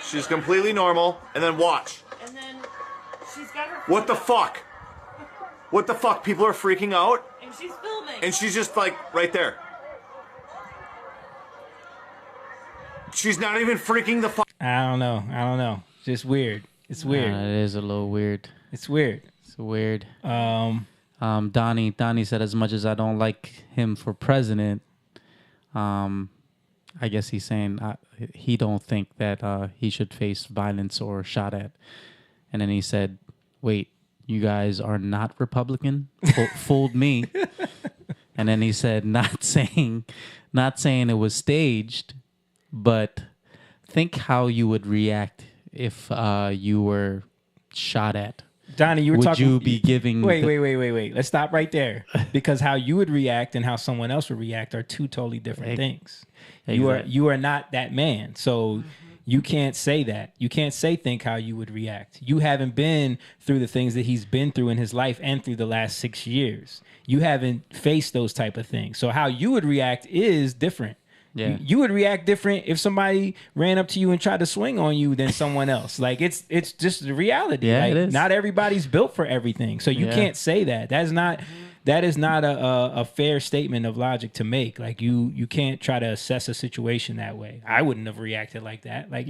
X: She's completely normal. And then watch.
Y: And then she's got her.
X: What the fuck? What the fuck? People are freaking out.
Y: And she's filming.
X: And she's just like right there. She's not even freaking the fuck.
B: I don't know. Just weird. It's weird.
C: It is a little weird.
B: It's weird.
C: It's weird. Donnie said, as much as I don't like him for president, I guess he's saying he don't think that he should face violence or shot at. And then he said, wait, you guys are not Republican? Fooled me. And then he said, not saying it was staged, but think how you would react if you were shot at.
B: Donnie, you were
C: would
B: talking.
C: you be giving?
B: Wait. Let's stop right there, because how you would react and how someone else would react are two totally different things. You are not that man, so you can't say that. You can't think how you would react. You haven't been through the things that he's been through in his life and through the last 6 years. You haven't faced those type of things. So how you would react is different.
C: Yeah.
B: You would react different if somebody ran up to you and tried to swing on you than someone else. Like it's just the reality.
C: Yeah,
B: like,
C: it is.
B: Not everybody's built for everything. So you can't say that. That is not a fair statement of logic to make. Like you can't try to assess a situation that way. I wouldn't have reacted like that. Like,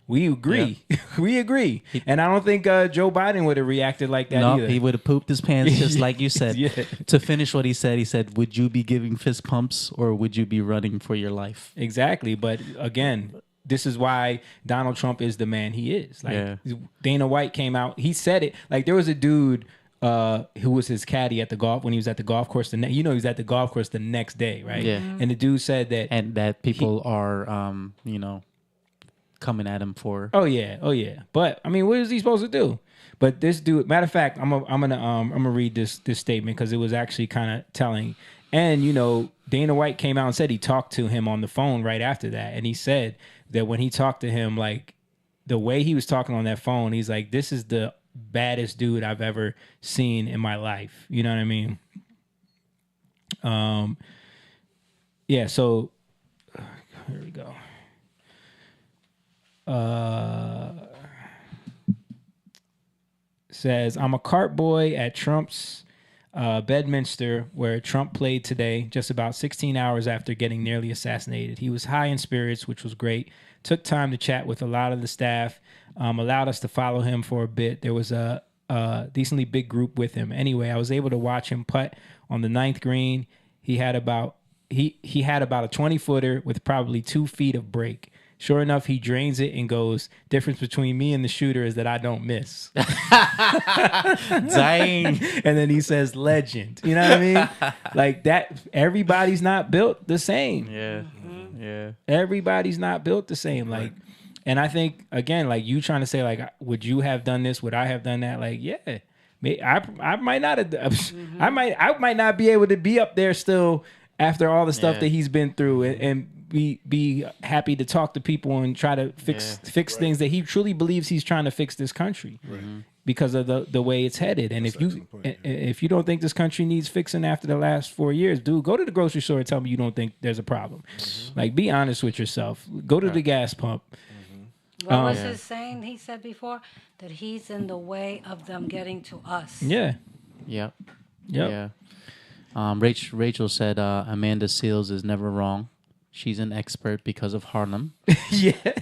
B: we agree.
C: Yeah.
B: We agree. And I don't think Joe Biden would have reacted like that either.
C: He would have pooped his pants just like you said.
B: Yeah.
C: To finish what he said, would you be giving fist pumps or would you be running for your life?
B: Exactly. But again, this is why Donald Trump is the man he is. Like Dana White came out, he said it. Like there was a dude who was his caddy at the golf when he was at the golf course. He was at the golf course the next day, right?
C: Yeah.
B: And the dude said that,
C: and that people are, coming at him for.
B: Oh yeah. But I mean, what is he supposed to do? But this dude, matter of fact, I'm gonna read this statement because it was actually kind of telling. And Dana White came out and said he talked to him on the phone right after that, and he said that when he talked to him, like the way he was talking on that phone, he's like, "This is the baddest dude I've ever seen in my life." You know what I mean? Yeah. So here we go. Says, I'm a cart boy at Trump's Bedminster, where Trump played today, just about 16 hours after getting nearly assassinated. He was high in spirits, which was great. Took time to chat with a lot of the staff, allowed us to follow him for a bit. There was a decently big group with him. Anyway, I was able to watch him putt on the 9th green. He had about a 20-footer with probably 2 feet of break. Sure enough, he drains it and goes, difference between me and the shooter is that I don't miss.
C: Dang.
B: And then he says, legend. You know what I mean? Like that, everybody's not built the same.
C: Yeah. Yeah.
B: Everybody's not built the same. Like, and I think, again, like you trying to say, like, would you have done this? Would I have done that? Like, yeah. I might not have, I might not be able to be up there still after all the stuff that he's been through and be happy to talk to people and try to fix things that he truly believes he's trying to fix this country because of the way it's headed. And if you don't think this country needs fixing after the last 4 years, dude, go to the grocery store and tell me you don't think there's a problem. Like, be honest with yourself. Go to the gas pump.
F: What was his saying? He said before that he's in the way of them getting to us.
B: Yeah.
C: Yep. Yeah. Rachel said Amanda Seales is never wrong. She's an expert because of Harlem.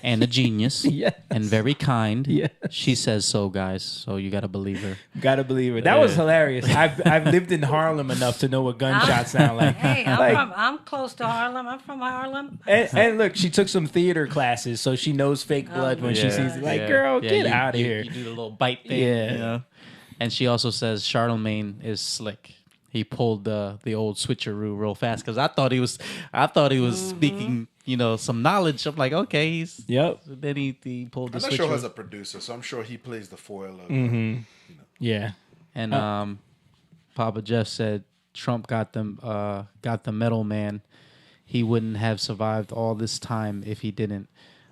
C: And a genius. And very kind. She says so, guys. So you gotta believe her.
B: Gotta believe her. That was hilarious. I've lived in Harlem enough to know what gunshots sound like.
F: Hey, I'm close to Harlem. I'm from Harlem.
B: And look, she took some theater classes, so she knows fake blood when she sees it. Like, girl, get out of here.
C: You do the little bite thing.
B: Yeah.
C: And she also says Charlemagne is slick. He pulled the old switcheroo real fast because I thought he was speaking, some knowledge. I'm like, okay, he's Then he pulled the switcheroo.
D: I'm not sure as a producer, so I'm sure he plays the foil of.
B: Yeah.
C: And Papa Jeff said Trump got the medal man. He wouldn't have survived all this time if he didn't.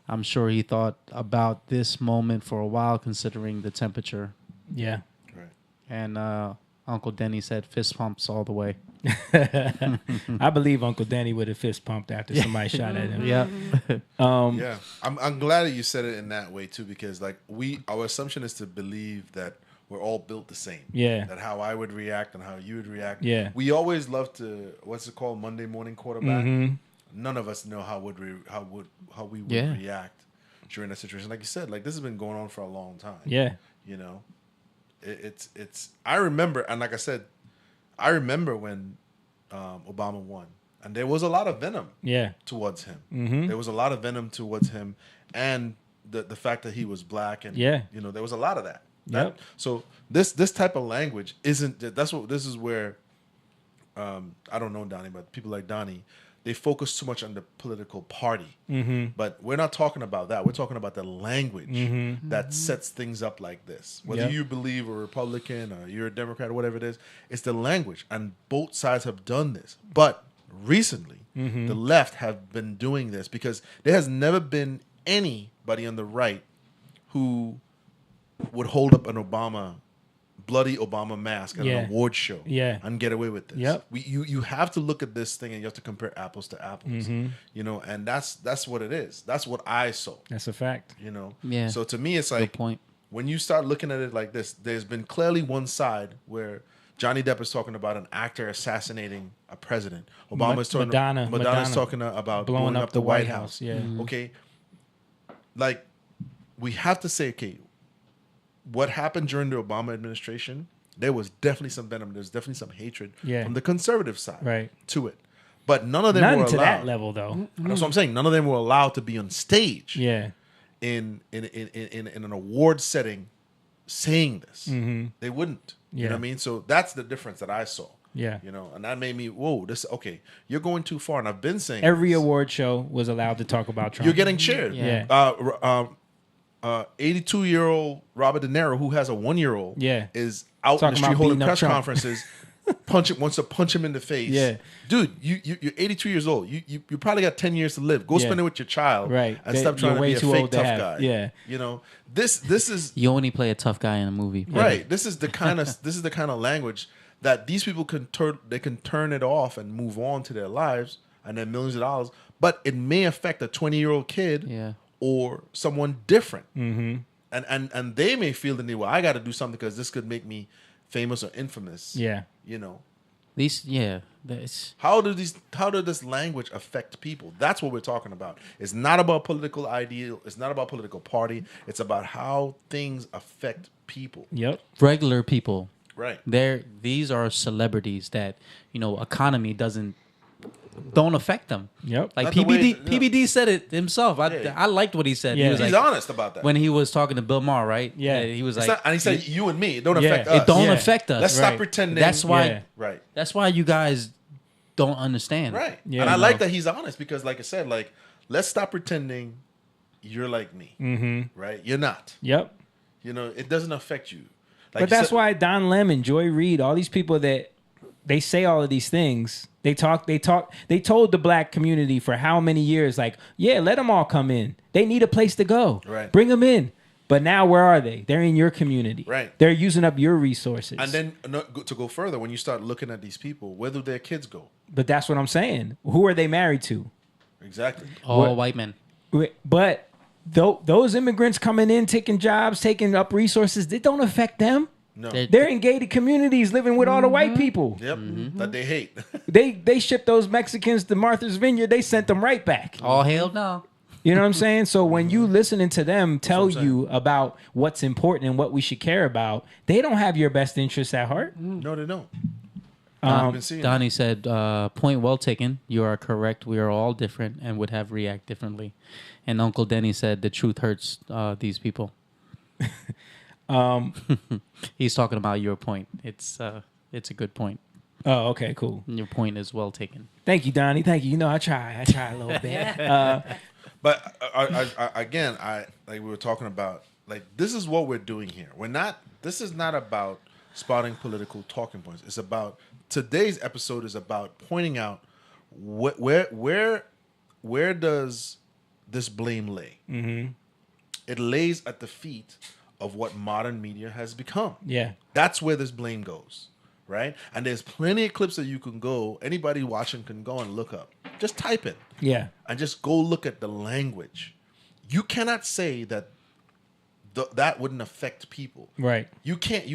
C: I'm sure he thought about this moment for a while, considering the temperature.
B: Yeah.
D: Right.
C: And Uncle Denny said fist pumps all the way.
B: I believe Uncle Denny would have fist pumped after somebody shot at him.
D: Yeah. I'm glad that you said it in that way too, because like our assumption is to believe that we're all built the same.
B: Yeah.
D: That how I would react and how you would react.
B: Yeah.
D: We always love to what's it called, Monday morning quarterback. None of us know how we would react during a situation. Like you said, like this has been going on for a long time.
B: Yeah.
D: It's I remember, and like I said, I remember when Obama won, and there was a lot of venom towards him. There was a lot of venom towards him, and the fact that he was black, and there was a lot of that. So this type of language isn't. This is where I don't know Donnie, but people like Donnie they focus too much on the political party.
B: Mm-hmm.
D: But we're not talking about that. We're talking about the language that sets things up like this. Whether
B: Yep.
D: you believe a Republican or you're a Democrat or whatever it is, it's the language. And both sides have done this. But recently, the left have been doing this because there has never been anybody on the right who would hold up an bloody Obama mask at an award show and get away with this.
B: Yep.
D: You have to look at this thing and you have to compare apples to apples. You know, and that's what it is. That's what I saw.
B: That's a fact.
D: You know?
C: Yeah.
D: So to me, it's like when you start looking at it like this, there's been clearly one side where Johnny Depp is talking about an actor assassinating a president. Obama's talking Madonna's talking about blowing up the White House.
B: Yeah.
D: Okay. Like, we have to say, okay, what happened during the Obama administration, there was definitely some venom. There's definitely some hatred from the conservative side to it. But none of them were allowed.
B: to that level, though.
D: That's what I'm saying. None of them were allowed to be on stage in an award setting saying this. They wouldn't. You know what I mean? So that's the difference that I saw.
B: Yeah.
D: You know, and that made me, whoa, okay, you're going too far. And I've been saying
B: every award show was allowed to talk about Trump.
D: You're getting cheered.
B: Yeah.
D: 82-year-old Robert De Niro, who has a 1-year-old, is out
B: Talking
D: in the street
B: about
D: holding
B: beating up
D: press
B: Trump.
D: conferences, wants to punch him in the face.
B: Yeah.
D: Dude, you're 82 years old. You probably got 10 years to live. Go spend it with your child.
B: Right.
D: And stop trying to be a fake tough guy.
B: Yeah.
D: You know, this is
C: You only play a tough guy in a movie.
D: right. This is the kind of language that these people can turn it off and move on to their lives and their millions of dollars, but it may affect a 20-year-old kid or someone different. And they may feel the need, well, I got to do something because this could make me famous or infamous.
B: Yeah.
D: You know. How does this language affect people? That's what we're talking about. It's not about political ideal. It's not about political party. It's about how things affect people.
B: Yep.
C: Regular people.
D: Right.
C: These are celebrities that, economy don't affect them.
B: Yep.
C: Like PBD said it himself. I liked what he said.
D: Yeah.
C: He was
D: He's
C: like,
D: honest about that.
C: When he was talking to Bill Maher, right?
B: Yeah.
C: He was
D: It's
C: like,
D: not- and he said, you and me, it don't affect us.
C: It don't affect us.
D: Let's stop pretending.
C: That's why.
D: Yeah. Right.
C: That's why you guys don't understand.
D: Right.
B: Yeah,
D: and I
B: no.
D: like that he's honest because, like I said, like, let's stop pretending you're like me. Right? You're not.
B: Yep.
D: You know, it doesn't affect you. Like
B: But that's why Don Lemon, Joy Reid, all these people that they say all of these things. They told the black community for how many years, like, yeah, let them all come in. They need a place to go.
D: Right.
B: Bring them in. But now where are they? They're in your community.
D: Right.
B: They're using up your resources.
D: And then to go further, when you start looking at these people, where do their kids go?
B: But that's what I'm saying. Who are they married to?
D: Exactly.
C: All white men.
B: But those immigrants coming in, taking jobs, taking up resources, it don't affect them.
D: No.
B: They're in gated communities living with all the white people.
D: Yep. That they hate.
B: They shipped those Mexicans to Martha's Vineyard. They sent them right back.
C: All hail no.
B: You know what I'm saying? So when you listening to them tell you about what's important and what we should care about, they don't have your best interests at heart.
D: No, they don't.
C: Donnie said, point well taken. You are correct. We are all different and would have react differently. And Uncle Denny said, the truth hurts these people. He's talking about your point. It's a good point.
B: Oh, okay, cool.
C: Your point is well taken.
B: Thank you, Donnie. Thank you. You know, I try a little bit.
D: But again, like we were talking about, like, this is what we're doing here. This is not about spotting political talking points. It's about, today's episode is about pointing out where does this blame lay? It lays at the feet of what modern media has become.
B: Yeah.
D: That's where this blame goes, right? And there's plenty of clips that you can go, anybody watching can go and look up. Just type it.
B: Yeah.
D: And just go look at the language. You cannot say that that wouldn't affect people.
B: Right.
D: You can't.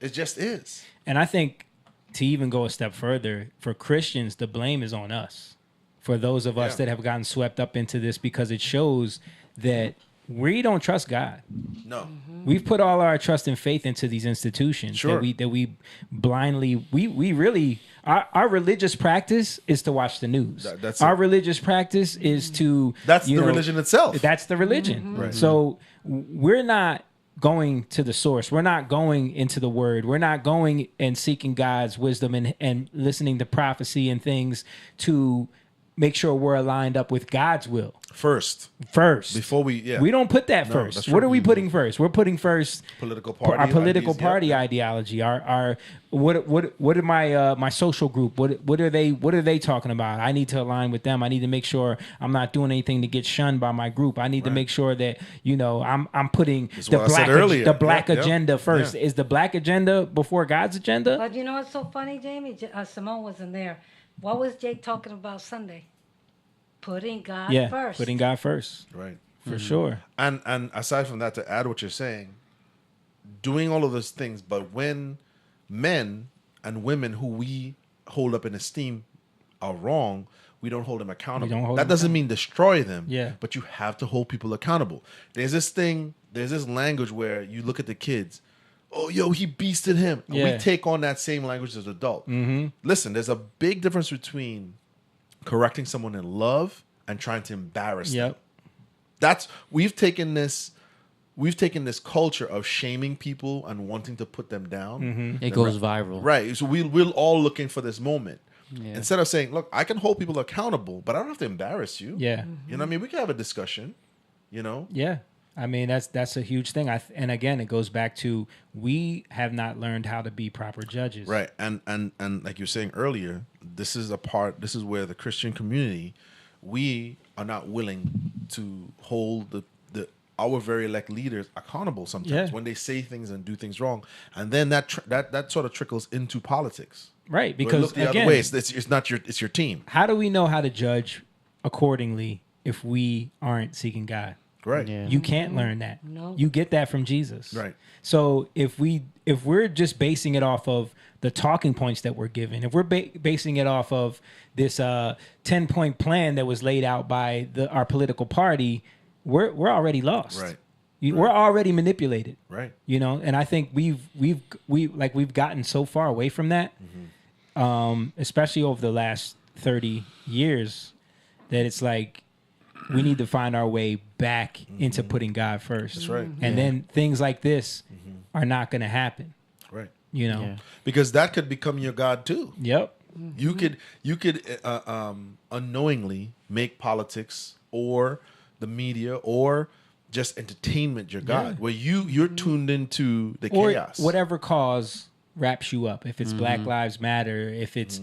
D: It just is.
B: And I think to even go a step further, for Christians, the blame is on us. For those of us that have gotten swept up into this, because it shows that we don't trust God.
D: No.
B: We've put all our trust and faith into these institutions.
D: Sure.
B: That we blindly, we really, our religious practice is to watch the news.
D: That's
B: our
D: it.
B: religious practice is to...
D: That's the religion itself.
B: That's the religion.
D: Right.
B: So we're not going to the source. We're not going into the word. We're not going and seeking God's wisdom and listening to prophecy and things to make sure we're aligned up with God's will
D: first. Before we
B: we don't put that
D: No,
B: first.
D: that's
B: What
D: true.
B: are we putting first? We're putting first
D: Political party
B: our political
D: ideas, yeah,
B: party
D: yeah.
B: ideology. Our what are my social group? What are they talking about? I need to align with them. I need to make sure I'm not doing anything to get shunned by my group. I need to make sure that I'm putting the
D: what I said
B: black
D: earlier.
B: the black
D: Yep, yep.
B: agenda first.
D: Yeah.
B: Is the black agenda before God's agenda?
F: But you know what's so funny, Jamie? Simone wasn't there. What was Jake talking about Sunday? Putting God first.
B: Putting God first.
D: Right.
B: For sure.
D: And aside from that, to add what you're saying, doing all of those things, but when men and women who we hold up in esteem are wrong, we don't hold them accountable.
B: don't hold
D: That
B: them
D: doesn't mean destroy them.
B: Yeah.
D: But you have to hold people accountable. There's this language where you look at the kids, oh, yo, he beasted him. And
B: Yeah.
D: we take on that same language as adults.
B: Mm-hmm.
D: Listen, there's a big difference between correcting someone in love and trying to embarrass them. We've taken this culture of shaming people and wanting to put them down.
B: Mm-hmm.
C: It goes viral.
D: Right. So we're all looking for this moment.
C: Yeah.
D: Instead of saying, look, I can hold people accountable, but I don't have to embarrass you.
B: Yeah.
D: You know what I mean? We can have a discussion,
B: Yeah. I mean, that's a huge thing. And again, it goes back to we have not learned how to be proper judges.
D: Right. And like you were saying earlier, this is where the Christian community, we are not willing to hold our very elect leaders accountable sometimes when they say things and do things wrong. And then that sort of trickles into politics.
B: Right.
D: Where
B: Because
D: look the
B: again,
D: other way, it's your team.
B: How do we know how to judge accordingly if we aren't seeking God?
D: Right.
C: Yeah.
B: You can't learn that.
F: No.
B: You get that from Jesus.
D: Right.
B: So if we're just basing it off of the talking points that we're given, if we're basing it off of this 10-point plan that was laid out by our political party, we're already lost.
D: Right.
B: We're already manipulated.
D: Right.
B: And I think we've gotten so far away from that, especially over the last 30 years, that it's like we need to find our way back into putting God first.
D: That's right.
B: And then things like this are not going to happen.
D: Right.
B: Because
D: that could become your God too.
B: Yep.
D: You could unknowingly make politics or the media or just entertainment your God, where you're tuned into the chaos.
B: Or whatever cause wraps you up. If it's Black Lives Matter, if it's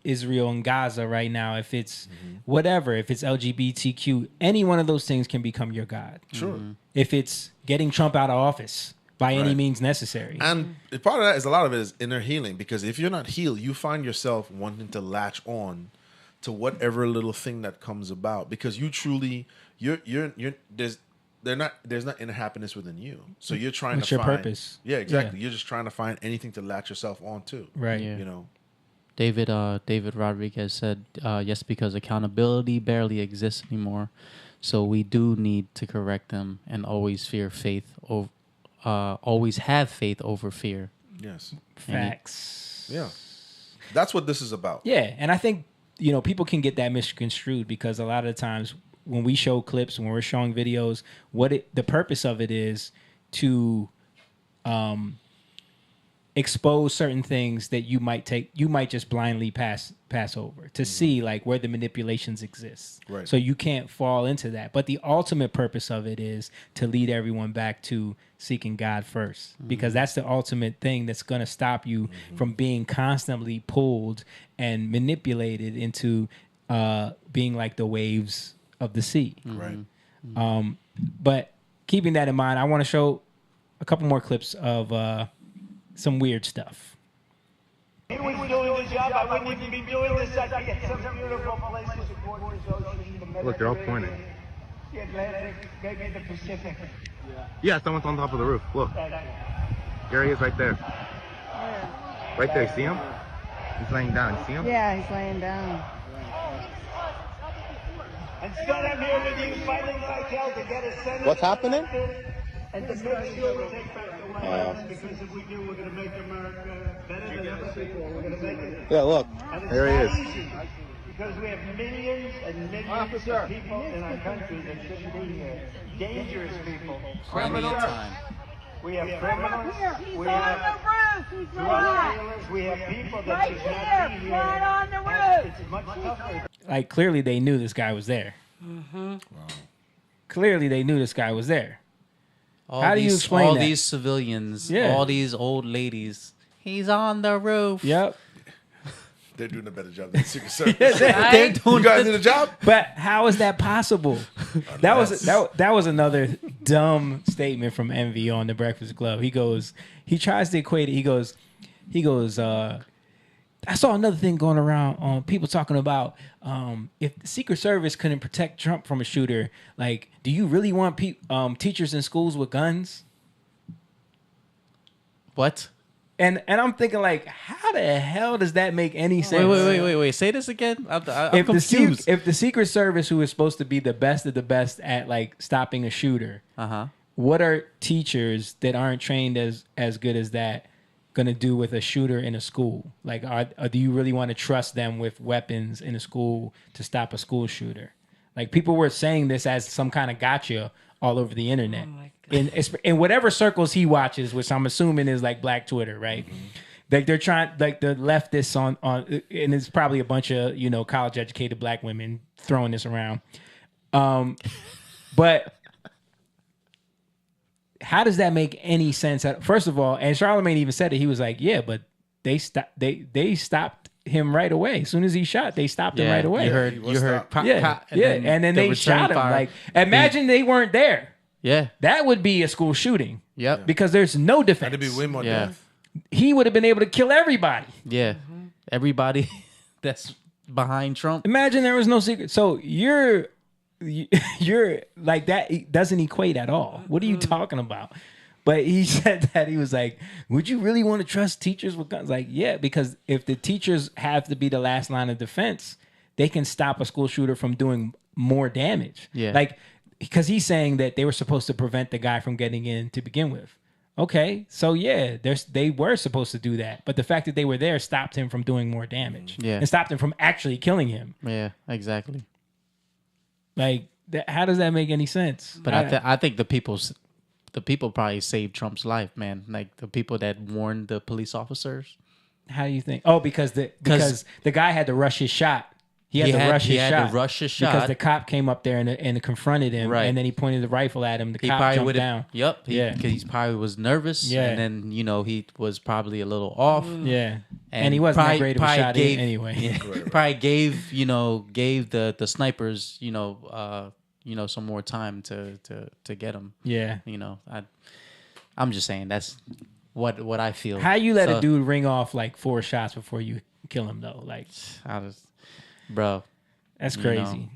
B: Israel and Gaza right now, if it's whatever, if it's LGBTQ, any one of those things can become your God.
D: Sure.
B: If it's getting Trump out of office by any means necessary.
D: And part of that is a lot of it is inner healing, because if you're not healed, you find yourself wanting to latch on to whatever little thing that comes about, because you truly there's not inner happiness within you. So you're trying
B: What's
D: to
B: your
D: find
B: purpose?
D: Yeah, exactly. You're just trying to find anything to latch yourself onto.
B: Right.
C: Yeah. David Rodriguez said, yes, because accountability barely exists anymore. So we do need to correct them and always always have faith over fear.
D: Yes.
B: Facts.
D: Yeah. That's what this is about.
B: Yeah. And I think, people can get that misconstrued, because a lot of the times when we show clips, when we're showing videos, the purpose of it is to expose certain things that you might just blindly pass over to see like where the manipulations exist.
D: Right.
B: So you can't fall into that. But the ultimate purpose of it is to lead everyone back to seeking God first, because that's the ultimate thing that's going to stop you from being constantly pulled and manipulated into being like the waves of the sea.
D: Right.
B: But keeping that in mind, I want to show a couple more clips of some weird stuff.
W: He was doing the job. I wouldn't even be doing this. I'd be at some beautiful places, the gorgeous ocean, the Mediterranean.
G: Look, they're all pointing.
W: The Atlantic, maybe the Pacific.
G: Yeah, someone's on top of the roof. Look. There he is right there. Right there, see him? He's laying down. See him?
H: Yeah, he's laying down.
W: Instead, I'm here with you fighting like hell to get a Senate.
G: What's happening?
W: And to make sure we take back the White House, because if we do, we're going to make America better than ever before. We're going to make it.
G: Yeah, look.
W: And it's
G: There he
W: not
G: is.
W: easy, because we have millions and millions of people in our country that shouldn't be here. Dangerous people.
C: Criminals.
W: We have criminals. We have drug dealers. We have people that should not be here. Right on the roof. It's much tougher.
B: Like, clearly they knew this guy was there.
F: Mm-hmm.
B: Clearly they knew this guy was there. How do you
C: these,
B: explain
C: all
B: that?
C: these civilians,
B: Yeah.
C: all these old ladies? He's on the roof.
B: Yep.
D: They're doing a better job than the Secret Service.
B: They're doing
D: You guys did a job.
B: But how is that possible? That was another dumb statement from Envy on the Breakfast Club. He tries to equate it. He goes, I saw another thing going around on people talking about if the Secret Service couldn't protect Trump from a shooter, like, do you really want teachers in schools with guns?
C: What?
B: And I'm thinking, like, how the hell does that make any sense?
C: Wait. Say this again. I'm confused.
B: If the Secret Service, who is supposed to be the best of the best at, like, stopping a shooter, what are teachers that aren't trained as good as that gonna do with a shooter in a school? Like, do you really want to trust them with weapons in a school to stop a school shooter? Like, people were saying this as some kind of gotcha all over the internet. In whatever circles he watches, which I'm assuming is like Black Twitter, right? Like, they're trying, like, the leftists on, and it's probably a bunch of, college educated Black women throwing this around. But how does that make any sense? First of all, and Charlamagne even said it. He was like, "Yeah, but they stopped him right away. As soon as he shot, they stopped him right away."
C: You heard pop,
B: and then they shot him.
C: fire.
B: Like, imagine they weren't there.
C: Yeah,
B: that would be a school shooting.
C: Yep,
B: because there's no defense.
D: That'd be way more death.
B: He would have been able to kill everybody.
C: Yeah, everybody that's behind Trump.
B: Imagine there was no secret. So you're like, that it doesn't equate at all. What are you talking about? But he said that, he was like, would you really want to trust teachers with guns? Like, yeah, because if the teachers have to be the last line of defense, they can stop a school shooter from doing more damage.
C: Yeah.
B: Like, because he's saying that they were supposed to prevent the guy from getting in to begin with. Okay, so yeah, they were supposed to do that. But the fact that they were there stopped him from doing more damage.
C: Yeah.
B: And stopped him from actually killing him.
C: Yeah, exactly.
B: Like, how does that make any sense?
C: But I think the people probably saved Trump's life, man. Like, the people that warned the police officers.
B: How do you think? Oh, because the guy had to rush his shot. He had to rush his shot because the cop came up there and confronted him, and then he pointed the rifle at him. The cop jumped down.
C: Yep. Because he probably was nervous. Yeah. And then he was probably a little off.
B: Yeah. And he wasn't that great of a shot anyway.
C: Yeah, probably gave the snipers some more time to get him.
B: Yeah.
C: I'm just saying that's what I feel.
B: How you let a dude ring off like 4 shots before you kill him though? Like,
C: bro,
B: that's crazy.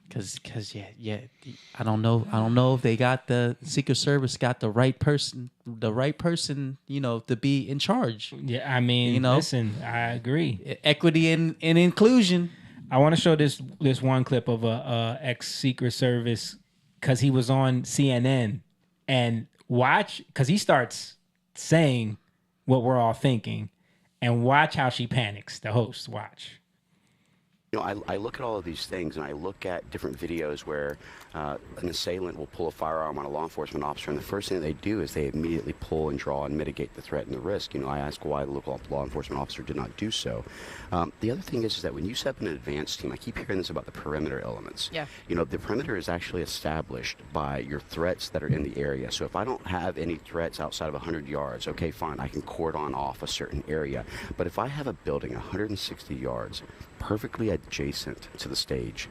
C: Cause I don't know if they got the Secret Service got the right person, to be in charge.
B: Yeah, I mean, listen, I agree.
C: Equity and inclusion.
B: I want to show this one clip of a ex Secret Service, because he was on CNN, and watch, because he starts saying what we're all thinking, and watch how she panics. The host, watch.
H: I look at all of these things, and I look at different videos where an assailant will pull a firearm on a law enforcement officer, and the first thing they do is they immediately pull and draw and mitigate the threat and the risk. I ask why the local law enforcement officer did not do so. The other thing is that when you set up an advance team, I keep hearing this about the perimeter elements.
I: Yeah.
H: The perimeter is actually established by your threats that are in the area. So if I don't have any threats outside of 100 yards, okay, fine, I can cordon off a certain area. But if I have a building 160 yards perfectly adjacent to the stage,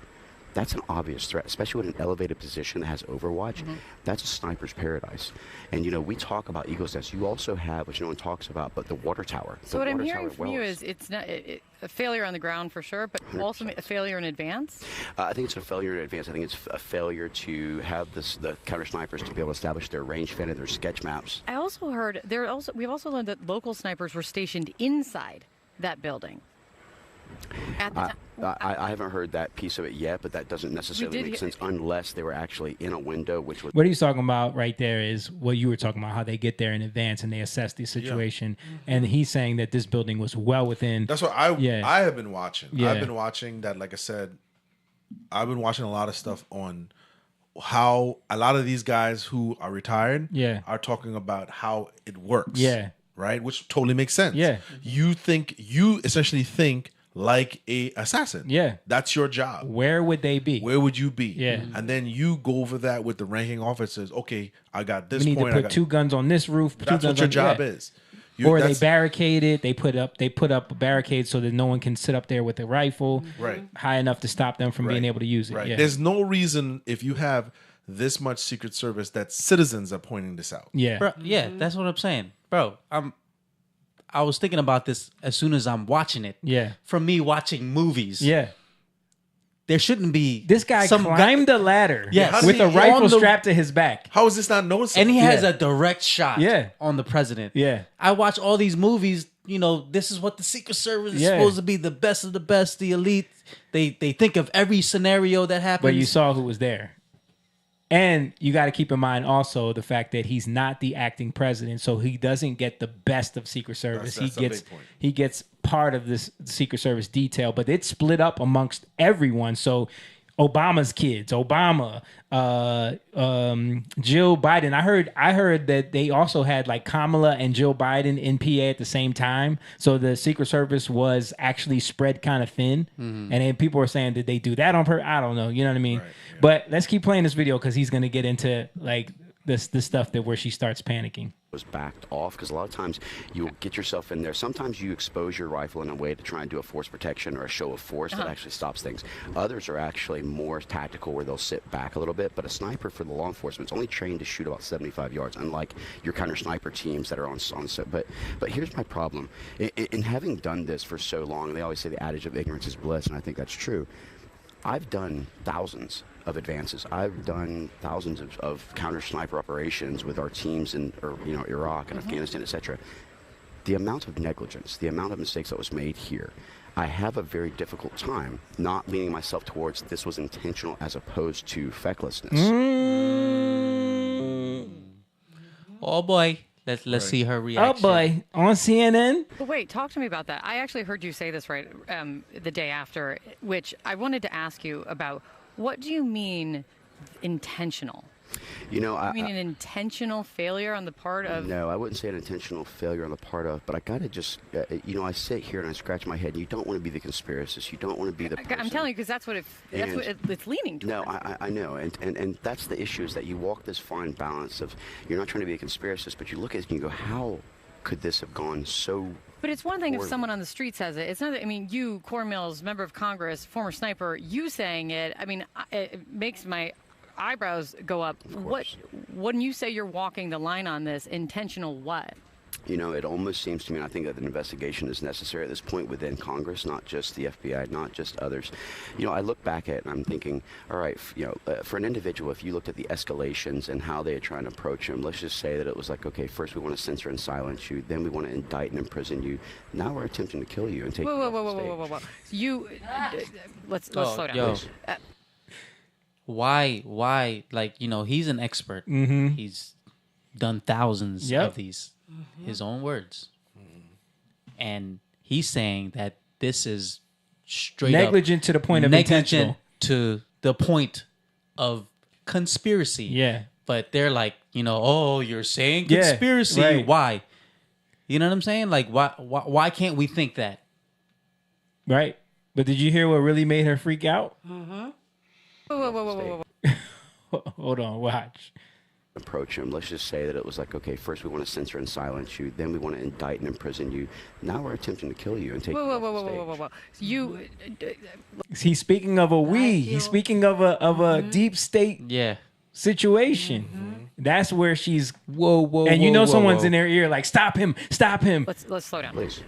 H: that's an obvious threat, especially with an elevated position that has overwatch. That's a sniper's paradise. And we talk about Eagle's Nest. You also have, which no one talks about, but the water tower.
I: So what I'm hearing from you is it's not a failure on the ground for sure, but also a failure in advance?
H: I think it's a failure in advance. I think it's a failure to have the counter snipers to be able to establish their range fin and their sketch maps.
I: I also heard we've also learned that local snipers were stationed inside that building. At the
H: I haven't heard that piece of it yet, but that doesn't necessarily make sense unless they were actually in a window, which was...
B: What he's talking about right there is what you were talking about, how they get there in advance and they assess the situation. Yeah. And he's saying that this building was well within...
D: That's what I have been watching.
B: Yeah.
D: I've been watching that, like I said, I've been watching a lot of stuff on how a lot of these guys who are retired
B: Yeah.
D: are talking about how it works.
B: Yeah.
D: Right? Which totally makes sense.
B: Yeah.
D: You essentially think like a assassin.
B: Yeah.
D: That's your job.
B: Where would they be?
D: Where would you be?
B: Yeah.
D: And then you go over that with the ranking officers. Okay, I got this
B: We need
D: point.
B: to
D: I
B: put
D: got,
B: 2 guns on this roof.
D: That's
B: 2
D: what
B: guns
D: your
B: on,
D: job
B: yeah.
D: is.
B: Or they
D: that's-
B: barricade it. They put up a barricade so that no one can sit up there with a rifle
D: Right.
B: high enough to stop them from being able to use it.
D: Right.
B: Yeah.
D: There's no reason if you have this much Secret Service that citizens are pointing this out.
B: Yeah.
C: Bro, yeah, that's what I'm saying. Bro, I was thinking about this as soon as I'm watching it.
B: Yeah.
C: From me watching movies.
B: Yeah.
C: There shouldn't be
B: This guy climbed the ladder
C: Yes.
B: with a
C: On
B: rifle
C: the-
B: strapped to his back.
D: How is this not noticeable?
C: And he has
B: Yeah.
C: a direct shot
B: Yeah.
C: on the president.
B: Yeah.
C: I watch all these movies, you know, this is what the Secret Service is
B: Yeah.
C: supposed to be, the best of the best, the elite. They think of every scenario that happens.
B: But you saw who was there. And you got to keep in mind also the fact that he's not the acting president, so he doesn't get the best of Secret Service.
D: That's a big point.
B: He gets part of this Secret Service detail, but it's split up amongst everyone. So Obama's kids, Obama, Jill Biden. I heard that they also had like Kamala and Jill Biden in PA at the same time. So the Secret Service was actually spread kind of thin.
C: Mm-hmm.
B: And then people were saying, did they do that on purpose? I don't know. You know what I mean? But let's keep playing this video because he's going to get into like this stuff that where she starts panicking.
H: Was backed off because a lot of times you get yourself in there. Sometimes you expose your rifle in a way to try and do a force protection or a show of force that actually stops things. Others are actually more tactical where they'll sit back a little bit. But a sniper for the law enforcement is only trained to shoot about 75 yards, unlike your counter sniper teams that are on so. But here's my problem. In having done this for so long, they always say the adage of ignorance is bliss, and I think that's true. I've done thousands of advances. I've done thousands of counter sniper operations with our teams in Iraq and Afghanistan, etc. The amount of negligence, the amount of mistakes that was made here, I have a very difficult time not leaning myself towards this was intentional as opposed to fecklessness.
C: Oh boy. Let's see her reaction.
B: Oh boy, on CNN.
I: But wait, talk to me about that. I actually heard you say this right the day after, which I wanted to ask you about. What do you mean intentional?
H: You know,
I: I mean an intentional failure on the part of...
H: No, I wouldn't say an intentional failure on the part of, but I got to just, I sit here and I scratch my head. You don't want to be the conspiracist. You don't want to be the person.
I: I'm telling you, because that's what it's leaning toward.
H: No, I know, and that's the issue is that you walk this fine balance of you're not trying to be a conspiracist, but you look at it and you go, how could this have gone so...
I: But it's one thing if someone on the street says it. It's not. I mean, you, Corn Mills, member of Congress, former sniper, you saying it. I mean, it makes my eyebrows go up. When you say you're walking the line on this, intentional what?
H: You know, it almost seems to me, and I think that an investigation is necessary at this point within Congress, not just the FBI, not just others. You know, I look back at it and I'm thinking, all right, for an individual, if you looked at the escalations and how they are trying to approach him, let's just say that it was like, okay, first we want to censor and silence you, then we want to indict and imprison you. Now we're attempting to kill you and take you off the stage.
I: Whoa. You, let's slow down.
C: Yo. Why? Like, he's an expert.
B: Mm-hmm.
C: He's done thousands of these. His own words. And he's saying that this is straight
B: negligent
C: up
B: to the point of intentional.
C: To the point of conspiracy.
B: Yeah.
C: But they're like, you're saying conspiracy.
B: Yeah, right.
C: Why? You know what I'm saying? Like, why can't we think that?
B: Right. But did you hear what really made her freak out?
I: Mm-hmm. Whoa.
B: Hold on, watch.
H: Approach him. Let's just say that it was like, okay, first we want to censor and silence you, then we want to indict and imprison you. Now we're attempting to kill you and take you off the stage.
I: You.
B: He's speaking of a we. He's speaking of a deep state situation.
I: Mm-hmm.
B: That's where she's whoa. And someone's in their ear like, stop him.
I: Let's slow down.
H: Please.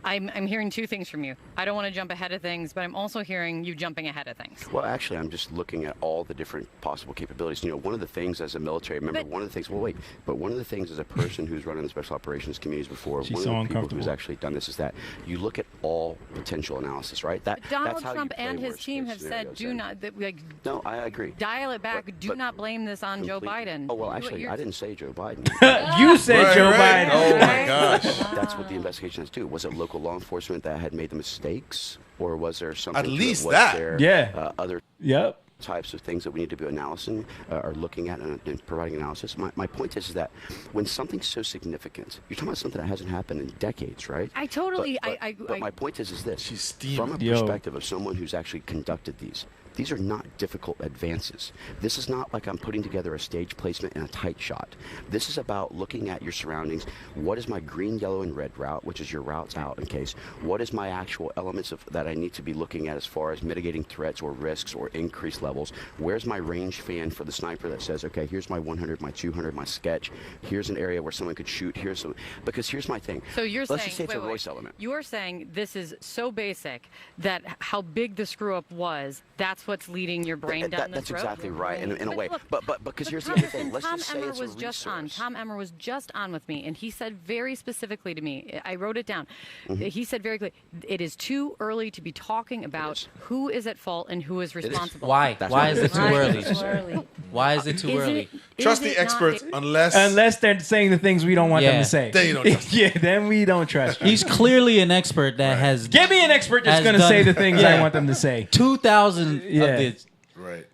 I: I'm hearing two things from you. I don't want to jump ahead of things, but I'm also hearing you jumping ahead of things.
H: Well, actually, I'm just looking at all the different possible capabilities. One of the things as a military member, one of the things as a person who's run in the special operations communities before, one of the people who's actually done this is that you look at all potential analysis, right?
I: Donald Trump and his team have said, do not,
H: no, I agree.
I: Dial it back. Do not blame this on Joe Biden.
H: Oh, well, actually, I didn't say Joe Biden.
B: You said Joe Biden.
D: Oh, my gosh.
H: That's what the investigation has to do. Was it local law enforcement that had made the mistakes, or was there something?
D: At least
H: was
D: that.
H: There,
B: Yeah.
H: other.
B: Yep.
H: types of things that we need to be analyzing or looking at and providing analysis. My point is that when something's so significant, you're talking about something that hasn't happened in decades, right?
I: I totally.
H: But my point is this:
D: She's
H: from a perspective of someone who's actually conducted these are not difficult advances. This is not like I'm putting together a stage placement and a tight shot. This is about looking at your surroundings. What is my green, yellow, and red route, which is your routes out in case? What is my actual elements that I need to be looking at as far as mitigating threats or risks or increased levels? Where's my range fan for the sniper that says, okay, here's my 100, my 200, my sketch. Here's an area where someone could shoot. Because here's my thing.
I: So you're
H: Let's
I: saying,
H: just say it's a Royce element.
I: You're saying this is so basic that how big the screw up was, that's what's leading your brain down this road?
H: That's exactly right, in a way.
I: Look,
H: But because here's the other thing. Let's
I: Tom
H: just say
I: Emmer
H: it's a
I: was just on.
H: resource.
I: Tom Emmer was just on with me, and he said very specifically to me, I wrote it down. He said very clearly, it is too early to be talking about who is at fault and who is responsible.
C: Why? Why is it too early? Why is it too early?
D: Trust the experts
B: unless they're saying the things we don't want them to say.
D: Then you don't trust
B: yeah, then we don't trust them.
C: He's clearly an expert that has.
B: Give me an expert that's going to say the things I want them to say.
C: 2,000 of this.
D: Right.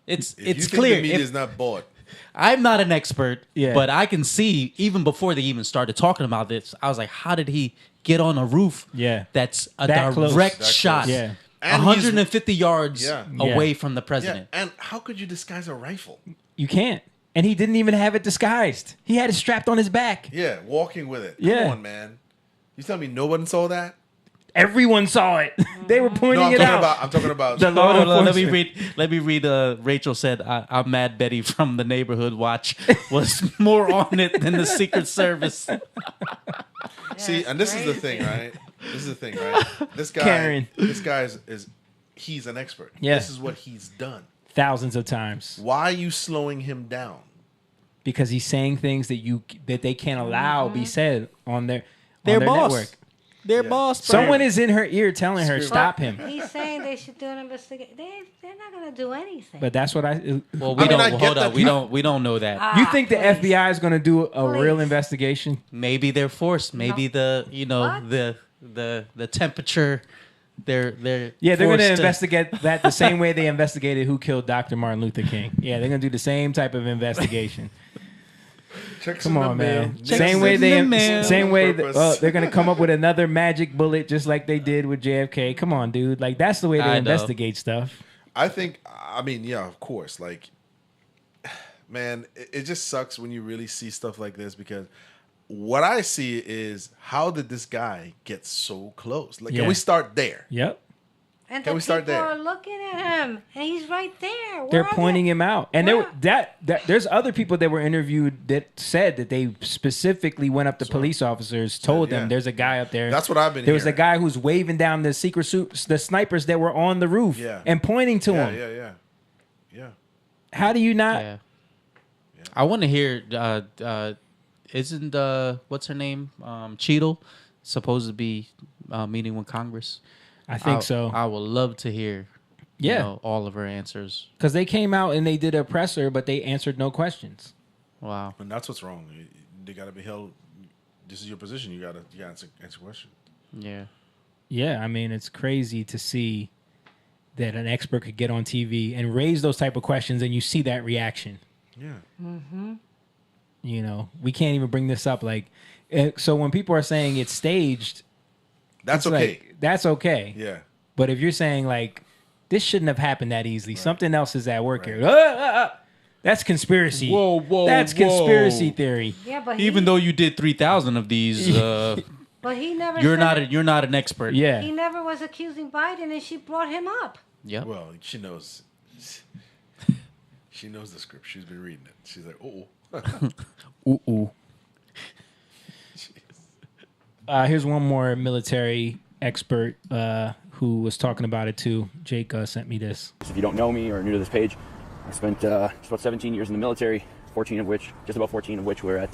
C: It's
D: If you think
C: clear.
D: the media is not bought.
C: I'm not an expert,
B: Yeah.
C: but I can see even before they even started talking about this, I was like, how did he get on a roof?
B: Yeah.
C: That's a
B: That close.
C: direct
B: That
C: shot.
B: close. Yeah.
D: And
C: 150 yards
D: Yeah.
C: away from the president.
D: Yeah. And how could you disguise a rifle?
B: You can't. And he didn't even have it disguised. He had it strapped on his back.
D: Yeah, walking with it.
B: Yeah.
D: Come on, man. You tell me no one saw that?
B: Everyone saw it. They were pointing
D: I'm
B: it
D: talking
B: out.
D: about. I'm talking about.
B: The law
C: Hold on, let me
B: enforcement.
C: read. Rachel said, "I'm mad. Betty from the Neighborhood Watch was more on it than the Secret Service."
D: See, and this is the thing, right? This is the thing, right? This guy,
B: Karen.
D: this guy is he's an expert.
B: Yeah.
D: This is what he's done.
B: Thousands of times.
D: Why are you slowing him down?
B: Because he's saying things that they can't allow be said on their
C: Their boss.
B: network.
C: Their boss.
B: Someone is in her ear telling her, stop him.
F: He's saying they should do an investigation. They're not going to do anything.
B: But that's what I.
C: Well, we don't. Hold up. We don't know that.
B: You think the FBI is going to do a real investigation?
C: Maybe they're forced. Maybe the temperature. They're
B: going to investigate that the same way they investigated who killed Dr. Martin Luther King. Yeah, they're going to do the same type of investigation. Come on, man. Same way they're going to come up with another magic bullet just like they did with JFK. Come on, dude. Like that's the way they investigate stuff.
D: I think. I mean, yeah, of course. Like, man, it just sucks when you really see stuff like this because what I see is how did this guy get so close? Like, can we start there?
B: Yep.
F: And
D: Can
F: the
D: we start
F: people
D: there?
F: are looking at him, and he's right there.
B: They're pointing him out, and there's other people that were interviewed that said that they specifically went up to police officers, told them there's a guy up there.
D: That's what I've been
B: There was a
D: hearing.
B: guy who's waving down the the snipers that were on the roof and pointing to him.
D: Yeah.
B: How do you not?
C: Yeah. I want to hear. Isn't what's her name? Cheadle supposed to be meeting with Congress?
B: I think so.
C: I would love to hear. All of her answers.
B: Because they came out and they did a presser, but they answered no questions.
C: Wow.
D: And that's what's wrong. They got to be held. This is your position. You got to answer questions.
C: Yeah.
B: Yeah, I mean, it's crazy to see that an expert could get on TV and raise those type of questions, and you see that reaction.
D: Yeah.
F: Mm-hmm.
B: You know, we can't even bring this up. Like, so when people are saying it's staged,
D: that's
B: it's
D: okay.
B: like, that's okay.
D: Yeah.
B: But if you're saying like this shouldn't have happened that easily, something else is at work here. That's conspiracy.
C: Whoa!
B: That's conspiracy theory.
F: Yeah, but
C: even though you did 3,000 of these,
F: but he never.
C: you're
F: said,
C: not an expert.
B: Yeah.
F: He never was accusing Biden, and she brought him up.
C: Yeah.
D: Well, she knows. She knows the script. She's been reading it. She's like,
C: ooh.
B: Here's one more military expert who was talking about it too. Jake sent me this.
J: If you don't know me or are new to this page, I spent just about 17 years in the military, just about 14 of which were at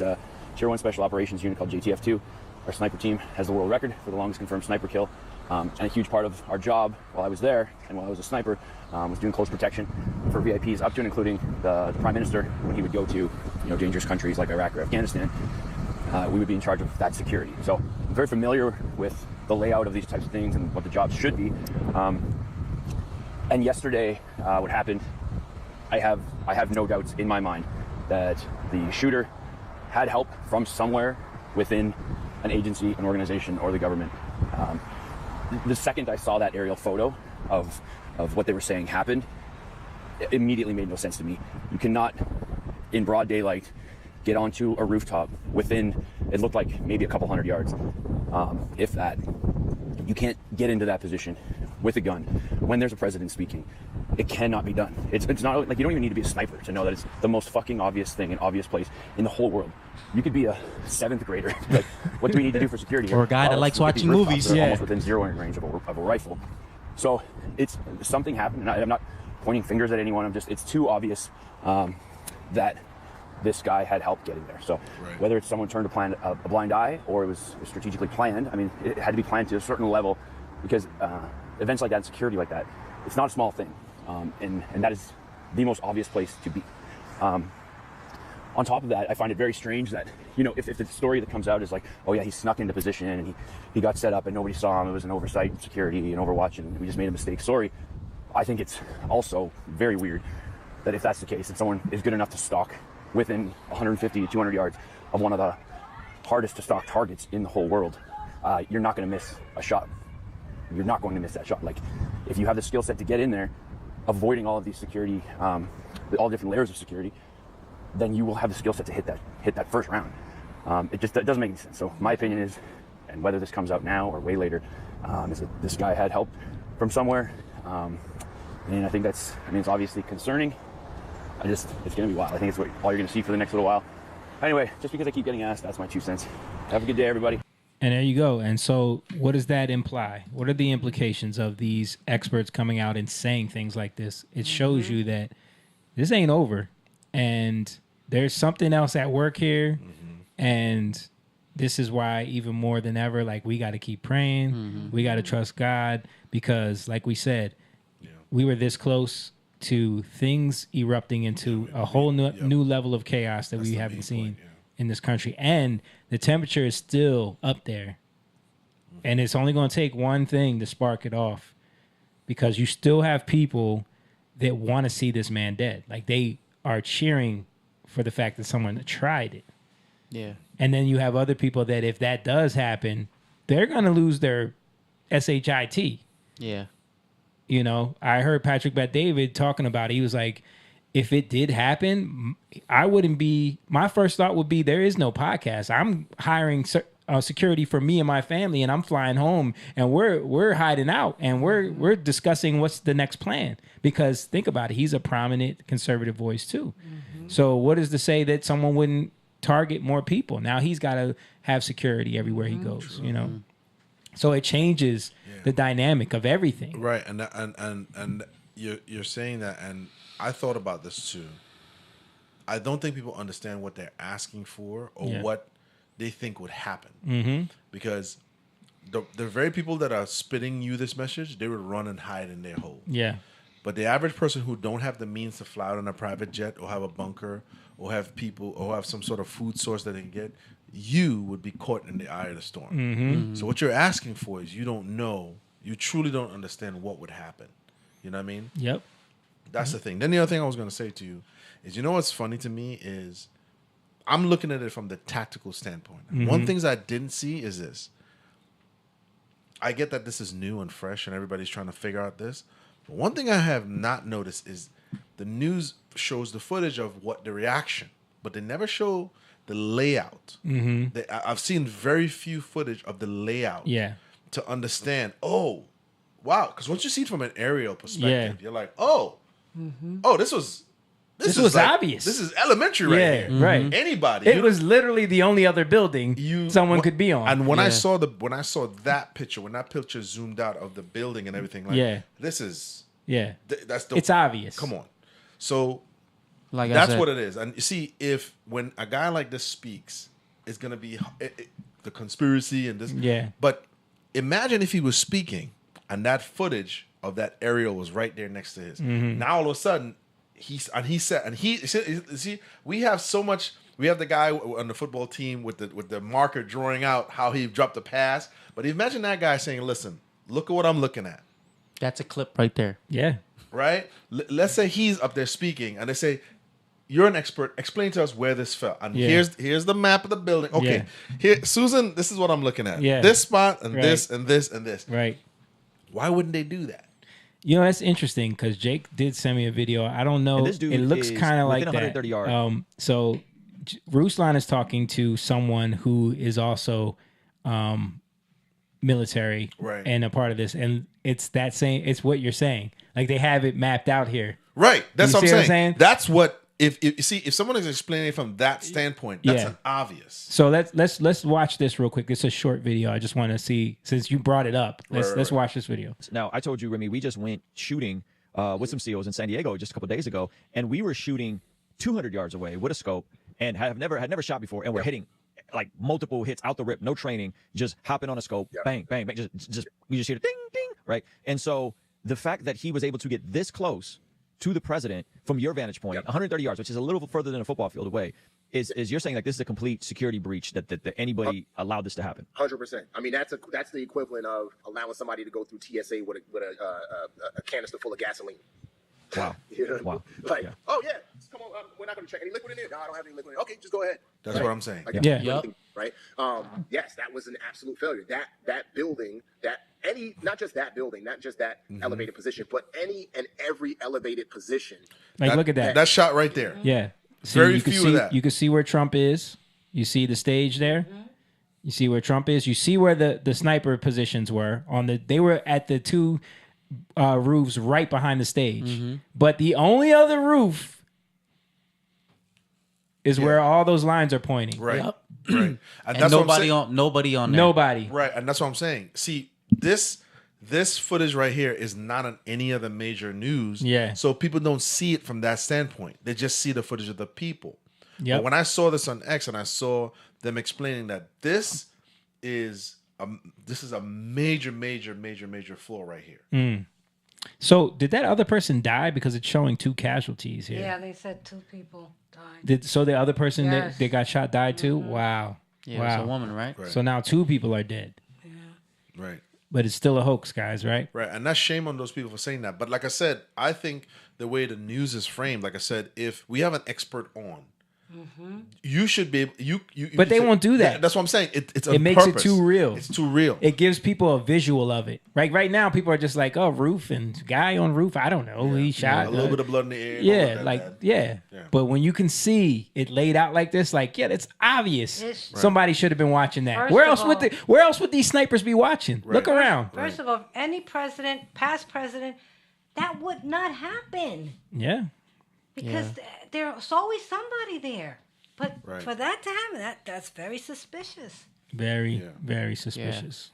J: Tier 1 Special Operations Unit called JTF-2. Our sniper team has the world record for the longest confirmed sniper kill. And a huge part of our job while I was there and while I was a sniper was doing close protection for VIPs up to and including the Prime Minister when he would go to dangerous countries like Iraq or Afghanistan. We would be in charge of that security. So I'm very familiar with the layout of these types of things and what the jobs should be. And yesterday, what happened I have no doubts in my mind that the shooter had help from somewhere within an agency, an organization, or the government. The second I saw that aerial photo of what they were saying happened, it immediately made no sense to me. You cannot, in broad daylight, get onto a rooftop within, it looked like maybe a couple hundred yards, if that. You can't get into that position with a gun when there's a president speaking. It cannot be done. It's not like you don't even need to be a sniper to know that it's the most fucking obvious thing, an obvious place in the whole world. You could be a 7th grader. Like, what do we need to do for security here?
C: Or a guy that likes watching movies.
J: They're almost within zeroing range of a rifle. So it's something happened, and I'm not pointing fingers at anyone. It's too obvious that this guy had help getting there. So whether it's someone turned a blind eye or it was strategically planned, I mean, it had to be planned to a certain level, because events like that and security like that, it's not a small thing. And that is the most obvious place to be. On top of that, I find it very strange that, if the story that comes out is like, oh yeah, he snuck into position and he got set up and nobody saw him, it was an oversight, security, and overwatch, and we just made a mistake, sorry. I think it's also very weird that if that's the case, and someone is good enough to stalk within 150 to 200 yards of one of the hardest to stalk targets in the whole world, you're not going to miss a shot. You're not going to miss that shot. Like, if you have the skill set to get in there, avoiding all of these security, all different layers of security, then you will have the skill set to hit that first round. It doesn't make any sense. So my opinion is, and whether this comes out now or way later, is that this guy had help from somewhere. And I think it's obviously concerning. It's going to be wild. I think it's all you're going to see for the next little while. Anyway, just because I keep getting asked, that's my 2 cents. Have a good day, everybody.
B: And there you go. And so what does that imply? What are the implications of these experts coming out and saying things like this? It shows you that this ain't over, and there's something else at work here. And this is why, even more than ever, like, we got to keep praying. We got to trust God, because like we said, we were this close to things erupting into a whole new level of chaos that we haven't seen in this country. And the temperature is still up there. And it's only going to take one thing to spark it off, because you still have people that want to see this man dead. Like, they are cheering for the fact that someone tried it.
C: Yeah.
B: And then you have other people that, if that does happen, they're going to lose their SHIT.
C: Yeah.
B: I heard Patrick Bet-David talking about it. He was like, if it did happen, my first thought would be, there is no podcast. I'm hiring security for me and my family, and I'm flying home, and we're hiding out, and we're discussing what's the next plan. Because think about it, he's a prominent conservative voice too. So what is to say that someone wouldn't target more people? Now he's got to have security everywhere he goes. So it changes the dynamic of everything.
D: Right, and you're saying that, and I thought about this too. I don't think people understand what they're asking for or what they think would happen. Because the very people that are spitting you this message, they would run and hide in their hole.
B: Yeah.
D: But the average person who don't have the means to fly out on a private jet or have a bunker or have people or have some sort of food source that they can get, you would be caught in the eye of the storm. So what you're asking for is, you don't know, you truly don't understand what would happen. You know what I mean?
B: Yep.
D: That's the thing. Then the other thing I was going to say to you is, what's funny to me is, I'm looking at it from the tactical standpoint. One thing I didn't see is this. I get that this is new and fresh and everybody's trying to figure out this. But one thing I have not noticed is the news shows the footage of the reaction, but they never show the layout. I've seen very few footage of the layout to understand, oh, wow. Because once you see it from an aerial perspective, you're like, oh, this was
B: obvious.
D: This is elementary right here.
B: Right.
D: Anybody.
B: It was literally the only other building someone could be on.
D: And when I saw that picture, when that picture zoomed out of the building and everything, this is it's
B: obvious.
D: Come on. So
C: like
D: that's what it is. And you see, when a guy like this speaks, it's gonna be the conspiracy and this.
B: Yeah.
D: But imagine if he was speaking and that footage of that aerial was right there next to his. Now all of a sudden, we have so much. We have the guy on the football team with the marker drawing out how he dropped the pass. But imagine that guy saying, "Listen, look at what I'm looking at."
C: That's a clip right there.
B: Yeah.
D: right? Let's say he's up there speaking, and they say, "You're an expert. Explain to us where this fell." And here's the map of the building. Okay, here, Susan, this is what I'm looking at.
B: Yeah.
D: This spot and
B: Right.
D: this and this and this.
B: Right.
D: Why wouldn't they do that?
B: You know, that's interesting because Jake did send me a video. I don't know.
K: And this dude
B: It looks
K: is
B: kind of like
K: within
B: that.
K: 130 yards.
B: So Ruslan is talking to someone who is also military
D: Right.
B: and a part of this. And it's that same, it's what you're saying. Like they have it mapped out here.
D: Right. That's
B: You
D: what
B: see
D: I'm saying. That's what if you see if someone is explaining it from that standpoint, that's
B: Yeah.
D: an obvious.
B: So let's watch this real quick. It's a short video. I just want to see, since you brought it up, let's watch this video.
K: Now, I told you, Remy, we just went shooting with some SEALs in San Diego just a couple days ago, and we were shooting 200 yards away with a scope and had never shot before, and we're hitting like multiple hits out the rip, no training, just hopping on a scope, bang, bang, bang, just you just hear the ding, ding, right? And so the fact that he was able to get this close to the president from your vantage point, 130 yards, which is a little further than a football field away, is you're saying like this is a complete security breach that anybody allowed this to happen?
M: 100%. I mean, that's the equivalent of allowing somebody to go through TSA with a canister full of gasoline.
K: Wow.
M: You know?
K: Wow.
M: Like,
K: Yeah.
M: oh yeah, come on, we're not going to check any liquid in there. No, I don't have any liquid in there. Okay, just go ahead.
D: That's
M: Right?
D: what I'm saying.
M: Like,
B: Yeah.
M: Yep. Right. Yes, that was an absolute failure. That building, not just that building, not just that elevated position, but any and every elevated position.
B: Like, look at that.
D: That shot right there.
B: Yeah. See,
D: Very
B: you can
D: few
B: see,
D: of that.
B: You can see where Trump is. You see the stage there. You see where Trump is. You see where the sniper positions were they were at the two roofs right behind the stage. But the only other roof is where all those lines are pointing.
D: Right.
C: Yep.
D: Right.
C: And
D: that's what I'm saying.
C: nobody on there.
B: Nobody.
D: Right. And that's what I'm saying. See, this footage right here is not on any of the major news.
B: Yeah.
D: So people don't see it from that standpoint. They just see the footage of the people.
B: Yep.
D: But when I saw this on X and I saw them explaining that this is a major flaw right here.
B: So did that other person die? Because it's showing 2 casualties here.
F: Yeah, they said 2 people died.
B: So the other person
F: Yes.
B: that got shot died too? Wow.
C: Yeah,
B: wow.
C: it was a woman, right?
B: So now 2 people are dead.
D: Right.
B: But it's still a hoax, guys, right?
D: Right. And that's shame on those people for saying that. But like I said, I think the way the news is framed, like I said, if we have an expert on, you should be able, you
B: But they won't do that.
D: Yeah, that's what I'm saying. It's
B: It makes it too real.
D: It's too real.
B: It gives people a visual of it. Right now, people are just like, oh, roof and guy on roof. I don't know. He shot.
D: a little bit of blood in the air.
B: Yeah,
D: not that
B: like,
D: bad.
B: yeah. But when you can see it laid out like this, like, yeah, it's obvious.
F: It's-
B: Somebody should have been watching that.
F: First
B: Where
F: of
B: else
F: all-
B: where else would these snipers be watching? Look around.
F: First of all, any president, past president, that would not happen
B: Yeah.
F: because there's always somebody there. But
D: Right.
F: for that to happen, that's very suspicious.
B: Very, very suspicious.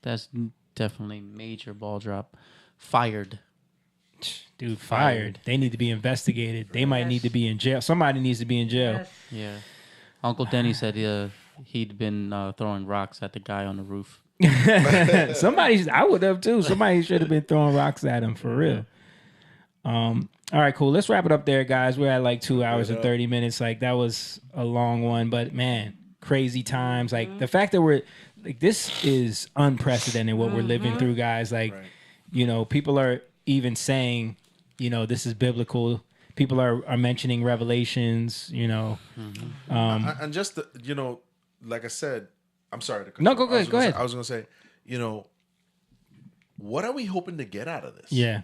C: That's definitely major ball drop. Fired.
B: Dude, fired. They need to be investigated. They might need to be in jail. Somebody needs to be in jail.
C: Yeah. Uncle Denny said he'd been throwing rocks at the guy on the roof.
B: I would have too. Somebody should have been throwing rocks at him for real. All right, cool. Let's wrap it up there, guys. We're at like 2 hours and 30 minutes. Like that was a long one, but man, crazy times. Like the fact that we're like this is unprecedented what we're living through, guys. Like, you know, people are even saying, you know, this is biblical. People are mentioning Revelations, you know.
D: And just you know, like I said, I'm sorry to cut
B: No,
D: you
B: go
D: off.
B: ahead. Go ahead.
D: I was gonna say, you know, what are we hoping to get out of this?
B: Yeah.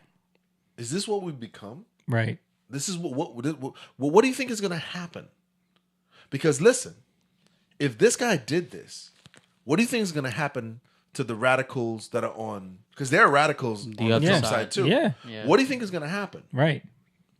D: Is this what we've become?
B: Right.
D: This is what do you think is going to happen? Because listen, if this guy did this, what do you think is going to happen to the radicals that are on? Because there are radicals on the Trump side too.
B: Yeah.
D: What do you think is going to happen?
B: Right.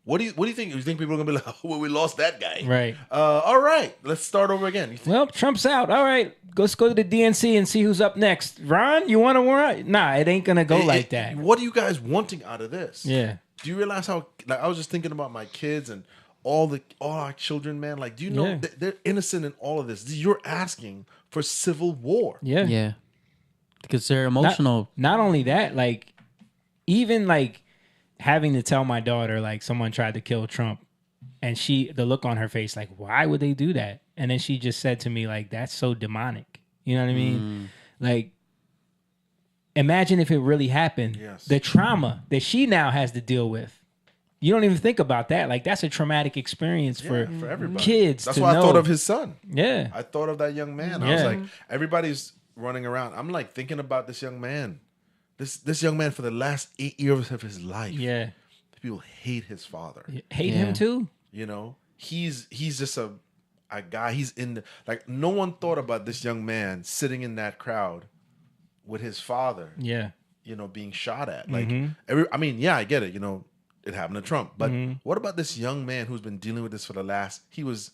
D: What do you think? You think people are going to be like, "Well, we lost that guy."
B: Right.
D: All right, let's start over again. You think?
B: Well, Trump's out. All right, let's go to the DNC and see who's up next. Ron, you want to warrant? Nah, it ain't gonna go like that.
D: What are you guys wanting out of this?
B: Yeah.
D: Do you realize how? Like, I was just thinking about my kids and all our children, man. Like, do you know
B: Yeah.
D: they're innocent in all of this? You're asking for civil war.
B: Yeah.
C: Yeah. Because they're emotional.
B: Not only that, like even like having to tell my daughter like someone tried to kill Trump, and the look on her face like, why would they do that? And then she just said to me like, that's so demonic. You know what I mean? Like imagine if it really happened.
D: Yes.
B: The trauma that she now has to deal with. You don't even think about that. Like, that's a traumatic experience for
D: everybody.
B: kids.
D: That's
B: to
D: why
B: know.
D: I thought of his son.
B: Yeah.
D: I thought of that young man. I was like, everybody's running around. I'm like thinking about this young man. This young man for the last 8 years of his life.
B: Yeah.
D: People hate his father.
B: Hate him too?
D: You know, he's just a guy. He's in the, like, no one thought about this young man sitting in that crowd with his father.
B: Yeah.
D: You know, being shot at. Like, I get it. You know, it happened to Trump. But what about this young man who's been dealing with this for the last,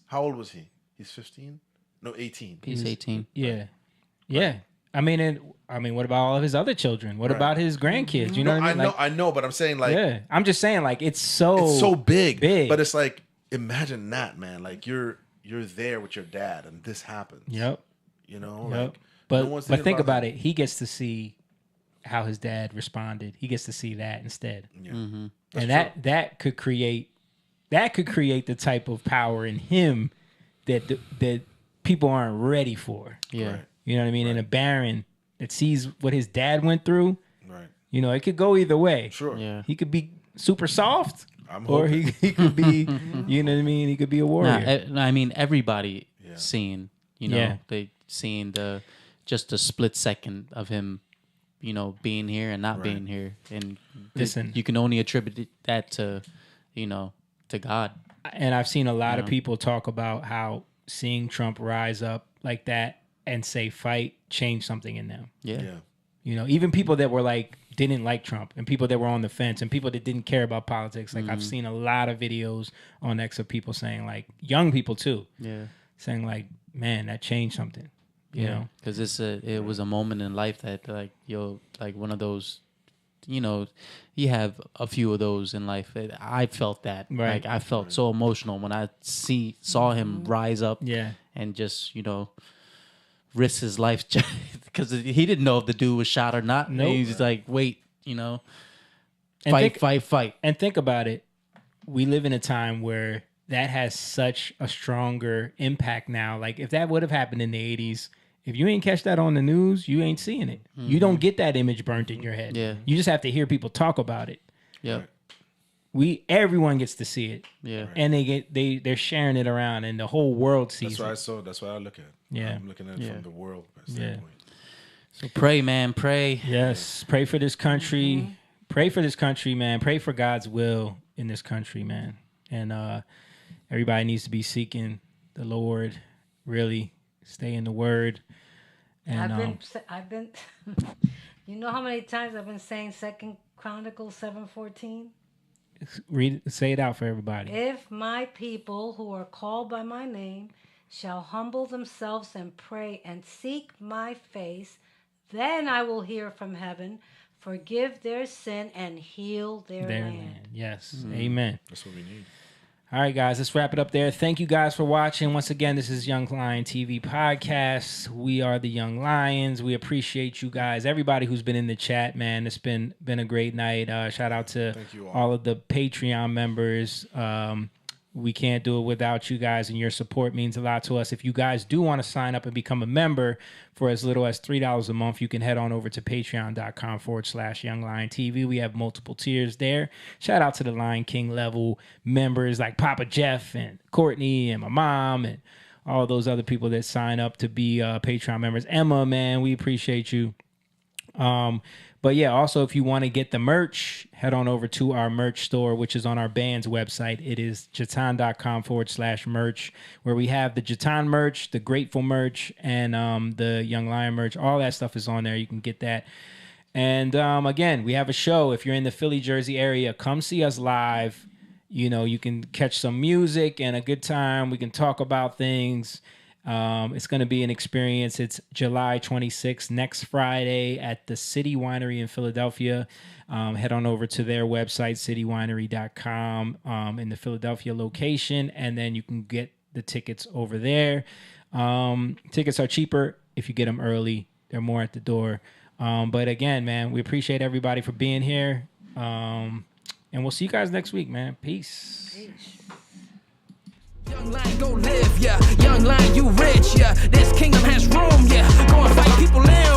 D: how old was he? He's 15? No, 18.
C: He's 18.
B: Yeah.
D: Right.
B: Yeah. I mean, what about all of his other children? What about his grandkids? You know what I mean?
D: I know, but I'm saying, like,
B: I'm just saying, like, it's so
D: big. But it's like, imagine that, man. Like, you're there with your dad, and this happens.
B: Yep.
D: You know,
B: Yep.
D: like,
B: But think about it. He gets to see how his dad responded. He gets to see that instead.
D: Yeah.
B: And that could create the type of power in him that people aren't ready for.
C: Yeah.
D: Right.
B: You know what I mean? And a Baron that sees what his dad went through.
D: Right.
B: You know, it could go either way.
D: Sure.
C: Yeah.
B: He could be super soft.
D: I'm
B: or
D: hoping.
B: he could be, you know what I mean? He could be a warrior.
C: I mean, everybody seen, you know, they seen the split second of him, you know, being here and not being here. And
B: Listen,
C: you can only attribute that to, you know, to God.
B: And I've seen a lot of people talk about how seeing Trump rise up like that and say fight changed something in them.
C: Yeah.
B: You know, even people that were like, didn't like Trump, and people that were on the fence, and people that didn't care about politics. Like, I've seen a lot of videos on X of people saying, like, young people too.
C: Yeah.
B: Saying, like, man, that changed something. You know?
C: Because it was a moment in life that, like, like one of those, you know, you have a few of those in life. I felt that.
B: Right.
C: Like, I felt so emotional when I saw him rise up.
B: Yeah.
C: And just, you know, risk his life because he didn't know if the dude was shot or not.
B: Nope.
C: He's like, wait, you know,
B: And
C: fight.
B: And think about it. We live in a time where that has such a stronger impact now. Like, if that would have happened in the 80s, if you ain't catch that on the news, you ain't seeing it. You don't get that image burnt in your head.
C: Yeah.
B: You just have to hear people talk about it.
C: Yeah.
B: Everyone gets to see it.
C: Yeah.
B: And they're sharing it around, and the whole world sees
D: That's
B: it.
D: what that's what I look at.
B: Yeah.
D: I'm looking at it from the world standpoint.
C: So pray, man, pray.
B: Yes, pray for this country. Pray for this country, man. Pray for God's will in this country, man. And everybody needs to be seeking the Lord. Really stay in the Word. And
F: I've been. You know how many times I've been saying 2 Chronicles 7:14?
B: say it out for everybody.
F: If my people who are called by my name shall humble themselves and pray and seek my face, then I will hear from heaven, forgive their sin, and heal their land.
B: Yes. Amen.
D: That's what we need.
B: All right, guys, let's wrap it up there. Thank you guys for watching. Once again, this is Young Lion TV Podcast. We are the Young Lions. We appreciate you guys. Everybody who's been in the chat, man. It's been a great night. Shout out to all of the Patreon members. We can't do it without you guys, and your support means a lot to us. If you guys do want to sign up and become a member for as little as $3 a month, you can head on over to patreon.com/YoungLionTV. We have multiple tiers there. Shout out to the Lion King level members like Papa Jeff and Courtney and my mom and all those other people that sign up to be Patreon members. Emma, man, we appreciate you. But yeah, also if you want to get the merch, head on over to our merch store, which is on our band's website. It is jatan.com/merch, where we have the Jatan merch, the Grateful merch, and the Young Lion merch. All that stuff is on there. You can get that. And again, we have a show. If you're in the Philly, Jersey area, come see us live. You know, you can catch some music and a good time. We can talk about things. It's going to be an experience. It's July 26th, next Friday at the City Winery in Philadelphia. Head on over to their website, citywinery.com, in the Philadelphia location, and then you can get the tickets over there. Tickets are cheaper if you get them early. They're more at the door. But again, man, we appreciate everybody for being here. And we'll see you guys next week, man. Peace.
L: Young Lion, go live, yeah. Young Lion, you rich, yeah. This kingdom has room, yeah.